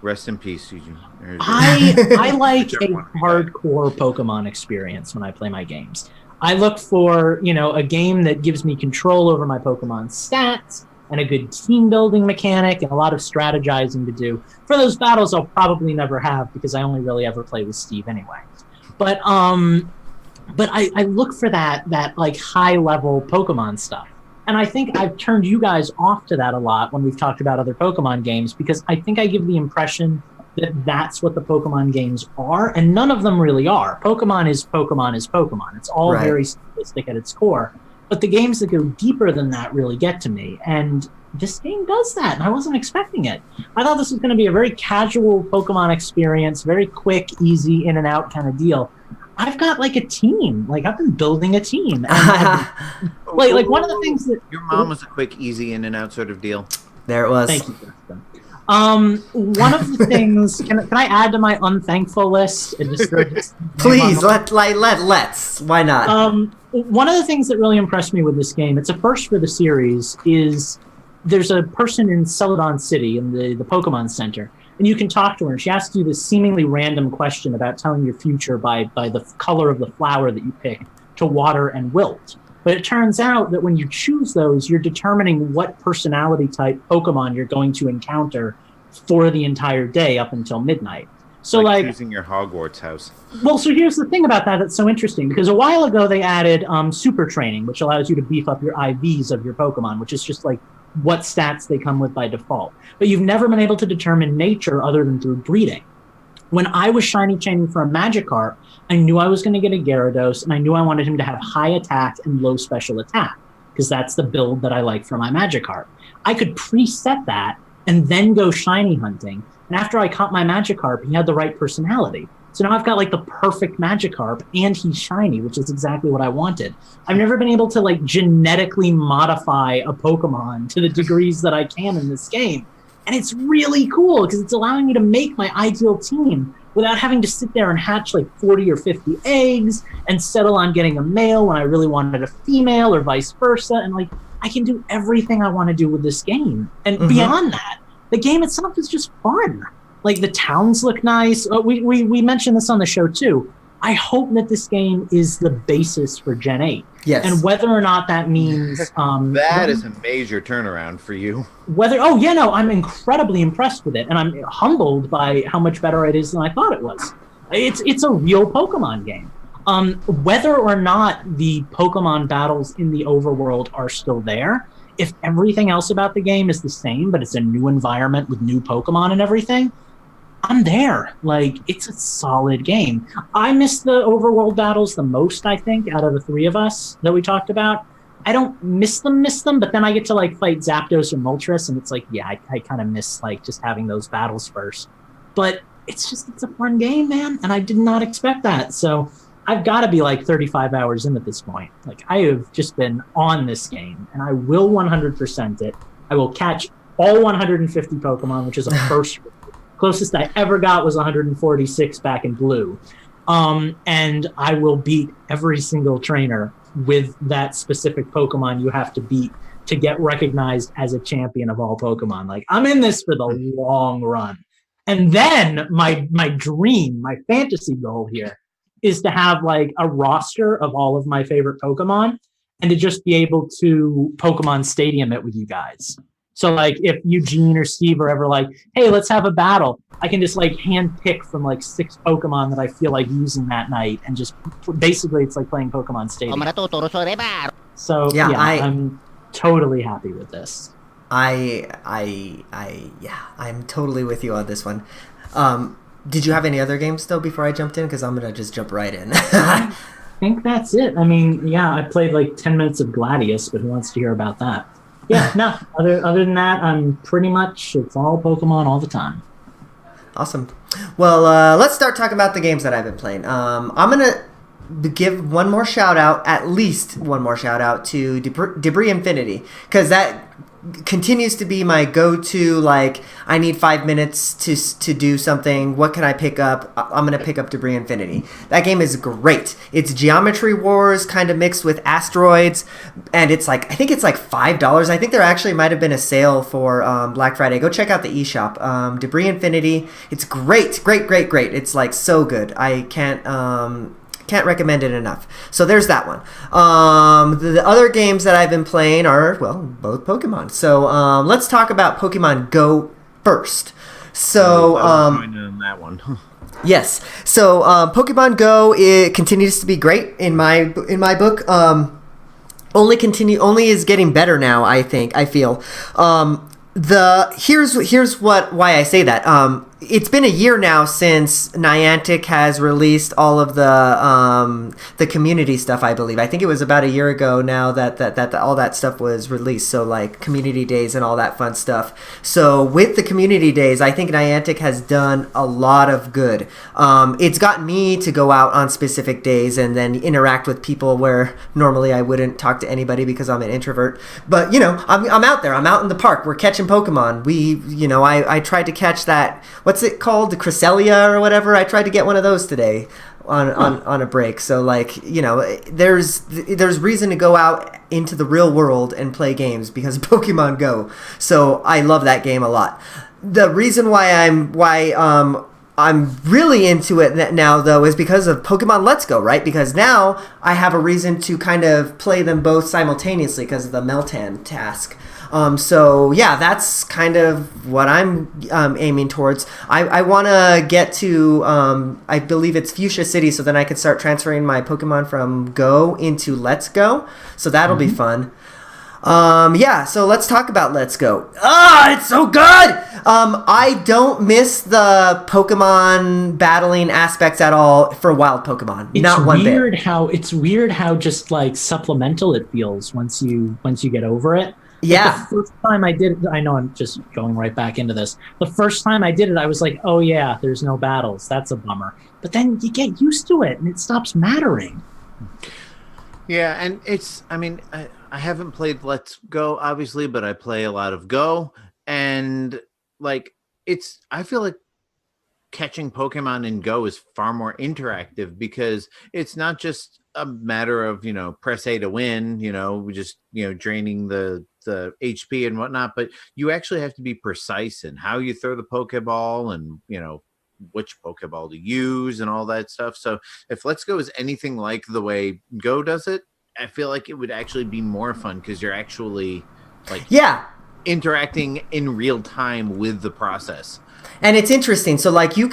Rest in peace, Eugene. I like a hardcore Pokemon experience when I play my games. I look for, a game that gives me control over my Pokemon stats, and a good team building mechanic, and a lot of strategizing to do. For those battles, I'll probably never have because I only really ever play with Steve anyway. But I look for that like high level Pokemon stuff, and I think I've turned you guys off to that a lot when we've talked about other Pokemon games, because I think I give the impression that that's what the Pokemon games are, and none of them really are. Pokemon is Pokemon is Pokemon. It's all very simplistic at its core. But the games that go deeper than that really get to me. And this game does that, and I wasn't expecting it. I thought this was going to be a very casual Pokemon experience, very quick, easy, in and out kind of deal. I've got like a team. Like, I've been building a team. And like one of the things that... Your mom was a quick, easy, in and out sort of deal. There it was. Thank you, Justin. One of the things... Can I add to my unthankful list? And just Please, let's. Why not? One of the things that really impressed me with this game, it's a first for the series, is there's a person in Celadon City in the Pokemon Center, and you can talk to her, and she asks you this seemingly random question about telling your future by the color of the flower that you pick to water and wilt. But it turns out that when you choose those, you're determining what personality type Pokemon you're going to encounter for the entire day up until midnight. So like choosing your Hogwarts house. Well, so here's the thing about that that's so interesting, because a while ago they added super training, which allows you to beef up your IVs of your Pokemon, which is just like what stats they come with by default. But you've never been able to determine nature other than through breeding. When I was shiny chaining for a Magikarp, I knew I was going to get a Gyarados, and I knew I wanted him to have high attack and low special attack, because that's the build that I like for my Magikarp. I could preset that and then go shiny hunting. And after I caught my Magikarp, he had the right personality. So now I've got like the perfect Magikarp, and he's shiny, which is exactly what I wanted. I've never been able to like genetically modify a Pokemon to the degrees that I can in this game. And it's really cool because it's allowing me to make my ideal team without having to sit there and hatch like 40 or 50 eggs and settle on getting a male when I really wanted a female, or vice versa. And like, I can do everything I want to do with this game. And beyond that, the game itself is just fun. Like, the towns look nice. We mentioned this on the show too. I hope that this game is the basis for Gen 8. Yes. And whether or not that means... that is a major turnaround for you. I'm incredibly impressed with it. And I'm humbled by how much better it is than I thought it was. It's a real Pokemon game. Whether or not the Pokemon battles in the overworld are still there, if everything else about the game is the same, but it's a new environment with new Pokemon and everything, I'm there. Like, it's a solid game. I miss the overworld battles the most, I think, out of the three of us that we talked about. I don't miss them, but then I get to like fight Zapdos or Moltres, and it's like, yeah, I kind of miss like just having those battles first. But it's a fun game, man. And I did not expect that. So I've got to be like 35 hours in at this point. Like, I have just been on this game, and I will 100% it. I will catch all 150 Pokemon, which is a first. Closest I ever got was 146 back in Blue. And I will beat every single trainer with that specific Pokemon you have to beat to get recognized as a champion of all Pokemon. Like, I'm in this for the long run. And then my dream, my fantasy goal here is to have like a roster of all of my favorite Pokemon and to just be able to Pokemon Stadium it with you guys. So like if Eugene or Steve are ever like, hey, let's have a battle, I can just like hand pick from like 6 Pokemon that I feel like using that night and just basically it's like playing Pokemon Stadium. So yeah, I'm totally happy with this. I'm totally with you on this one. Did you have any other games though before I jumped in? Because I'm gonna just jump right in. I think that's it. I mean, yeah, I played like 10 minutes of Gladius, but who wants to hear about that? Yeah, no. Other than that, it's all Pokemon all the time. Awesome. Well, let's start talking about the games that I've been playing. I'm gonna give one more shout out, at least one more shout out to Debris Infinity, because that continues to be my go-to. Like, I need 5 minutes to do something. What can I pick up? I'm gonna pick up Debris Infinity. That game is great. It's Geometry Wars kind of mixed with asteroids, and it's like, I think it's like $5. I think there actually might have been a sale for Black Friday. Go check out the eShop. Debris Infinity. It's great. It's like so good. I can't recommend it enough. So there's that one. The other games that I've been playing are, well, both Pokemon. So let's talk about Pokemon Go first. So on that one. Yes. So Pokemon Go, it continues to be great in my book. Only is getting better now. I feel. Here's why I say that. It's been a year now since Niantic has released all of the community stuff, I believe. I think it was about a year ago now that all that stuff was released. So like community days and all that fun stuff. So with the community days, I think Niantic has done a lot of good. It's gotten me to go out on specific days and then interact with people where normally I wouldn't talk to anybody because I'm an introvert. But I'm out there. I'm out in the park. We're catching Pokemon. I tried to catch that. What's it called? The Cresselia or whatever? I tried to get one of those today on a break. So like, there's reason to go out into the real world and play games because of Pokemon Go. So I love that game a lot. The reason why I'm really into it now, though, is because of Pokemon Let's Go, right? Because now I have a reason to kind of play them both simultaneously because of the Meltan task. So yeah, that's kind of what I'm aiming towards. I want to get to, I believe it's Fuchsia City, so then I can start transferring my Pokemon from Go into Let's Go. So that'll be fun. Yeah, so let's talk about Let's Go. It's so good! I don't miss the Pokemon battling aspects at all for wild Pokemon. Not one bit. It's weird how just like supplemental it feels once you get over it. Yeah. The first time I did it, I know I'm just going right back into this. The first time I did it, I was like, oh yeah, there's no battles. That's a bummer. But then you get used to it and it stops mattering. Yeah, and I haven't played Let's Go, obviously, but I play a lot of Go. And like, I feel like catching Pokemon in Go is far more interactive because it's not just a matter of, press A to win, just, draining the HP and whatnot, but you actually have to be precise in how you throw the Pokeball and, which Pokeball to use and all that stuff. So if Let's Go is anything like the way Go does it, I feel like it would actually be more fun because you're actually interacting in real time with the process. And it's interesting. So like you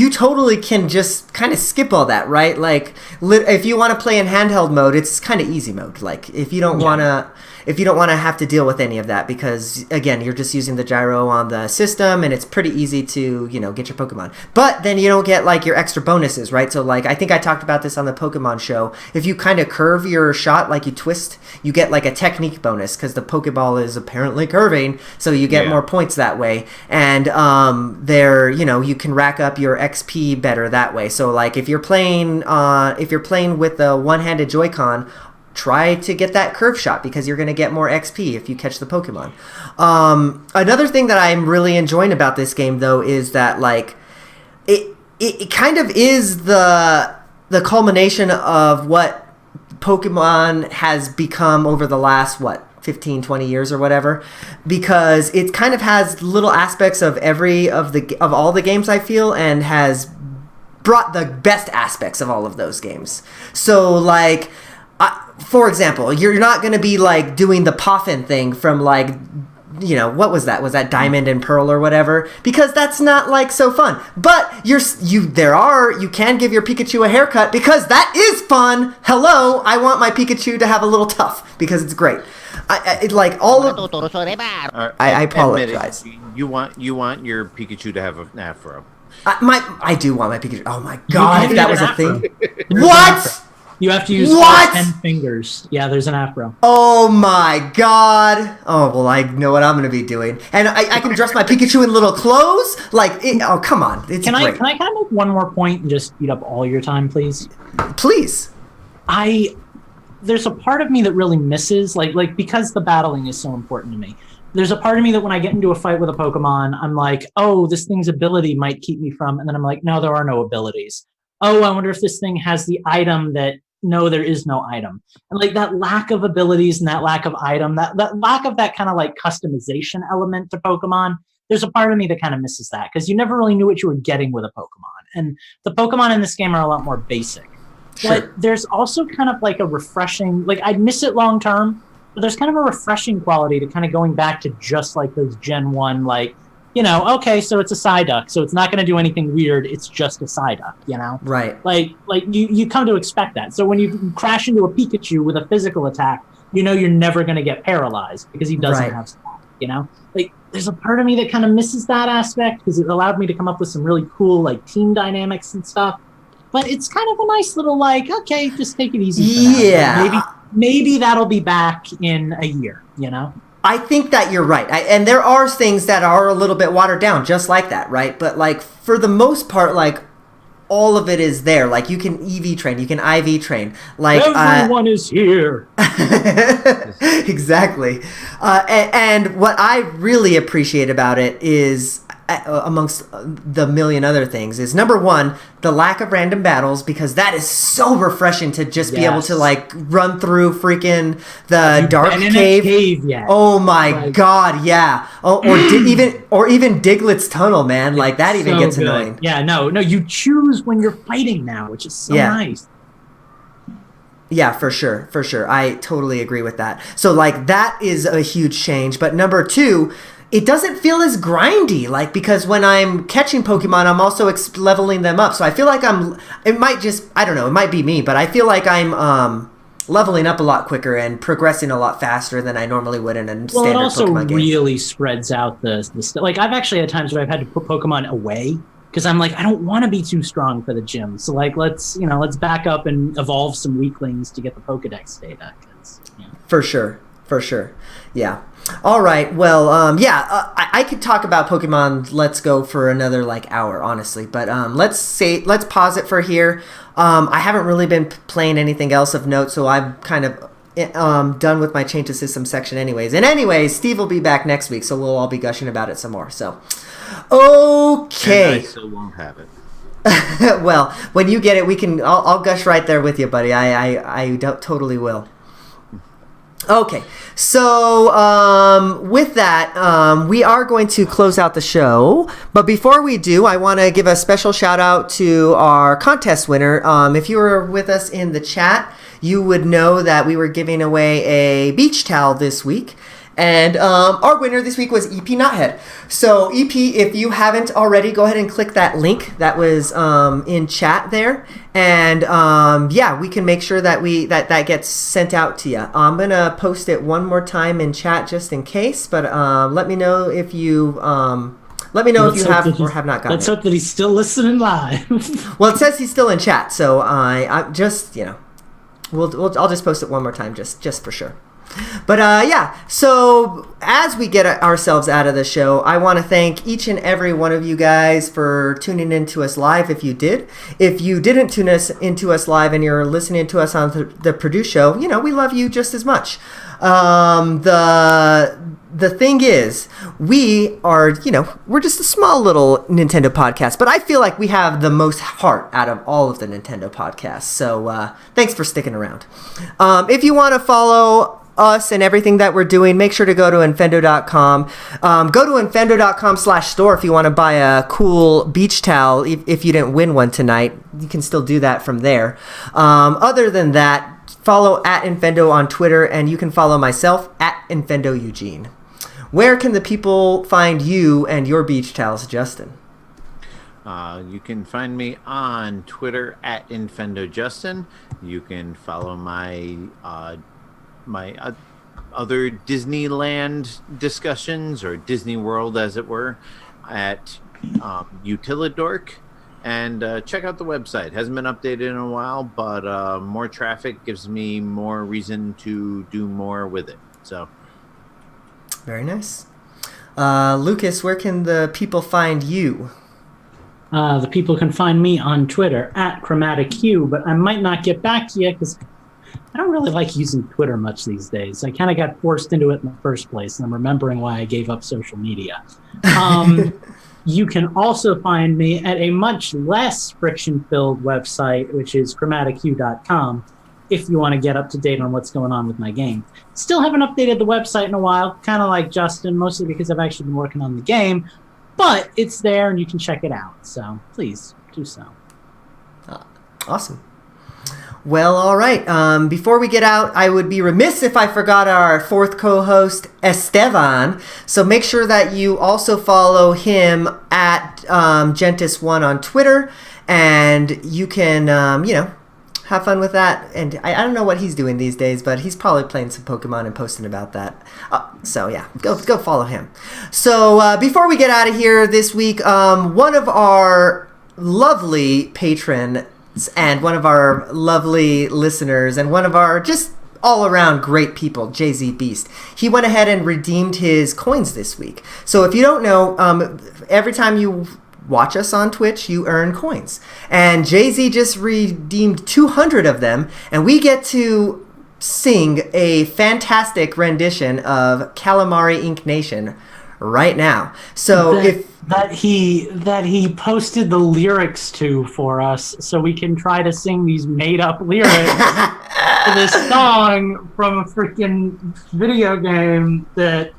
totally can just kind of skip all that, right? Like if you want to play in handheld mode, it's kind of easy mode. Like if you don't want to have to deal with any of that, because again, you're just using the gyro on the system and it's pretty easy to, get your Pokemon. But then you don't get like your extra bonuses, right? So like, I think I talked about this on the Pokemon show. If you kind of curve your shot, like you twist, you get like a technique bonus because the Pokeball is apparently curving. So you get more points that way. And, there, you can rack up your XP better that way. So like if you're playing with the one-handed Joy-Con, try to get that curve shot because you're going to get more XP if you catch the Pokemon. Another thing that I'm really enjoying about this game though is that like it kind of is the culmination of what Pokemon has become over the last 15, 20 years or whatever, because it kind of has little aspects of of all the games I feel, and has brought the best aspects of all of those games. So like, for example, you're not going to be like doing the Poffin thing from like, what was that? Was that Diamond and Pearl or whatever? Because that's not like so fun. But you can give your Pikachu a haircut because that is fun. Hello, I want my Pikachu to have a little tuft because it's great. I apologize. You want your Pikachu to have an afro. I do want my Pikachu. Oh my god, if that was a thing. What? You have to use all 10 fingers. Yeah, there's an afro. Oh my god. Oh, well, I know what I'm going to be doing. And I can dress my Pikachu in little clothes? Oh, come on. It's great. Can I kind of make one more point and just eat up all your time, please? Please. There's a part of me that really misses, like because the battling is so important to me. There's a part of me that when I get into a fight with a Pokemon, I'm like, oh, this thing's ability might keep me from, and then I'm like, no, there are no abilities. Oh, I wonder if this thing has the item that, no, there is no item. And like that lack of abilities and that lack of item, that lack of that kind of like customization element to Pokemon, there's a part of me that kind of misses that because you never really knew what you were getting with a Pokemon. And the Pokemon in this game are a lot more basic. Sure. But there's also kind of like a refreshing, like I'd miss it long term, but there's kind of a refreshing quality to kind of going back to just like those Gen 1, like, okay, so it's a Psyduck, so it's not going to do anything weird, it's just a Psyduck, Right. Like you come to expect that. So when you crash into a Pikachu with a physical attack, you're never going to get paralyzed because he doesn't have stuff, Like, there's a part of me that kind of misses that aspect because it allowed me to come up with some really cool, like, team dynamics and stuff. But it's kind of a nice little, like, okay, just take it easy for now. Yeah. Maybe that'll be back in a year, I think that you're right. And there are things that are a little bit watered down, just like that, right? But, like, for the most part, like, all of it is there. Like, you can EV train, you can IV train. Like, everyone is here. Exactly. And what I really appreciate about it is, amongst the million other things, is number one, the lack of random battles, because that is so refreshing to just be able to like run through freaking the dark cave. Oh my god, yeah. Oh, or even Diglett's tunnel, man. Like that even gets annoying. Yeah, no, you choose when you're fighting now, which is so nice. Yeah, for sure. I totally agree with that. So like that is a huge change. But number two, it doesn't feel as grindy, like, because when I'm catching Pokemon, I'm also leveling them up. So I feel like it might be me, but I feel like I'm leveling up a lot quicker and progressing a lot faster than I normally would in a standard Pokemon game. Well, it also really spreads out the like, I've actually had times where I've had to put Pokemon away because I'm like, I don't want to be too strong for the gym. So like, let's back up and evolve some weaklings to get the Pokedex data. For sure. Yeah. All right. Well, I could talk about Pokemon Let's Go for another like hour, honestly. But let's pause it for here. I haven't really been playing anything else of note, so I'm kind of done with my change to system section anyways. And anyways, Steve will be back next week, so we'll all be gushing about it some more. So, okay. And I still won't have it. Well, when you get it, I'll gush right there with you, buddy. I totally will. Okay, so with that, we are going to close out the show. But before we do, I want to give a special shout out to our contest winner. If you were with us in the chat, you would know that we were giving away a beach towel this week. And our winner this week was EP Knothead. So EP, if you haven't already, go ahead and click that link that was in chat there, and we can make sure that that gets sent out to you. I'm gonna post it one more time in chat just in case, but let me know if you if you have or have not gotten it. Let's hope that he's still listening live. Well, it says he's still in chat, so I just I'll just post it one more time just for sure. But yeah, so as we get ourselves out of the show, I want to thank each and every one of you guys for tuning in to us live if you did. If you didn't tune into us live and you're listening to us on the Purdue show, you know, we love you just as much. The thing is, we are, you know, we're just a small little Nintendo podcast, but I feel like we have the most heart out of all of the Nintendo podcasts. So thanks for sticking around. If you want to follow us and everything that we're doing, make sure to go to Infendo.com. Go to Infendo.com/store if you want to buy a cool beach towel. If you didn't win one tonight, you can still do that from there. Other than that, follow at Infendo on Twitter, and you can follow myself at Infendo Eugene. Where can the people find you and your beach towels, Justin? You can find me on Twitter at InfendoJustin. You can follow my other Disneyland discussions, or Disney World as it were, at Utilidork. And check out the website. Hasn't been updated in a while, but more traffic gives me more reason to do more with it. So, very nice. Lucas, where can the people find you? The people can find me on Twitter at ChromaticHue, but I might not get back to you because I don't really like using Twitter much these days. I kind of got forced into it in the first place, and I'm remembering why I gave up social media. You can also find me at a much less friction-filled website, which is ChromaticHue.com, if you want to get up to date on what's going on with my game. Still haven't updated the website in a while, kind of like Justin, mostly because I've actually been working on the game, but it's there and you can check it out. So please do so. Awesome. Well, all right. Before we get out, I would be remiss if I forgot our fourth co-host, Esteban. So make sure that you also follow him at Gentis1 on Twitter, and you can, have fun with that. And I don't know what he's doing these days, but he's probably playing some Pokemon and posting about that. So yeah, go follow him. So before we get out of here this week, one of our lovely patrons and one of our lovely listeners and one of our just all-around great people, JZ Beast, he went ahead and redeemed his coins this week. So if you don't know, every time you watch us on Twitch, you earn coins. And JZ just redeemed 200 of them, and we get to sing a fantastic rendition of Calamari Ink Nation right now. So that he posted the lyrics to for us, so we can try to sing these made up lyrics to this song from a freaking video game that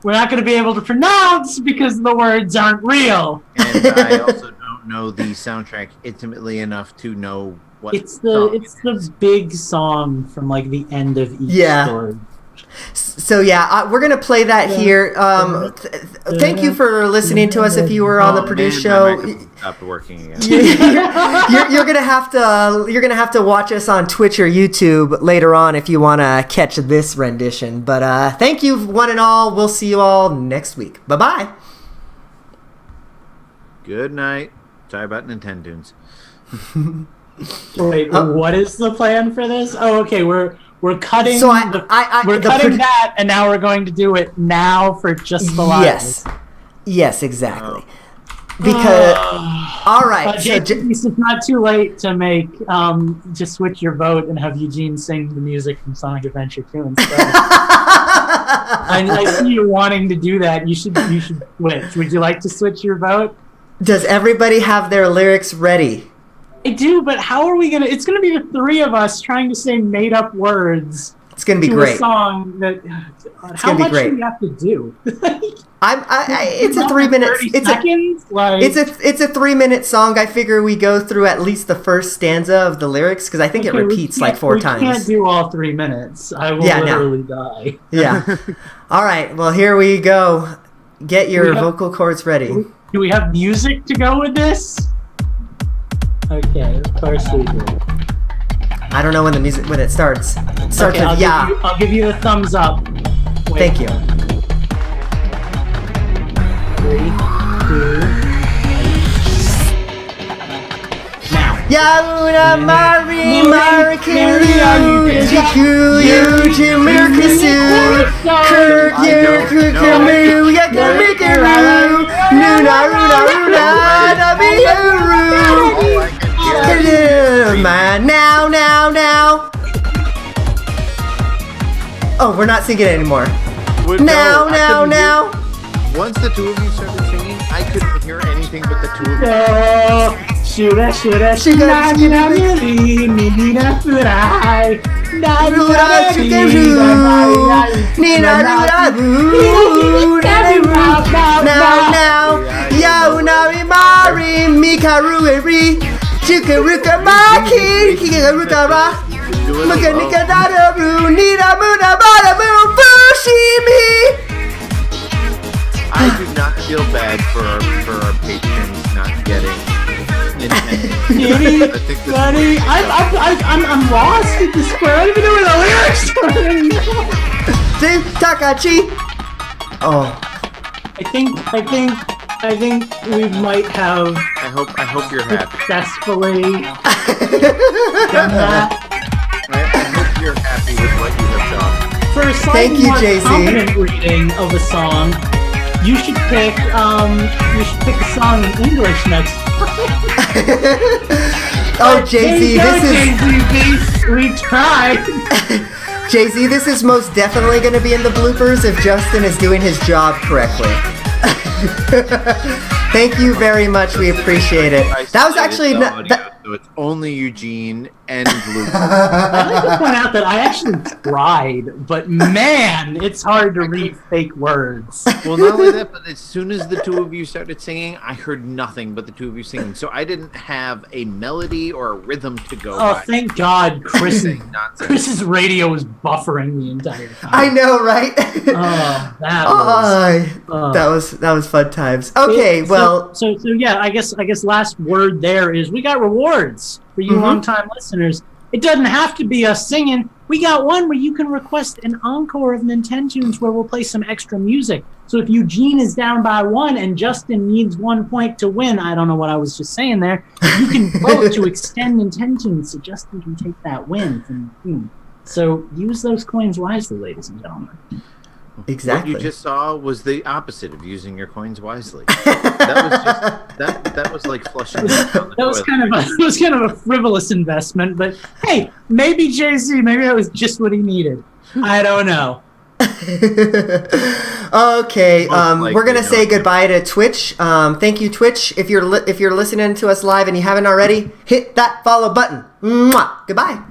we're not going to be able to pronounce because the words aren't real. And I also don't know the soundtrack intimately enough to know what it's the big song from like the end of each story. So yeah, we're gonna play that here. Thank you for listening to us. If you were on the Purdue show, stopped working again. you're gonna have to watch us on Twitch or YouTube later on if you want to catch this rendition. But thank you one and all. We'll see you all next week. Bye bye. Good night. Sorry about Nintendo's. Wait, what is the plan for this? Oh, okay, we're cutting. So we're cutting that, and now we're going to do it now for just the live. Yes, exactly. Because all right, so it's not too late to make just switch your vote and have Eugene sing the music from Sonic Adventure 2 instead. I see you wanting to do that. You should switch. Would you like to switch your vote? Does everybody have their lyrics ready? I do, but how are we gonna? It's gonna be the three of us trying to say made-up words. It's gonna be to great. A song that. How much do we have to do? It's a 3 minutes. It's a 3 minute song. I figure we go through at least the first stanza of the lyrics because I think it repeats like 4 times. We can't do all 3 minutes. I will literally die. Yeah. All right. Well, here we go. Get your vocal cords ready. Do we have music to go with this? Okay, of course we do. I don't know when it starts. It starts with yeah. I'll give you the thumbs up. Wait. Thank you. 3, 2, 1. Now. Yauna Mari Marikaru Jiku Yuji Mirkasu Kirk Yurkukamu Yakamikaru Nuna Nabiuru Man now. Oh, we're not singing anymore. Well, Now. Once the two of you started singing, I couldn't hear anything but the two of you. Shura, Nina Furai, Now, Yaunari Mari, Mikaru Eri, Chikaruka Maki, Kikarukara, Makanika Dadaru, Nina Muna Badamu, Fushimi. I do not feel bad for our patrons not getting Nintendo. I think this Buddy, I'm lost at this point. I don't even know where the lyrics are. See, Takachi. Oh, I think we might have I hope you're happy. successfully done that. I hope you're happy with what you have done. For a Thank slightly you, more JC. confident reading of a song, you should pick a song in English next time. oh, Jay-Z, this is JZ, we tried. Jay-Z. This is most definitely going to be in the bloopers if Justin is doing his job correctly. Thank you very much. We appreciate it. That was actually So it's only Eugene and Luke. I'd like to point out that I actually tried, but man, it's hard to read fake words. Well, not only that, but as soon as the two of you started singing, I heard nothing but the two of you singing. So I didn't have a melody or a rhythm to go Oh, by. thank God, Nonsense. Chris's radio was buffering the entire time. I know, right? Oh, that was. that was fun times. Okay, well, So yeah, I guess last word there is we got rewards for you long-time listeners. It doesn't have to be us singing. We got one where you can request an encore of Nintendo's where we'll play some extra music. So if Eugene is down by 1 and Justin needs 1 point to win, I don't know what I was just saying there, you can vote to extend Nintendo's so Justin can take that win from Eugene. So use those coins wisely, ladies and gentlemen. exactly. What you just saw was the opposite of using your coins wisely. That was like flushing it down the That was toilet. kind of a frivolous investment, but hey, maybe Jay-Z, maybe that was just what he needed. I don't know. Okay, we're gonna say goodbye to Twitch. Thank you, Twitch. If you're listening to us live and you haven't already, hit that follow button. Mwah! Goodbye.